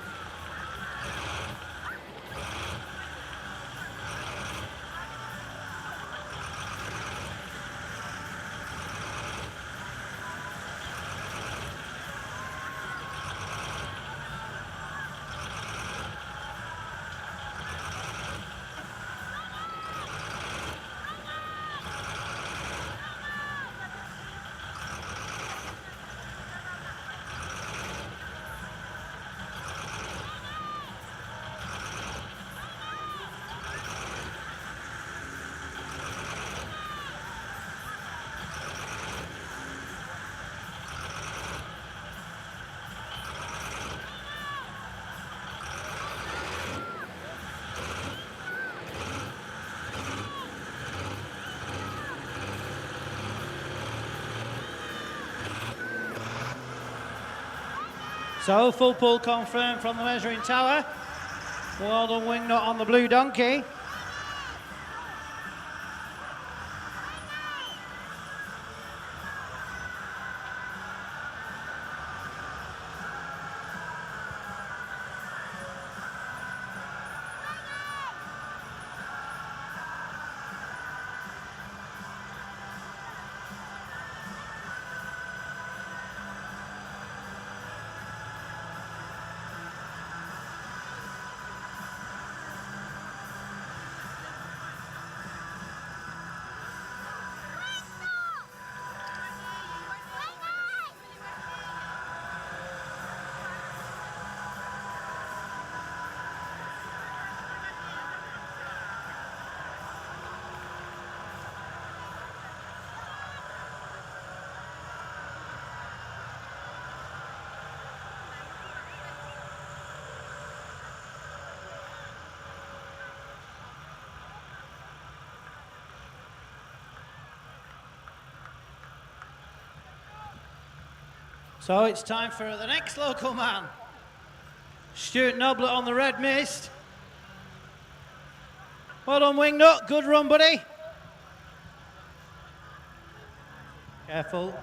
So, full pull confirmed from the measuring tower. Well done, Wingnut on the blue donkey. So it's time for the next local man. Stuart Noblet on the red mist. Well done, Wingnut. Good run, buddy. Careful.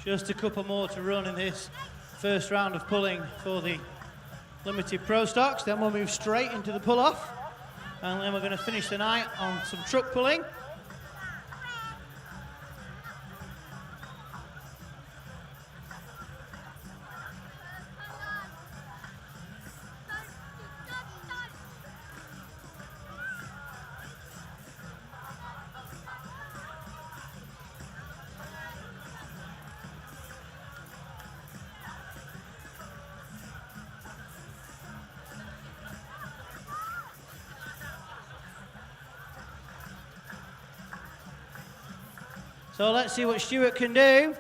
Just a couple more to run in this first round of pulling for the limited pro stocks. Then we'll move straight into the pull-off. And then we're going to finish the night on some truck pulling. So let's see what Stuart can do.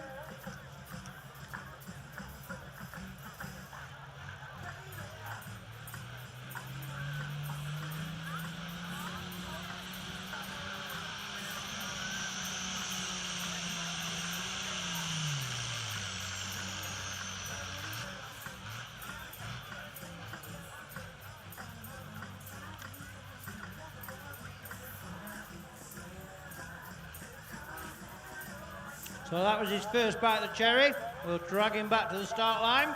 So that was his first bite of the cherry. We'll drag him back to the start line.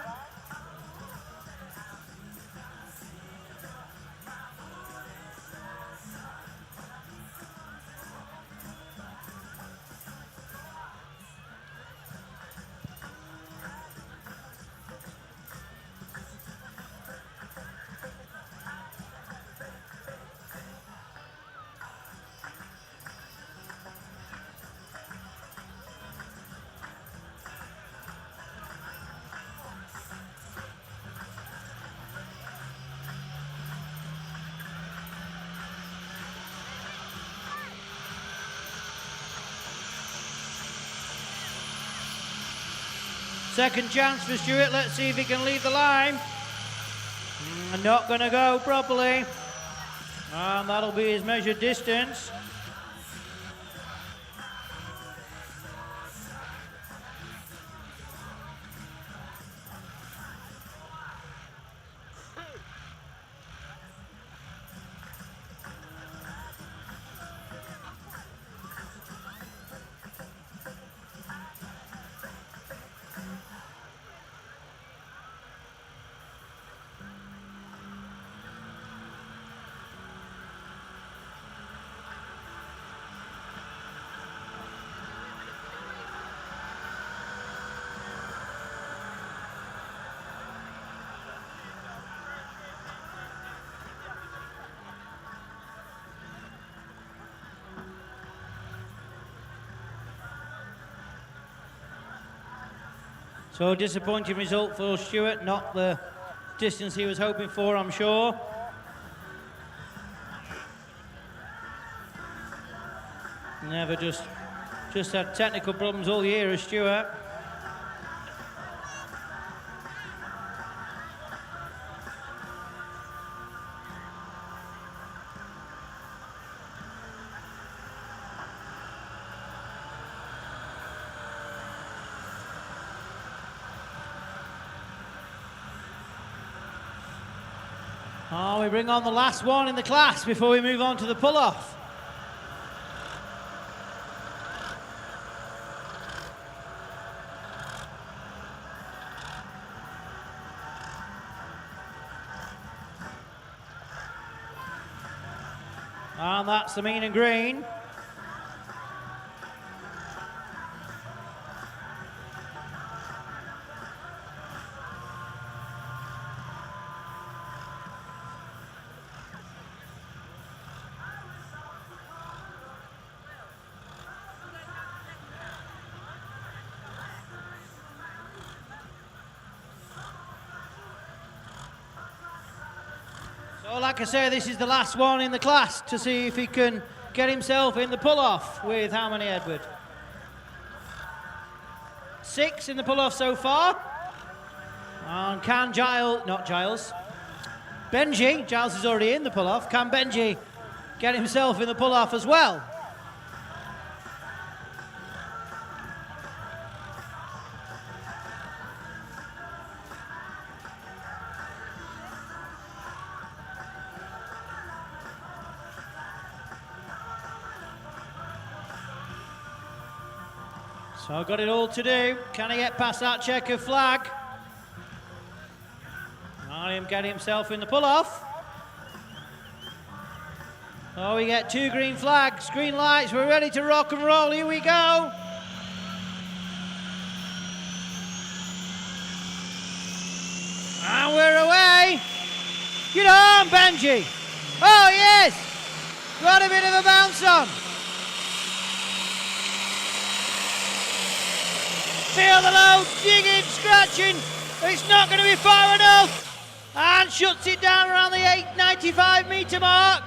Second chance for Stuart. Let's see if he can lead the line. Not going to go properly. And that'll be his measured distance. So disappointing result for Stuart, not the distance he was hoping for, I'm sure. Never just had technical problems all year as Stuart. Oh, we bring on the last one in the class before we move on to the pull-off. And that's the mean and green. So like I say, this is the last one in the class to see if he can get himself in the pull-off with how many, Edward? 6 in the pull-off so far. And can Giles, not Giles, Benji, Giles is already in the pull-off, can Benji get himself in the pull-off as well? So I've got it all to do. Can he get past that checker flag? Him getting himself in the pull-off. Oh, we get 2 green flags, green lights, we're ready to rock and roll, here we go. And we're away. Get on, Benji. Oh, yes. Got a bit of a bounce on. Feel the load, digging, scratching. It's not going to be far enough. And shuts it down around the 895 metre mark.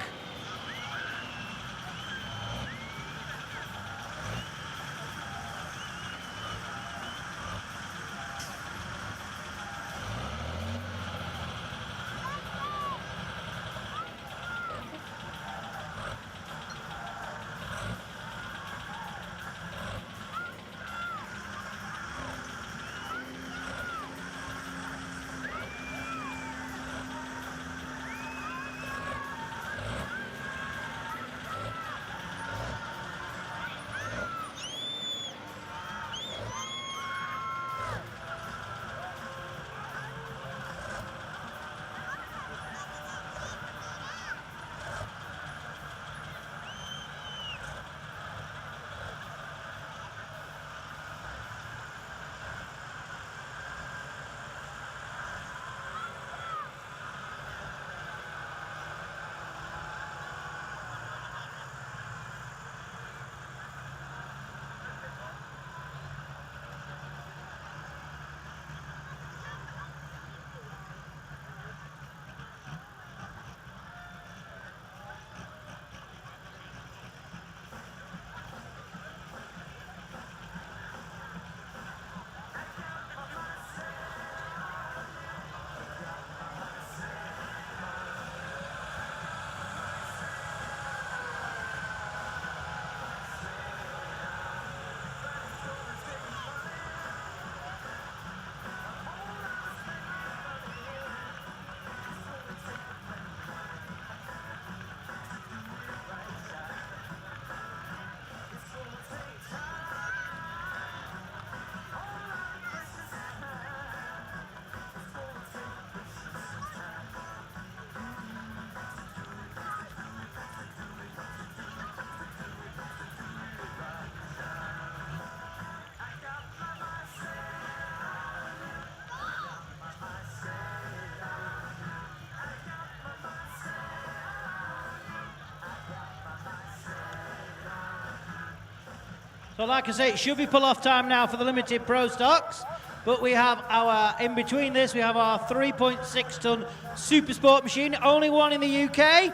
So like I say, it should be pull-off time now for the limited pro stocks. But we have our, in between this, we have our 3.6 ton super sport machine, only one in the UK.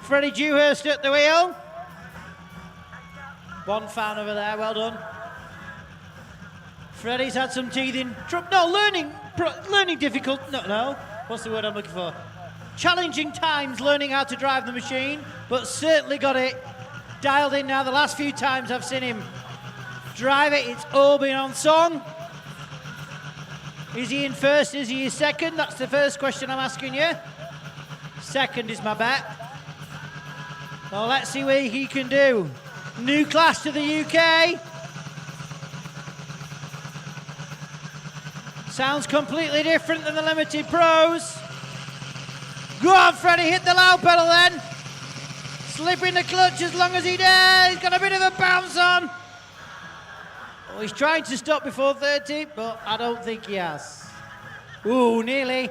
Freddie Dewhurst at the wheel. One fan over there, well done. Freddie's had some teething, learning difficult, no, what's the word I'm looking for? Challenging times learning how to drive the machine, but certainly got it dialed in now. The last few times I've seen him drive it, it's all been on song. Is he in first? Is he in second? That's the first question I'm asking you. Second is my bet. Well, let's see what he can do. New class to the UK. Sounds completely different than the limited pros. Go on, Freddie, hit the loud pedal then. Slipping the clutch as long as he dares. He's got a bit of a bounce on. Oh, he's trying to stop before 30, but I don't think he has. Ooh, nearly.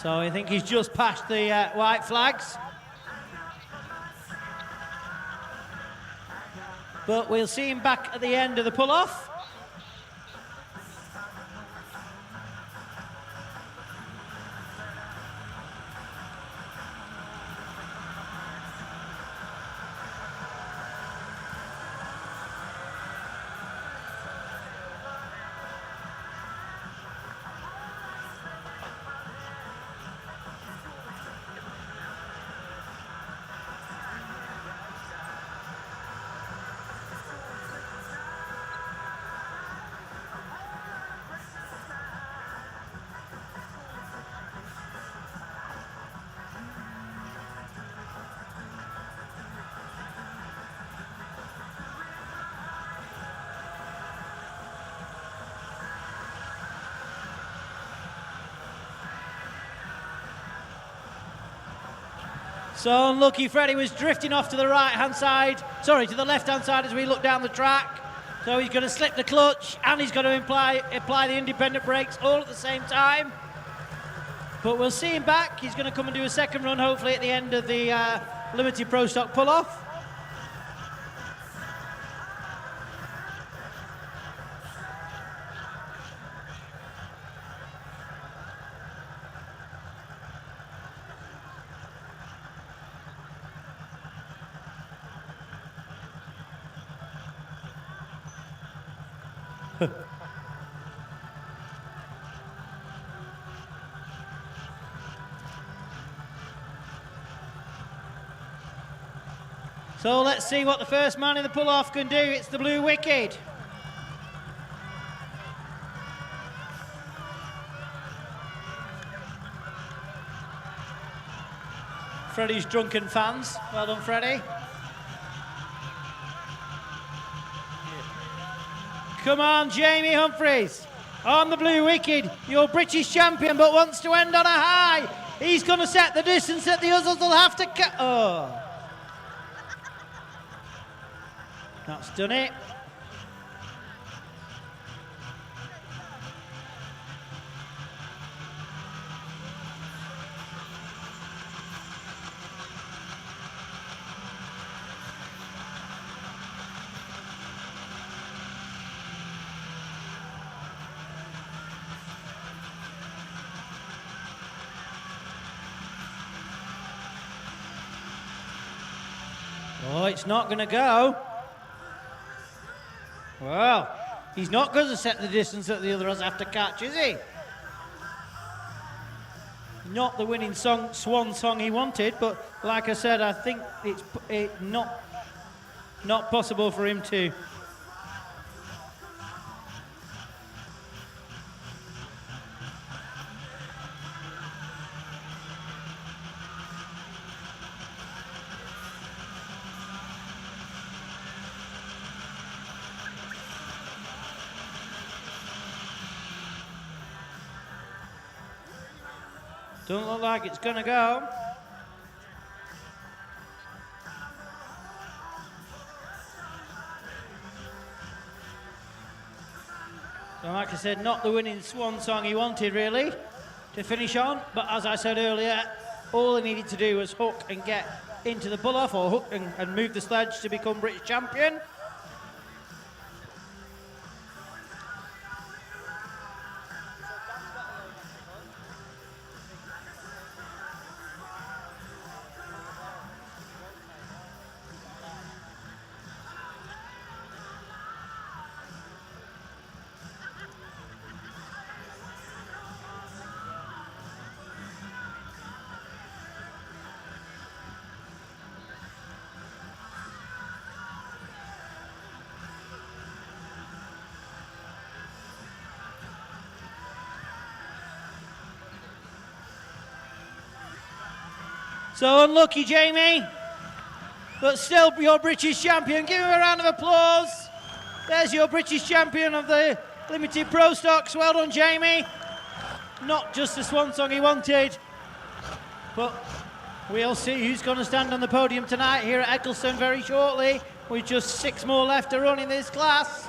So I think he's just past the white flags. But we'll see him back at the end of the pull-off. So unlucky Freddie was drifting off to the right-hand side, sorry, to the left-hand side as we look down the track. So he's going to slip the clutch and he's going to apply the independent brakes all at the same time. But we'll see him back. He's going to come and do a second run, hopefully at the end of the limited pro stock pull-off. So let's see what the first man in the pull-off can do. It's the Blue Wicked. Freddie's drunken fans. Well done, Freddie. Come on, Jamie Humphries. On the Blue Wicked, your British champion, but wants to end on a high. He's going to set the distance that the others will have to cut. Oh. That's done it. Oh, it's not going to go. Well, he's not going to set the distance that the others have to catch, is he? Not the winning swan song he wanted, but like I said, I think it's not possible for him to. Don't look like it's going to go. So like I said, not the winning swan song he wanted really to finish on, but as I said earlier, all he needed to do was hook and get into the pull-off, or hook and move the sledge to become British champion. So unlucky, Jamie, but still your British champion. Give him a round of applause. There's your British champion of the Limited Pro Stocks. Well done, Jamie. Not just the swan song he wanted, but we'll see who's going to stand on the podium tonight here at Eccleston very shortly, with just 6 more left to run in this class.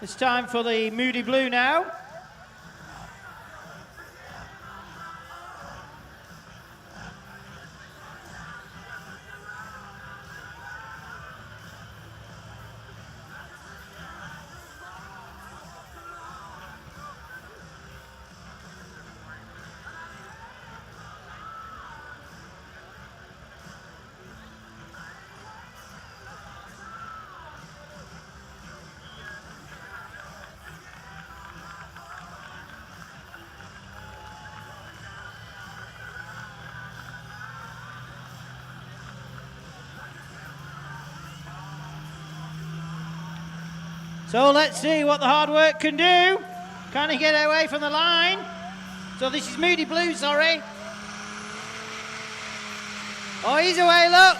It's time for the Moody Blue now. So let's see what the hard work can do. Can he get away from the line? So this is Moody Blue, sorry. Oh, he's away, look.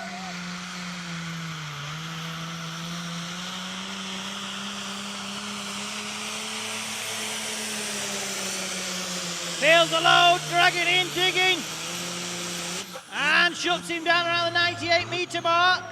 Feels the load, dragging in, digging. And shuts him down around the 98-metre mark.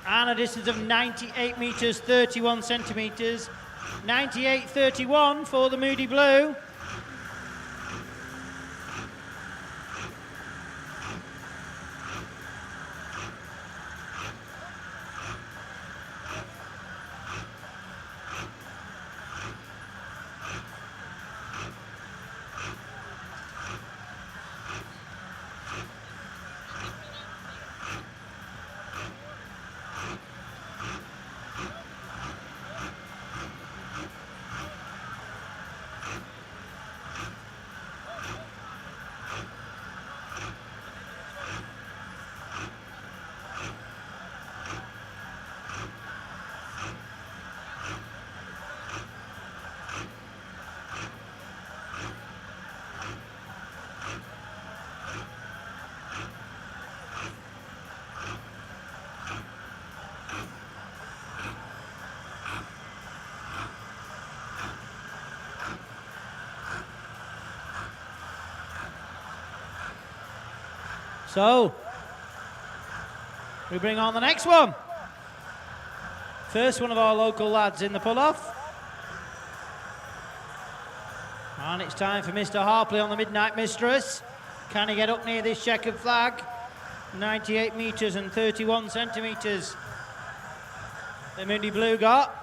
And a distance of 98 metres, 31 centimetres. 98.31 for the Moody Blue. So, we bring on the next one. First one of our local lads in the pull-off. And it's time for Mr. Harpley on the Midnight Mistress. Can he get up near this checkered flag? 98 metres and 31 centimetres. The Moody Blue got.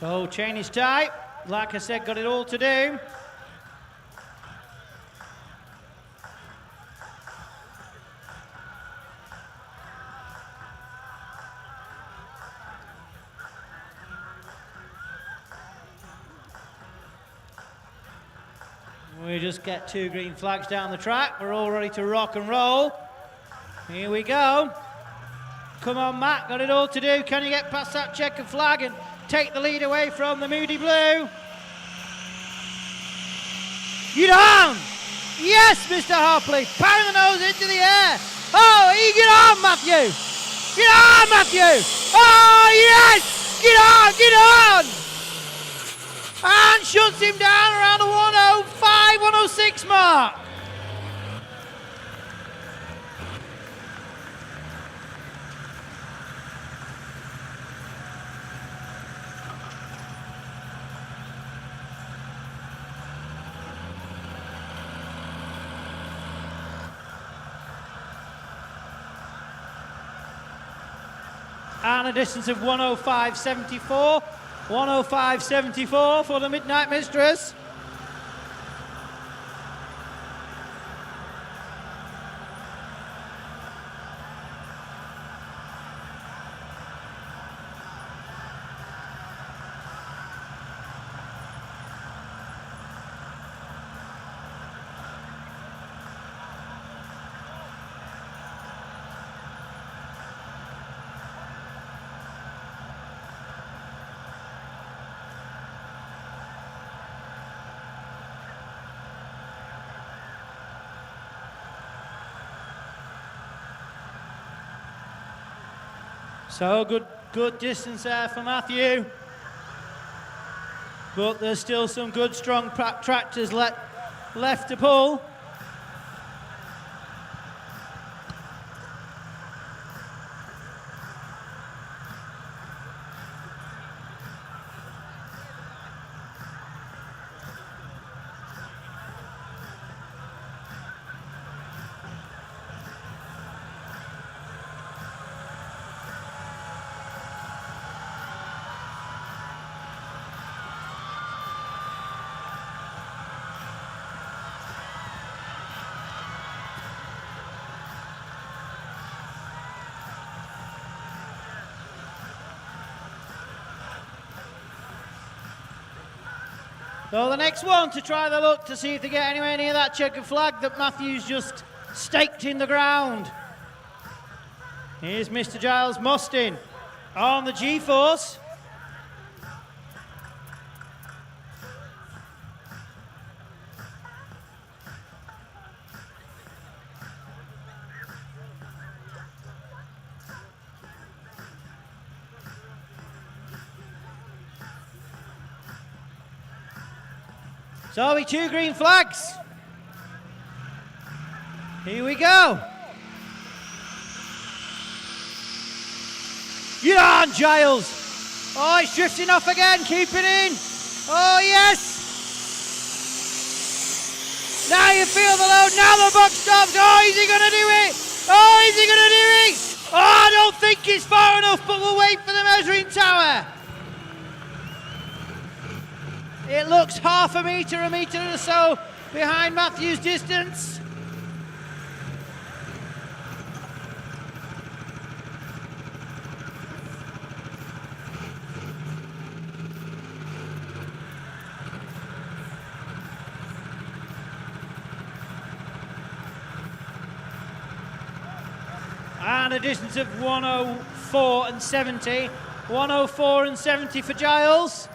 So chain is tight. Like I said, got it all to do. We just get 2 green flags down the track. We're all ready to rock and roll. Here we go. Come on, Matt, got it all to do. Can you get past that checkered flag and take the lead away from the Moody Blue? Get on! Yes, Mr. Harpley, pound the nose into the air. Oh, you get on, Matthew! Get on, Matthew! Oh, yes! Get on, get on! And shuts him down around the 105, 106 mark. And a distance of 105.74. 105.74 for the Midnight Mistress. So good distance there for Matthew. But there's still some good, strong tractors left to pull. So the next one to try the luck to see if they get anywhere near that checkered flag that Matthews just staked in the ground. Here's Mr. Giles Mostyn on the G-force. So we 2 green flags. Here we go. Yeah, and Giles. Oh, he's drifting off again. Keep it in. Oh, yes. Now you feel the load. Now the buck stops. Oh, is he going to do it? Oh, is he going to do it? Oh, I don't think it's far enough, but we'll wait for the measuring tower. It looks half a metre or so behind Matthews' distance. And a distance of 104 and 70. 104 and 70 for Giles.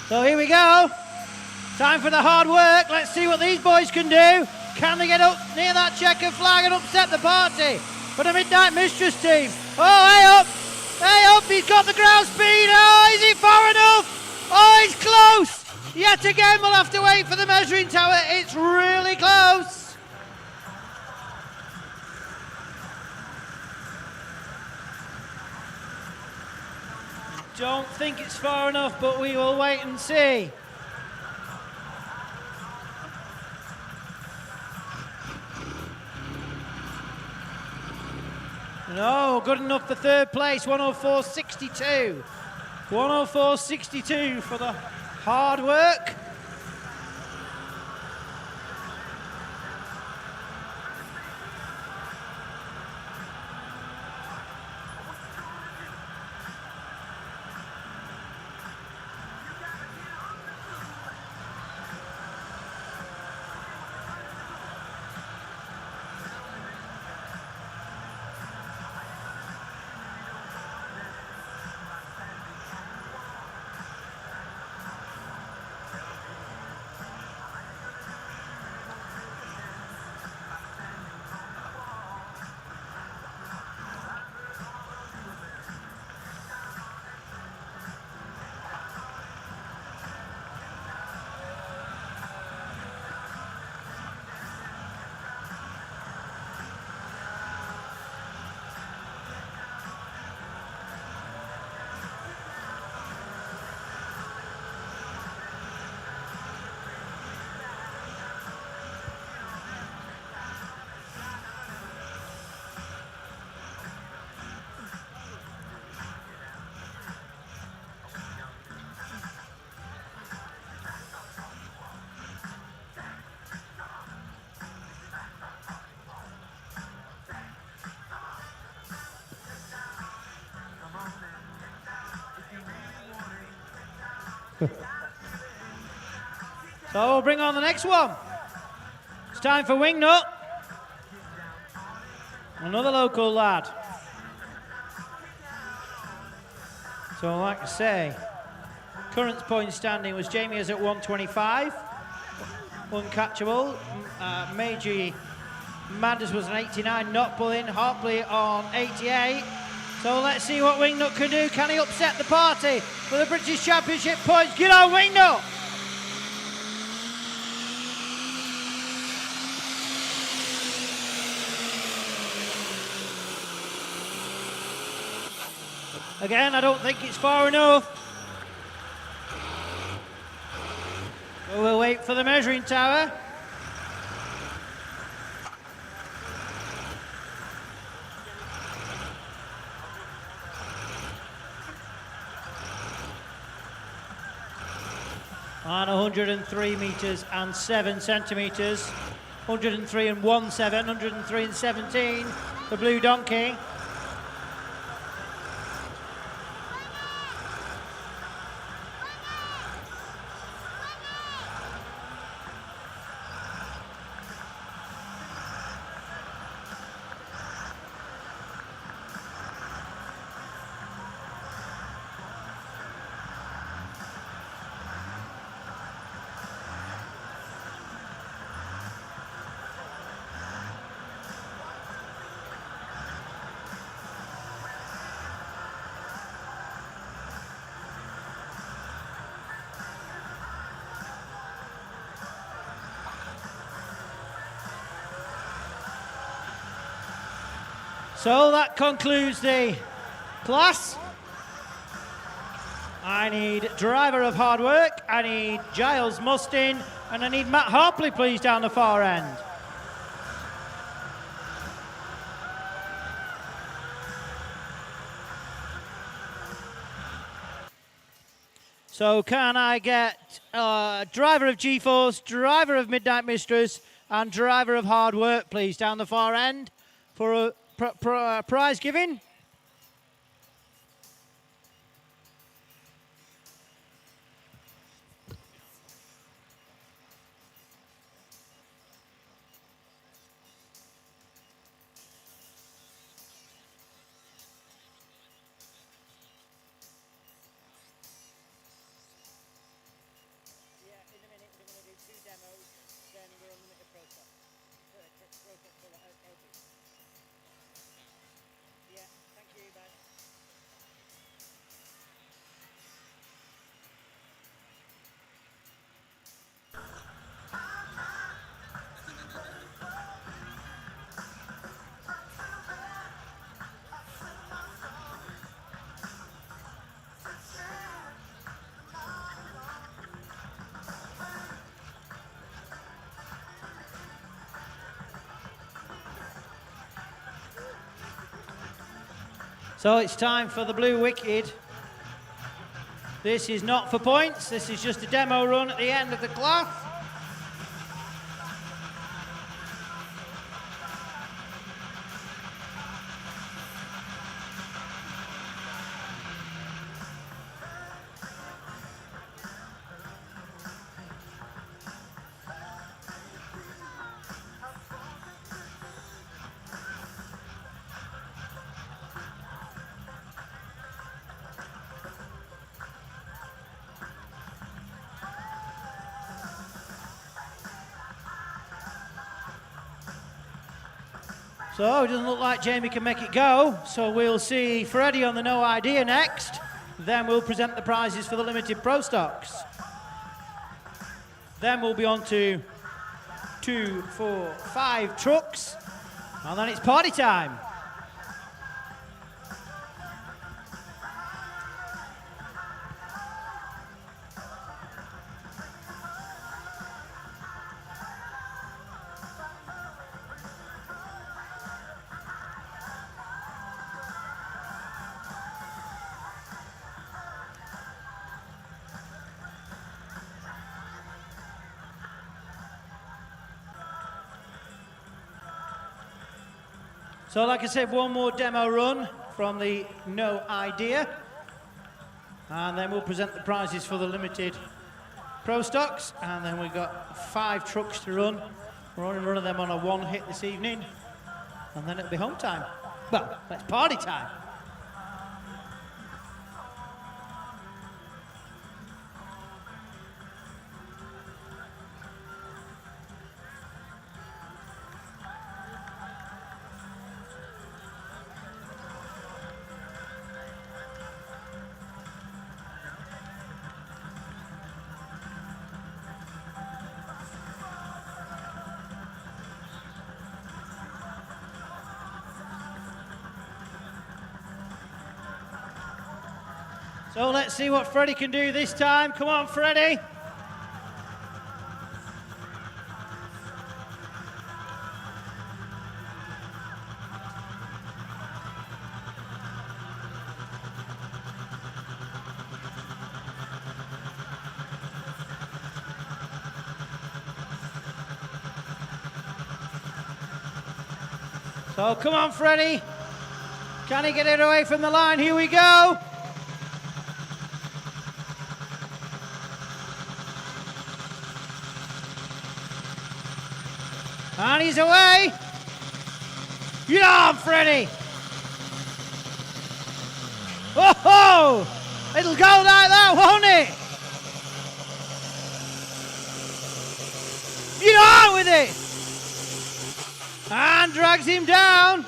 So here we go. Time for the hard work. Let's see what these boys can do. Can they get up near that checkered flag and upset the party for the Midnight Mistress team? Oh, hey up. Hey up. He's got the ground speed. Oh, is he far enough? Oh, he's close. Yet again, we'll have to wait for the measuring tower. It's really close. Don't think it's far enough, but we will wait and see. No, good enough for third place, 104.62. 104.62 for the hard work. So we'll bring on the next one. It's time for Wingnut. Another local lad. So like I say, current point standing was Jamie is at 125. Uncatchable. Meiji Madness was an 89, not pulling. Harpley on 88. So let's see what Wingnut can do. Can he upset the party for the British Championship points? Get on, Wingnut! Again, I don't think it's far enough. We'll wait for the measuring tower. And 103 metres and 7 centimetres. 103 and 17, 103 and 17, the Blue Donkey. So that concludes the class. I need driver of hard work, I need Giles Mustin, and I need Matt Harpley, please, down the far end. So can I get driver of G-Force, driver of Midnight Mistress, and driver of hard work, please, down the far end for a prize giving? So it's time for the Blue Wicked. This is not for points, this is just a demo run at the end of the class. So it doesn't look like Jamie can make it go, so we'll see Freddie on the No Idea next. Then we'll present the prizes for the limited pro stocks. Then we'll be on to 2, 4, 5 trucks, and then it's party time. So like I said, one more demo run from the No Idea. And then we'll present the prizes for the limited pro stocks. And then we've got 5 trucks to run. We're only running them on a 1 hit this evening. And then it'll be home time. Well, it's party time. So let's see what Freddie can do this time. Come on, Freddie. So come on, Freddie. Can he get it away from the line? Here we go. And he's away. Get on, Freddie. Oh, it'll go like that, won't it? Get on with it. And drags him down.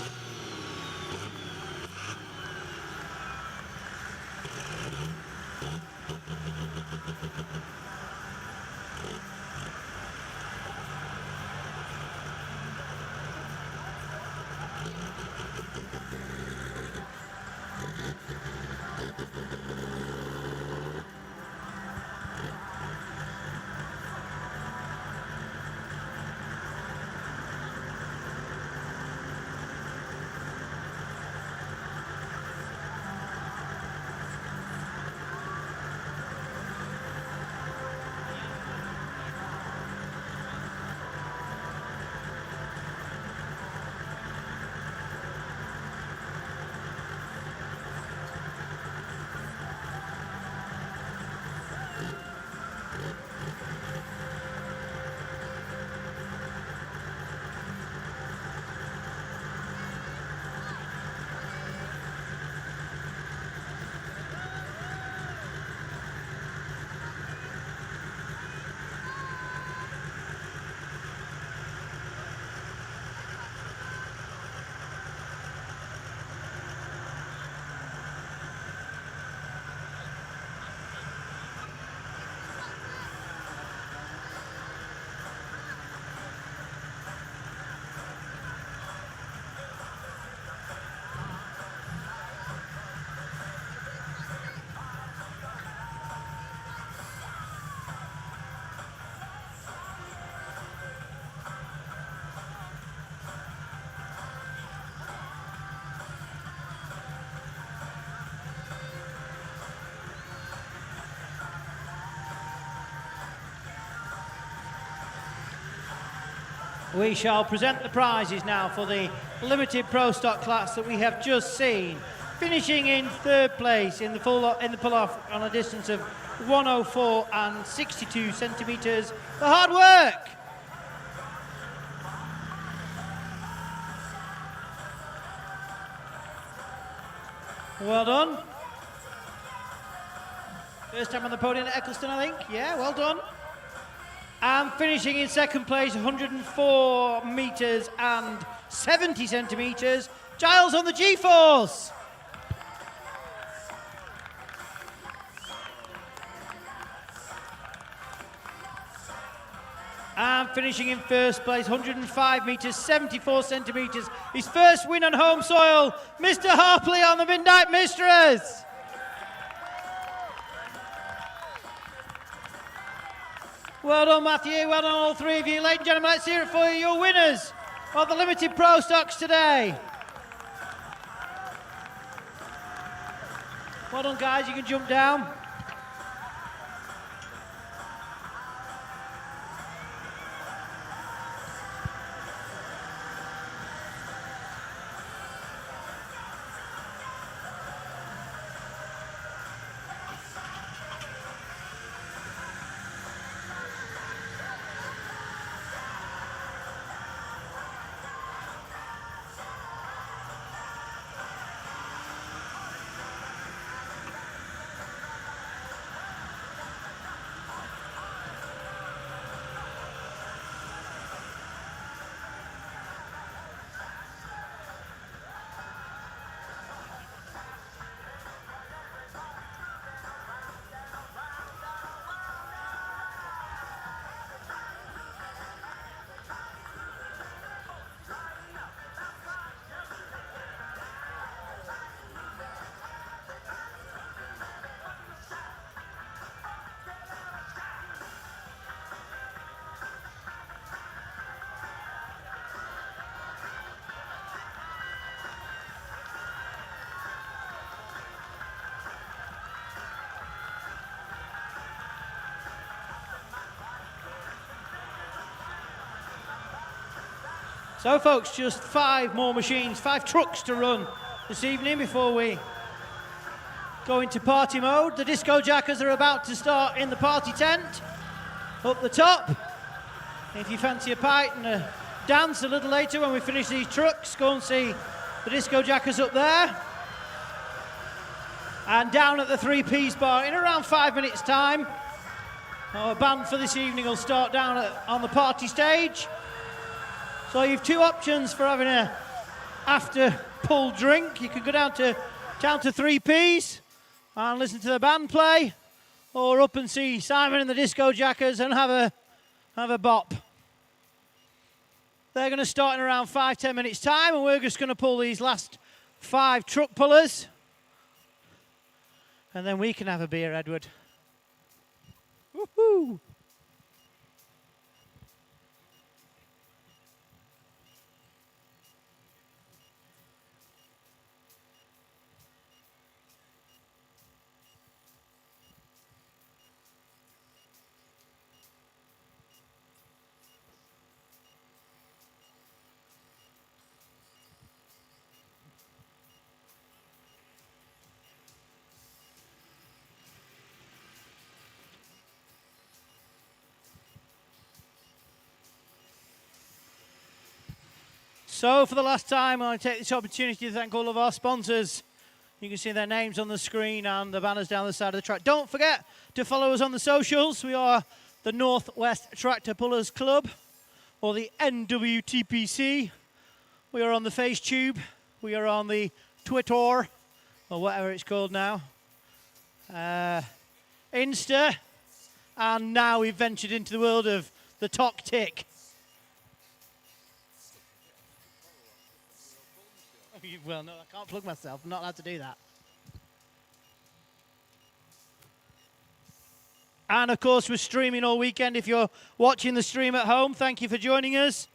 We shall present the prizes now for the limited pro stock class that we have just seen. Finishing in 3rd place in the pull-off on a distance of 104 and 62 centimetres. The hard work. Well done. First time on the podium at Eccleston, I think. Yeah, well done. And finishing in 2nd place, 104 metres and 70 centimetres, Giles on the G-Force. And finishing in 1st place, 105 metres, 74 centimetres, his first win on home soil, Mr. Harpley on the Midnight Mistress. Well done, Matthew. Well done, all 3 of you. Ladies and gentlemen, let's hear it for you. Your winners of the limited pro stocks today. Well done, guys. You can jump down. So folks, just 5 more machines, 5 trucks to run this evening before we go into party mode. The disco jackers are about to start in the party tent up the top. If you fancy a pint and a dance a little later when we finish these trucks, go and see the disco jackers up there. And down at the 3Ps bar in around 5 minutes time, our band for this evening will start down on the party stage. So you've 2 options for having a after pull drink. You can go down to 3Ps and listen to the band play, or up and see Simon and the Disco Jackers and have a bop. They're going to start in around 5-10 minutes time, and we're just going to pull these last 5 truck pullers, and then we can have a beer, Edward. Woohoo! So for the last time, I take this opportunity to thank all of our sponsors. You can see their names on the screen and the banners down the side of the track. Don't forget to follow us on the socials. We are the Northwest Tractor Pullers Club, or the NWTPC. We are on the FaceTube. We are on the Twitter, or whatever it's called now. Insta. And now we've ventured into the world of the Tok Tick. Well, no, I can't plug myself. I'm not allowed to do that. And, of course, we're streaming all weekend. If you're watching the stream at home, thank you for joining us.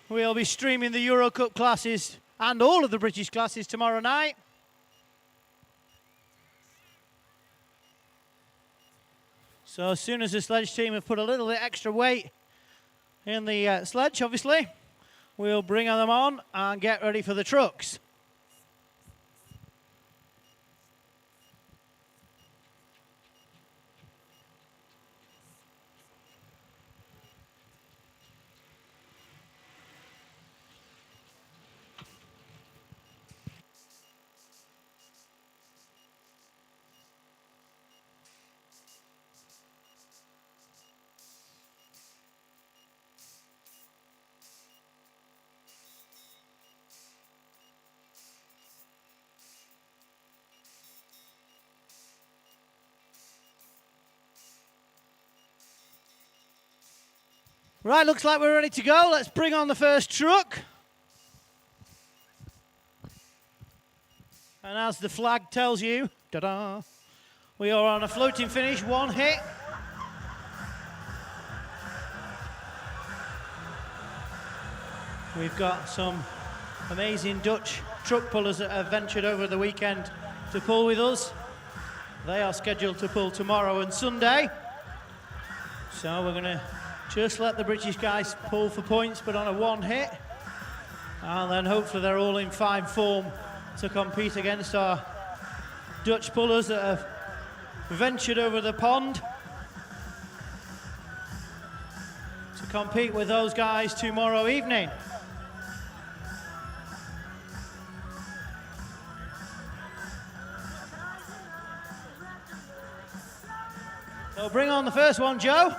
We'll be streaming the Euro Cup classes and all of the British classes tomorrow night. So as soon as the sledge team have put a little bit extra weight in the sledge, obviously, we'll bring them on and get ready for the trucks. Right, looks like we're ready to go. Let's bring on the first truck. And as the flag tells you, ta-da, we are on a floating finish, 1 hit. We've got some amazing Dutch truck pullers that have ventured over the weekend to pull with us. They are scheduled to pull tomorrow and Sunday. So we're going to just let the British guys pull for points, but on a 1 hit. And then hopefully they're all in fine form to compete against our Dutch pullers that have ventured over the pond to compete with those guys tomorrow evening. So bring on the first one, Joe.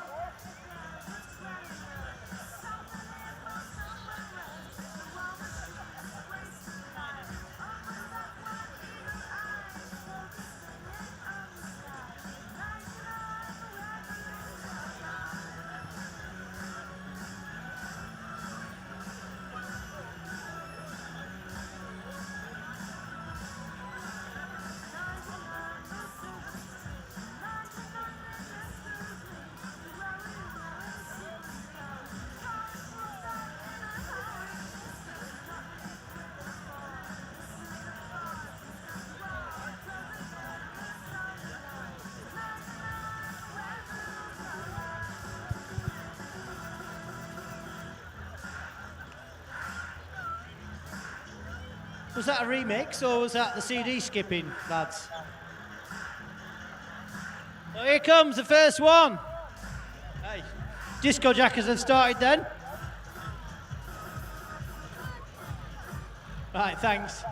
Was that a remix or was that the CD skipping, lads? So here comes the first one. Hey, disco jackers have started then. Right, thanks.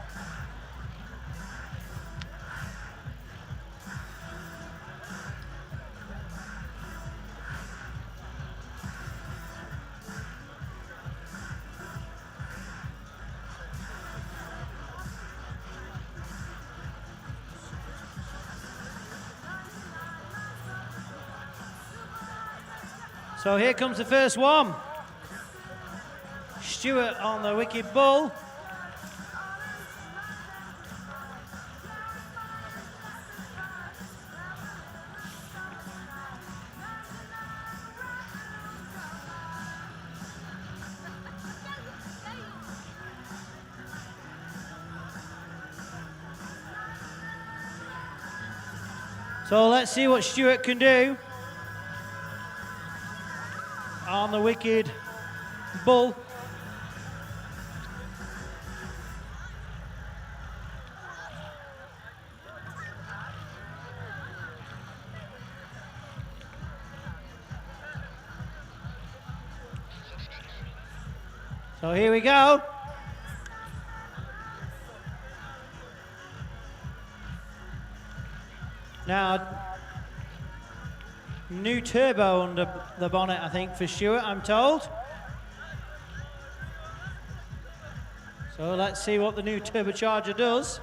So here comes the first one. Stuart on the Wicked Bull. So let's see what Stuart can do on the Wicked Bull. So here we go. Now, new turbo under the bonnet, I think, for Stuart, I'm told. So let's see what the new turbocharger does.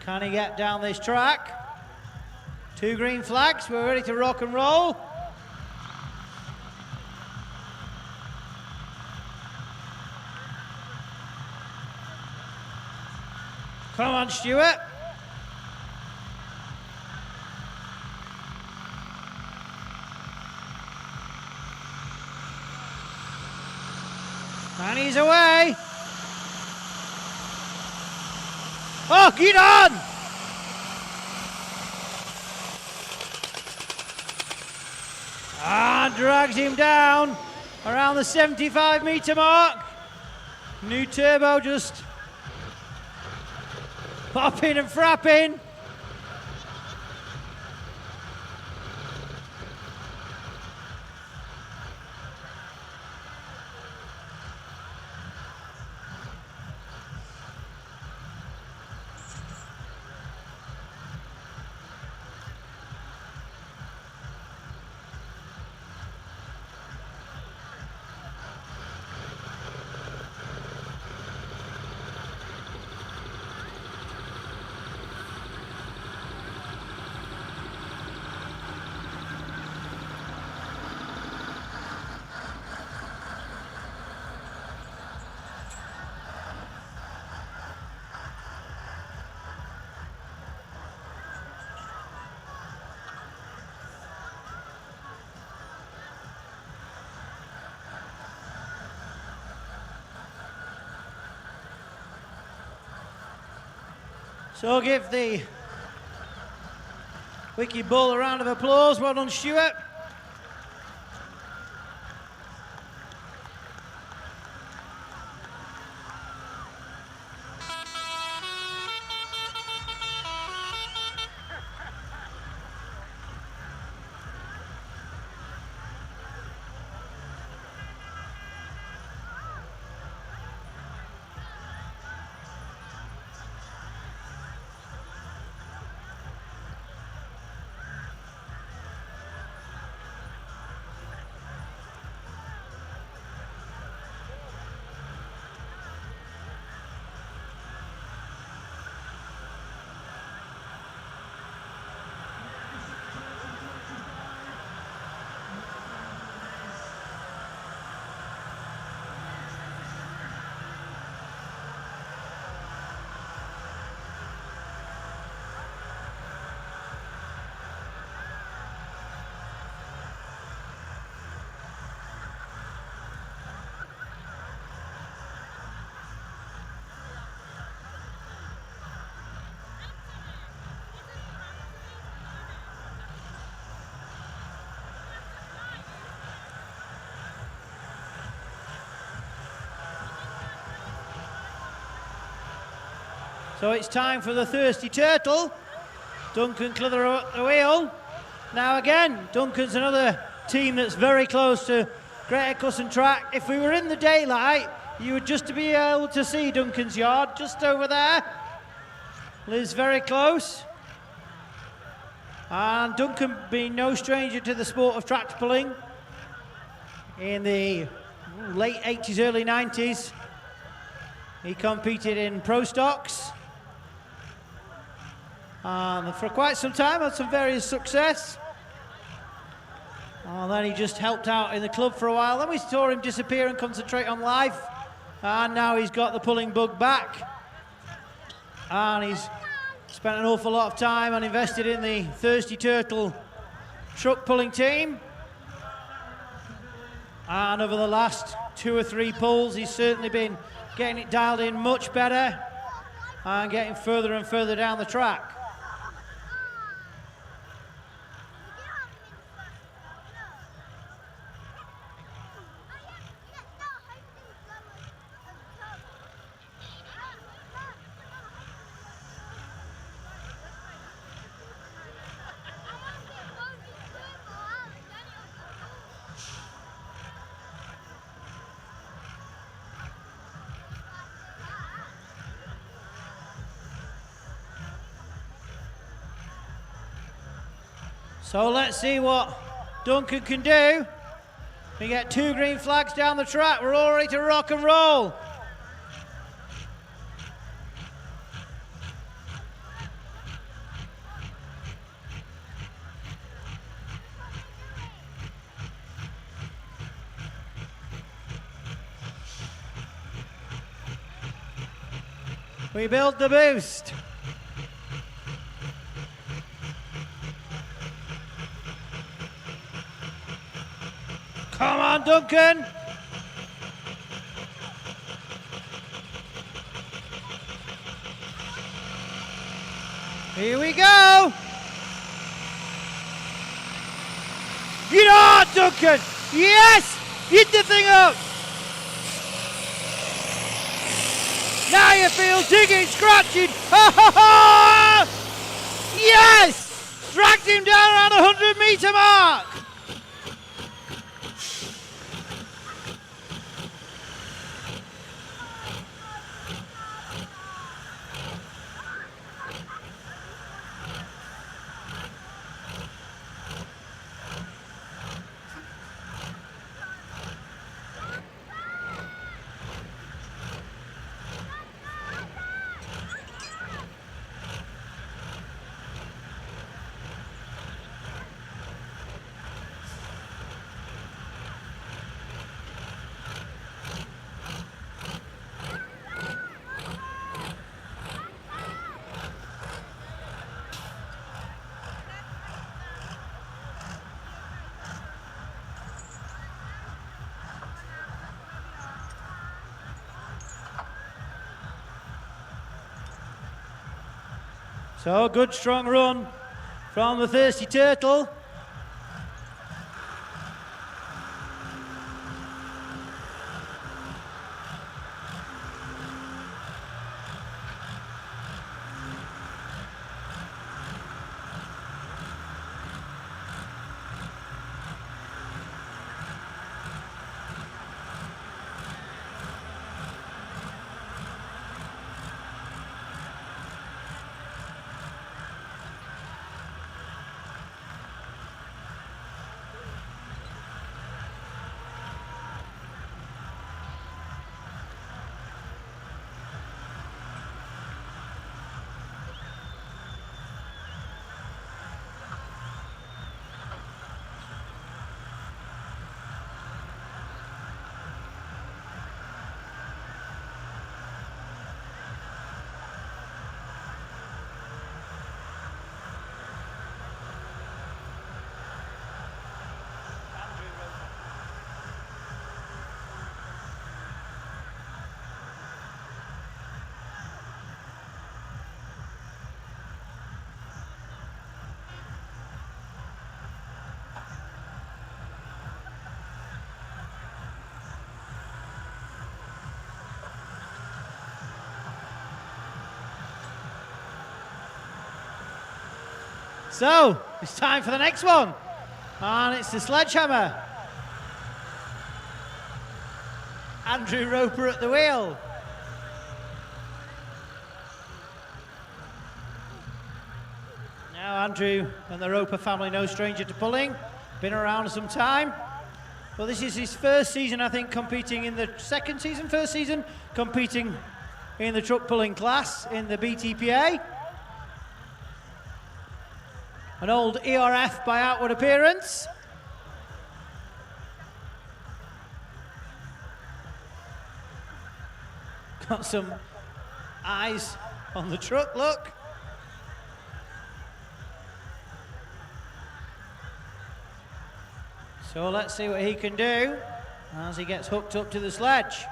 Can he get down this track? 2 green flags, we're ready to rock and roll. Come on, Stuart. And he's away. Oh, get on! And drags him down around the 75-meter mark. New turbo just popping and frapping. So give the Wicked Bull a round of applause. Well done, Stuart. So it's time for the Thirsty Turtle. Duncan Clither at the wheel. Now again, Duncan's another team that's very close to Great Eccleston Track. If we were in the daylight, you would just be able to see Duncan's yard just over there. Liz very close. And Duncan being no stranger to the sport of tractor pulling. In the late 80s, early 90s, he competed in pro stocks. And for quite some time had some various success. And then he just helped out in the club for a while. Then we saw him disappear and concentrate on life. And now he's got the pulling bug back. And he's spent an awful lot of time and invested in the Thirsty Turtle truck pulling team. And over the last 2 or 3 pulls, he's certainly been getting it dialed in much better and getting further and further down the track. So let's see what Duncan can do. We get 2 green flags down the track. We're all ready to rock and roll. We build the boost. Come on, Duncan. Here we go. Get on, Duncan. Yes, hit the thing up. Now you feel digging, scratching. Ha ha ha! Yes, dragged him down around the 100-meter mark. So, good strong run from the Thirsty Turtle. So, it's time for the next one. And it's the sledgehammer. Andrew Roper at the wheel. Now Andrew and the Roper family, no stranger to pulling. Been around some time. Well, this is his first season, I think, competing in the first season, competing in the truck pulling class in the BTPA. An old ERF by outward appearance. Got some eyes on the truck, look. So let's see what he can do as he gets hooked up to the sledge.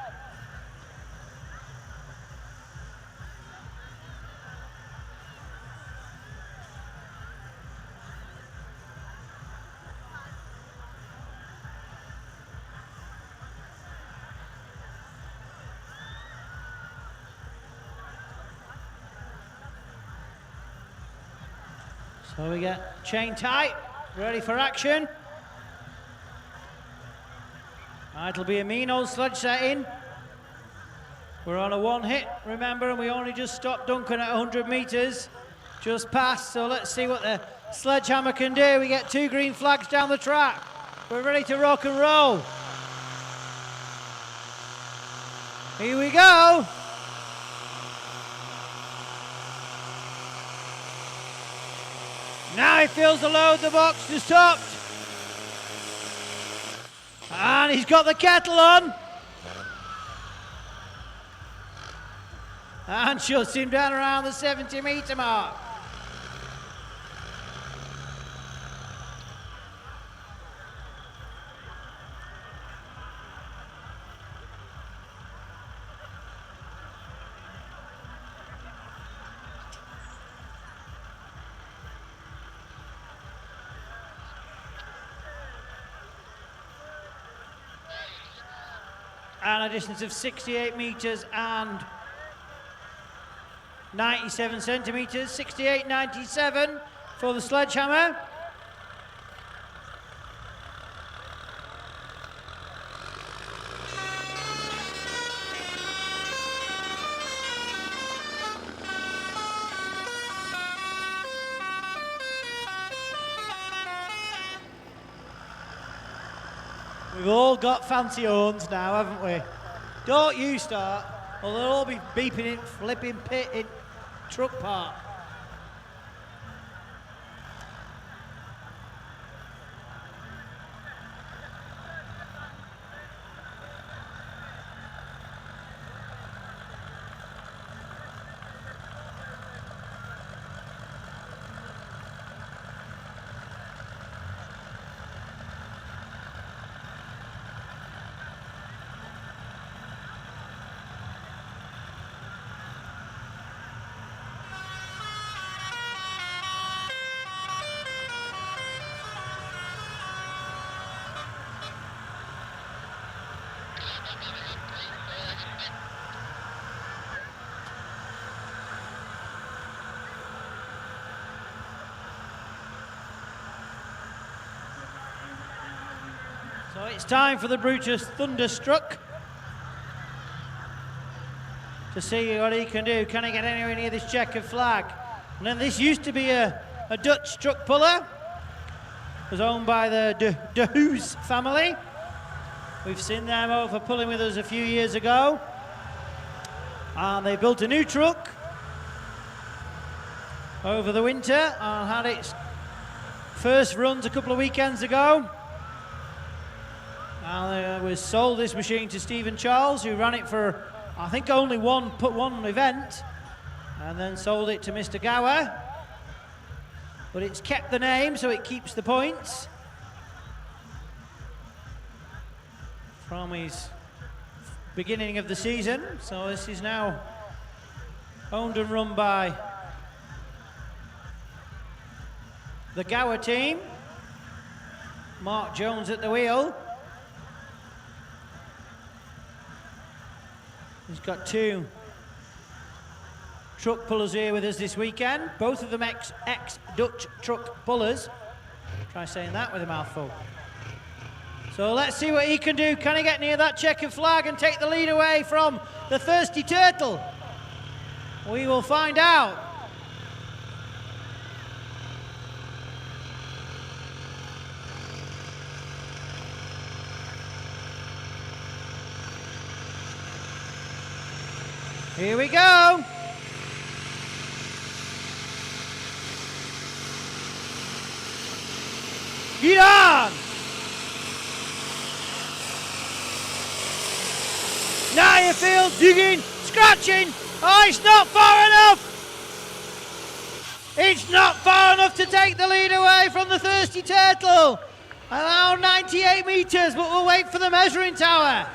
So we get chain tight, ready for action. It'll be a mean old sledge setting. We're on a one hit, remember, and we only just stopped Duncan at 100 meters, just past. So let's see what the sledgehammer can do. We get 2 green flags down the track. We're ready to rock and roll. Here we go. Now he feels the load, the box just stopped. And he's got the kettle on. And shuts him down around the 70-meter mark. And a distance of 68 meters and 97 centimeters, 68.97 for the sledgehammer. We've all got fancy horns now, haven't we? Don't you start, or they'll all be beeping in flipping pit in truck park. So it's time for the Brutus Thunderstruck to see what he can do. Can he get anywhere near this checkered flag? And then this used to be a Dutch truck puller. It was owned by the De Hoos family. We've seen them over pulling with us a few years ago. And they built a new truck over the winter and had its first runs a couple of weekends ago. And was sold this machine to Stephen Charles, who ran it for, I think, only one event, and then sold it to Mr. Gower. But it's kept the name, so it keeps the points from his beginning of the season. So this is now owned and run by the Gower team. Mark Jones at the wheel. He's got 2 truck pullers here with us this weekend. Both of them ex-Dutch truck pullers. Try saying that with a mouthful. So let's see what he can do. Can he get near that checkered flag and take the lead away from the Thirsty Turtle? We will find out. Here we go. Get on! Now you feel digging, scratching. Oh, it's not far enough. It's not far enough to take the lead away from the Thirsty Turtle. Around 98 meters, but we'll wait for the measuring tower.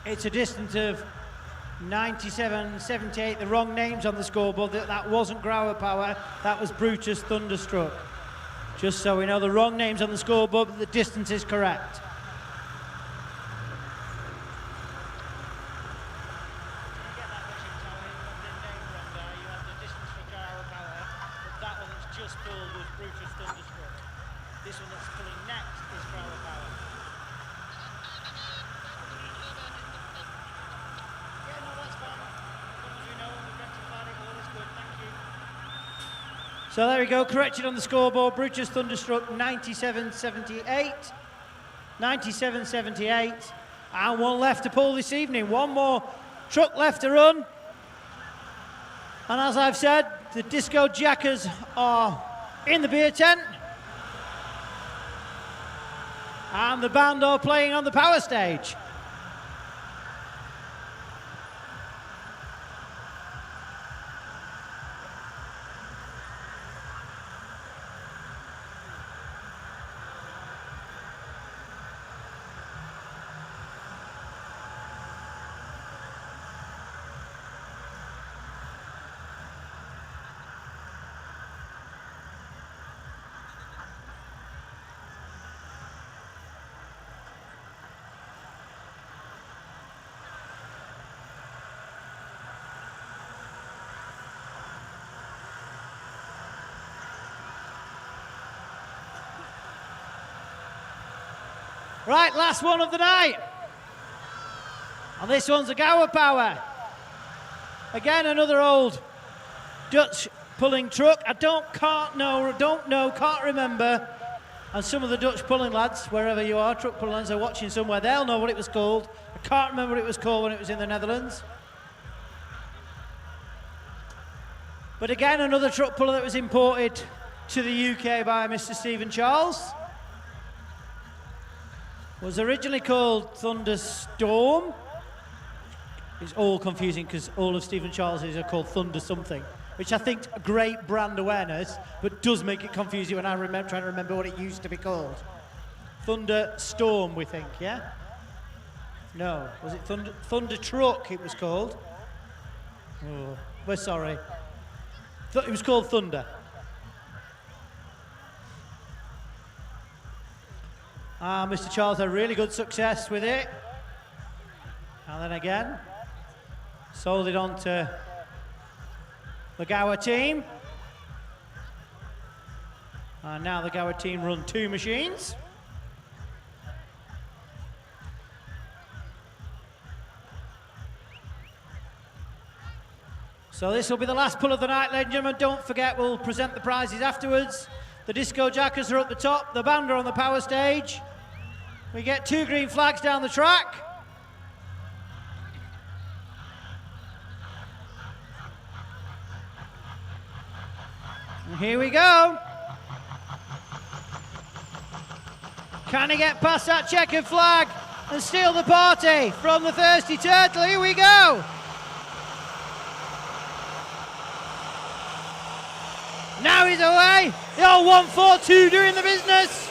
It's a distance of 97.78. The wrong names on the scoreboard. That wasn't Grower Power. That was Brutus Thunderstruck. Just so we know, the wrong names on the scoreboard, but the distance is correct. This one that's pulling next is Grower Power. Yeah, no, that's fine. As long as we know and we've rectified it, all is good, thank you. So there we go, corrected on the scoreboard. Brutus Thunderstruck 97.78. 97.78. And one left to pull this evening. One more truck left to run. And as I've said, the Disco Jackers are in the beer tent. And the band are playing on the power stage. Right, last one of the night. And this one's a Gower Power. Again, another old Dutch pulling truck. Can't remember. And some of the Dutch pulling lads, wherever you are, truck pulling lads are watching somewhere, they'll know what it was called. I can't remember what it was called when it was in the Netherlands. But again, another truck puller that was imported to the UK by Mr. Stephen Charles. Was originally called Thunderstorm. It's all confusing because all of Stephen Charles's are called Thunder something, which I think a great brand awareness, but does make it confusing when I trying to remember what it used to be called. Thunderstorm, we think, yeah? No, was it Thunder Truck it was called? Oh, we're sorry. It was called Thunder. Mr. Charles had really good success with it. And then again, sold it on to the Gower team. And now the Gower team run two machines. So this will be the last pull of the night, ladies and gentlemen. Don't forget, we'll present the prizes afterwards. The Disco Jackers are up the top, the band are on the power stage. We get two green flags down the track. And here we go. Can he get past that checkered flag and steal the party from the Thirsty Turtle? Here we go. Now he's away. The old 142 doing the business.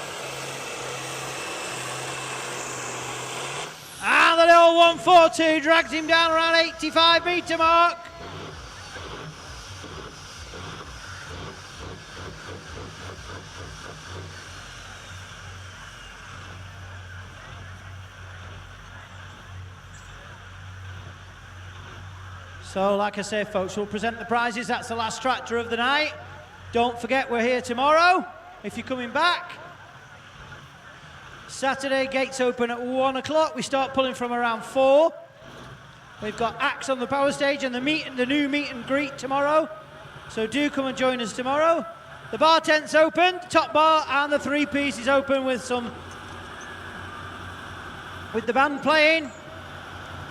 And the little 142 drags him down around 85 metre mark. So, like I say, folks, we'll present the prizes. That's the last tractor of the night. Don't forget, we're here tomorrow, if you're coming back. Saturday, gates open at 1 o'clock. We start pulling from around 4. We've got acts on the power stage and the new meet and greet tomorrow. So do come and join us tomorrow. The bar tent's open, top bar, and the 3-piece is open with the band playing.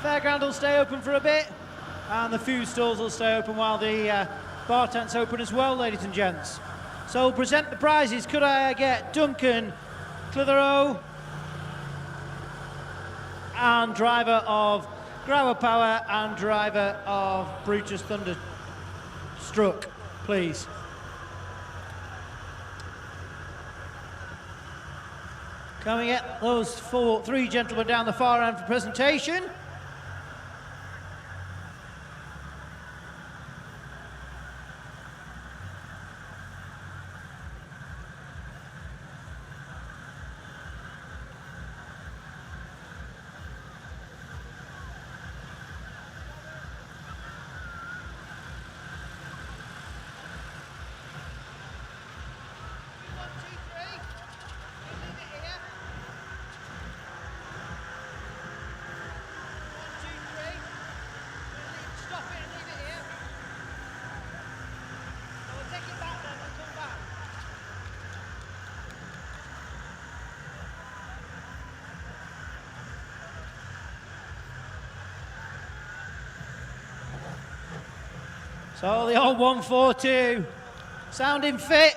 Fairground will stay open for a bit. And the food stalls will stay open while the bar tent's open as well, ladies and gents. So present the prizes. Could I get Duncan Clitheroe and driver of Grower Power and driver of Brutus Thunderstruck, please? Can we get those 3 gentlemen down the far end for presentation? So the old 142, sounding fit.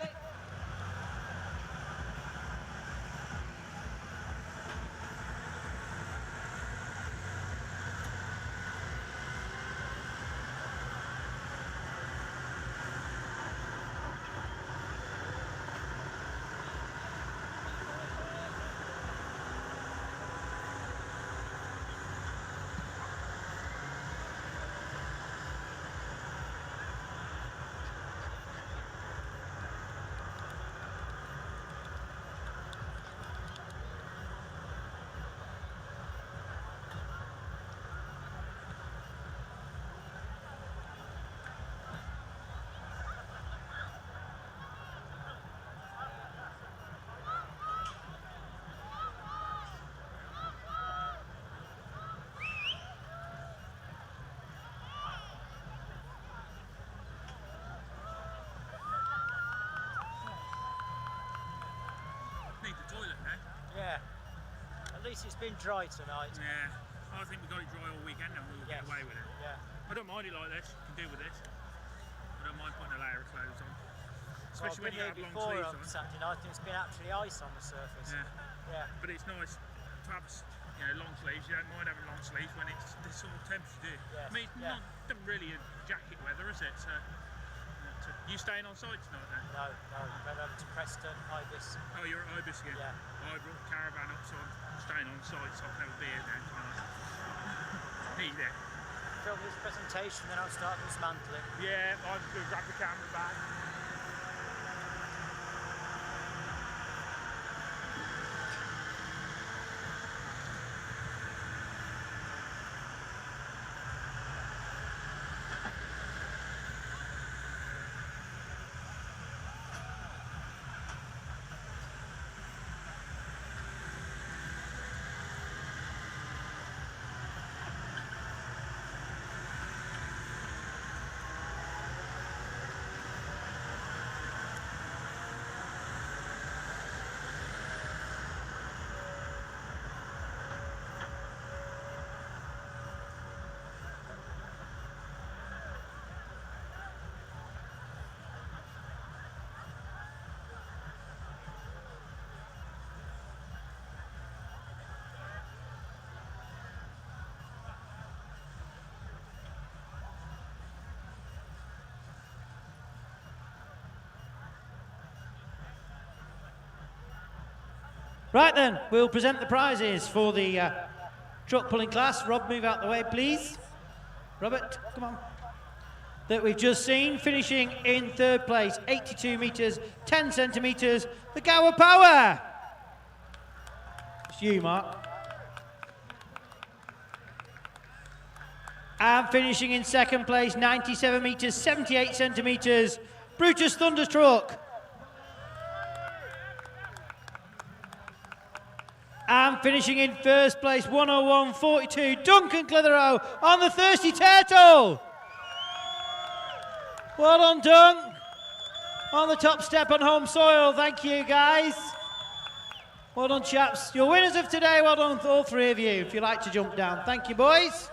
Yeah. At least it's been dry tonight. Yeah. I think we got it dry all weekend and we'll get away with it. Yeah. I don't mind it like this. You can deal with this. I don't mind putting a layer of clothes on. Especially when you have long sleeves on. Saturday night, it's been actually ice on the surface. Yeah. Yeah. But it's nice to have long sleeves. You don't mind having long sleeves when it's this sort of temperature, do you? Yes. I mean, it's not really a jacket weather, is it? So, you staying on site tonight then? No. I'm going over to Preston, Ibis. Oh, you're at Ibis again? Yeah. I brought the caravan up, so I'm staying on site, so I can have a beer then. Need it. Film this presentation, then I'll start dismantling. Yeah, I'm going to grab the camera back. Right then, we'll present the prizes for the truck pulling class. Rob, move out the way, please. Robert, come on. That we've just seen, finishing in third place, 82 metres, 10 centimetres, the Gower Power. It's you, Mark. And finishing in second place, 97 metres, 78 centimetres, Brutus Thunderstruck. And finishing in first place, 101.42, Duncan Clitheroe on the Thirsty Turtle. Well done, Dunk. On the top step on home soil. Thank you, guys. Well done, chaps. Your winners of today, well done, all three of you, if you like to jump down. Thank you, boys.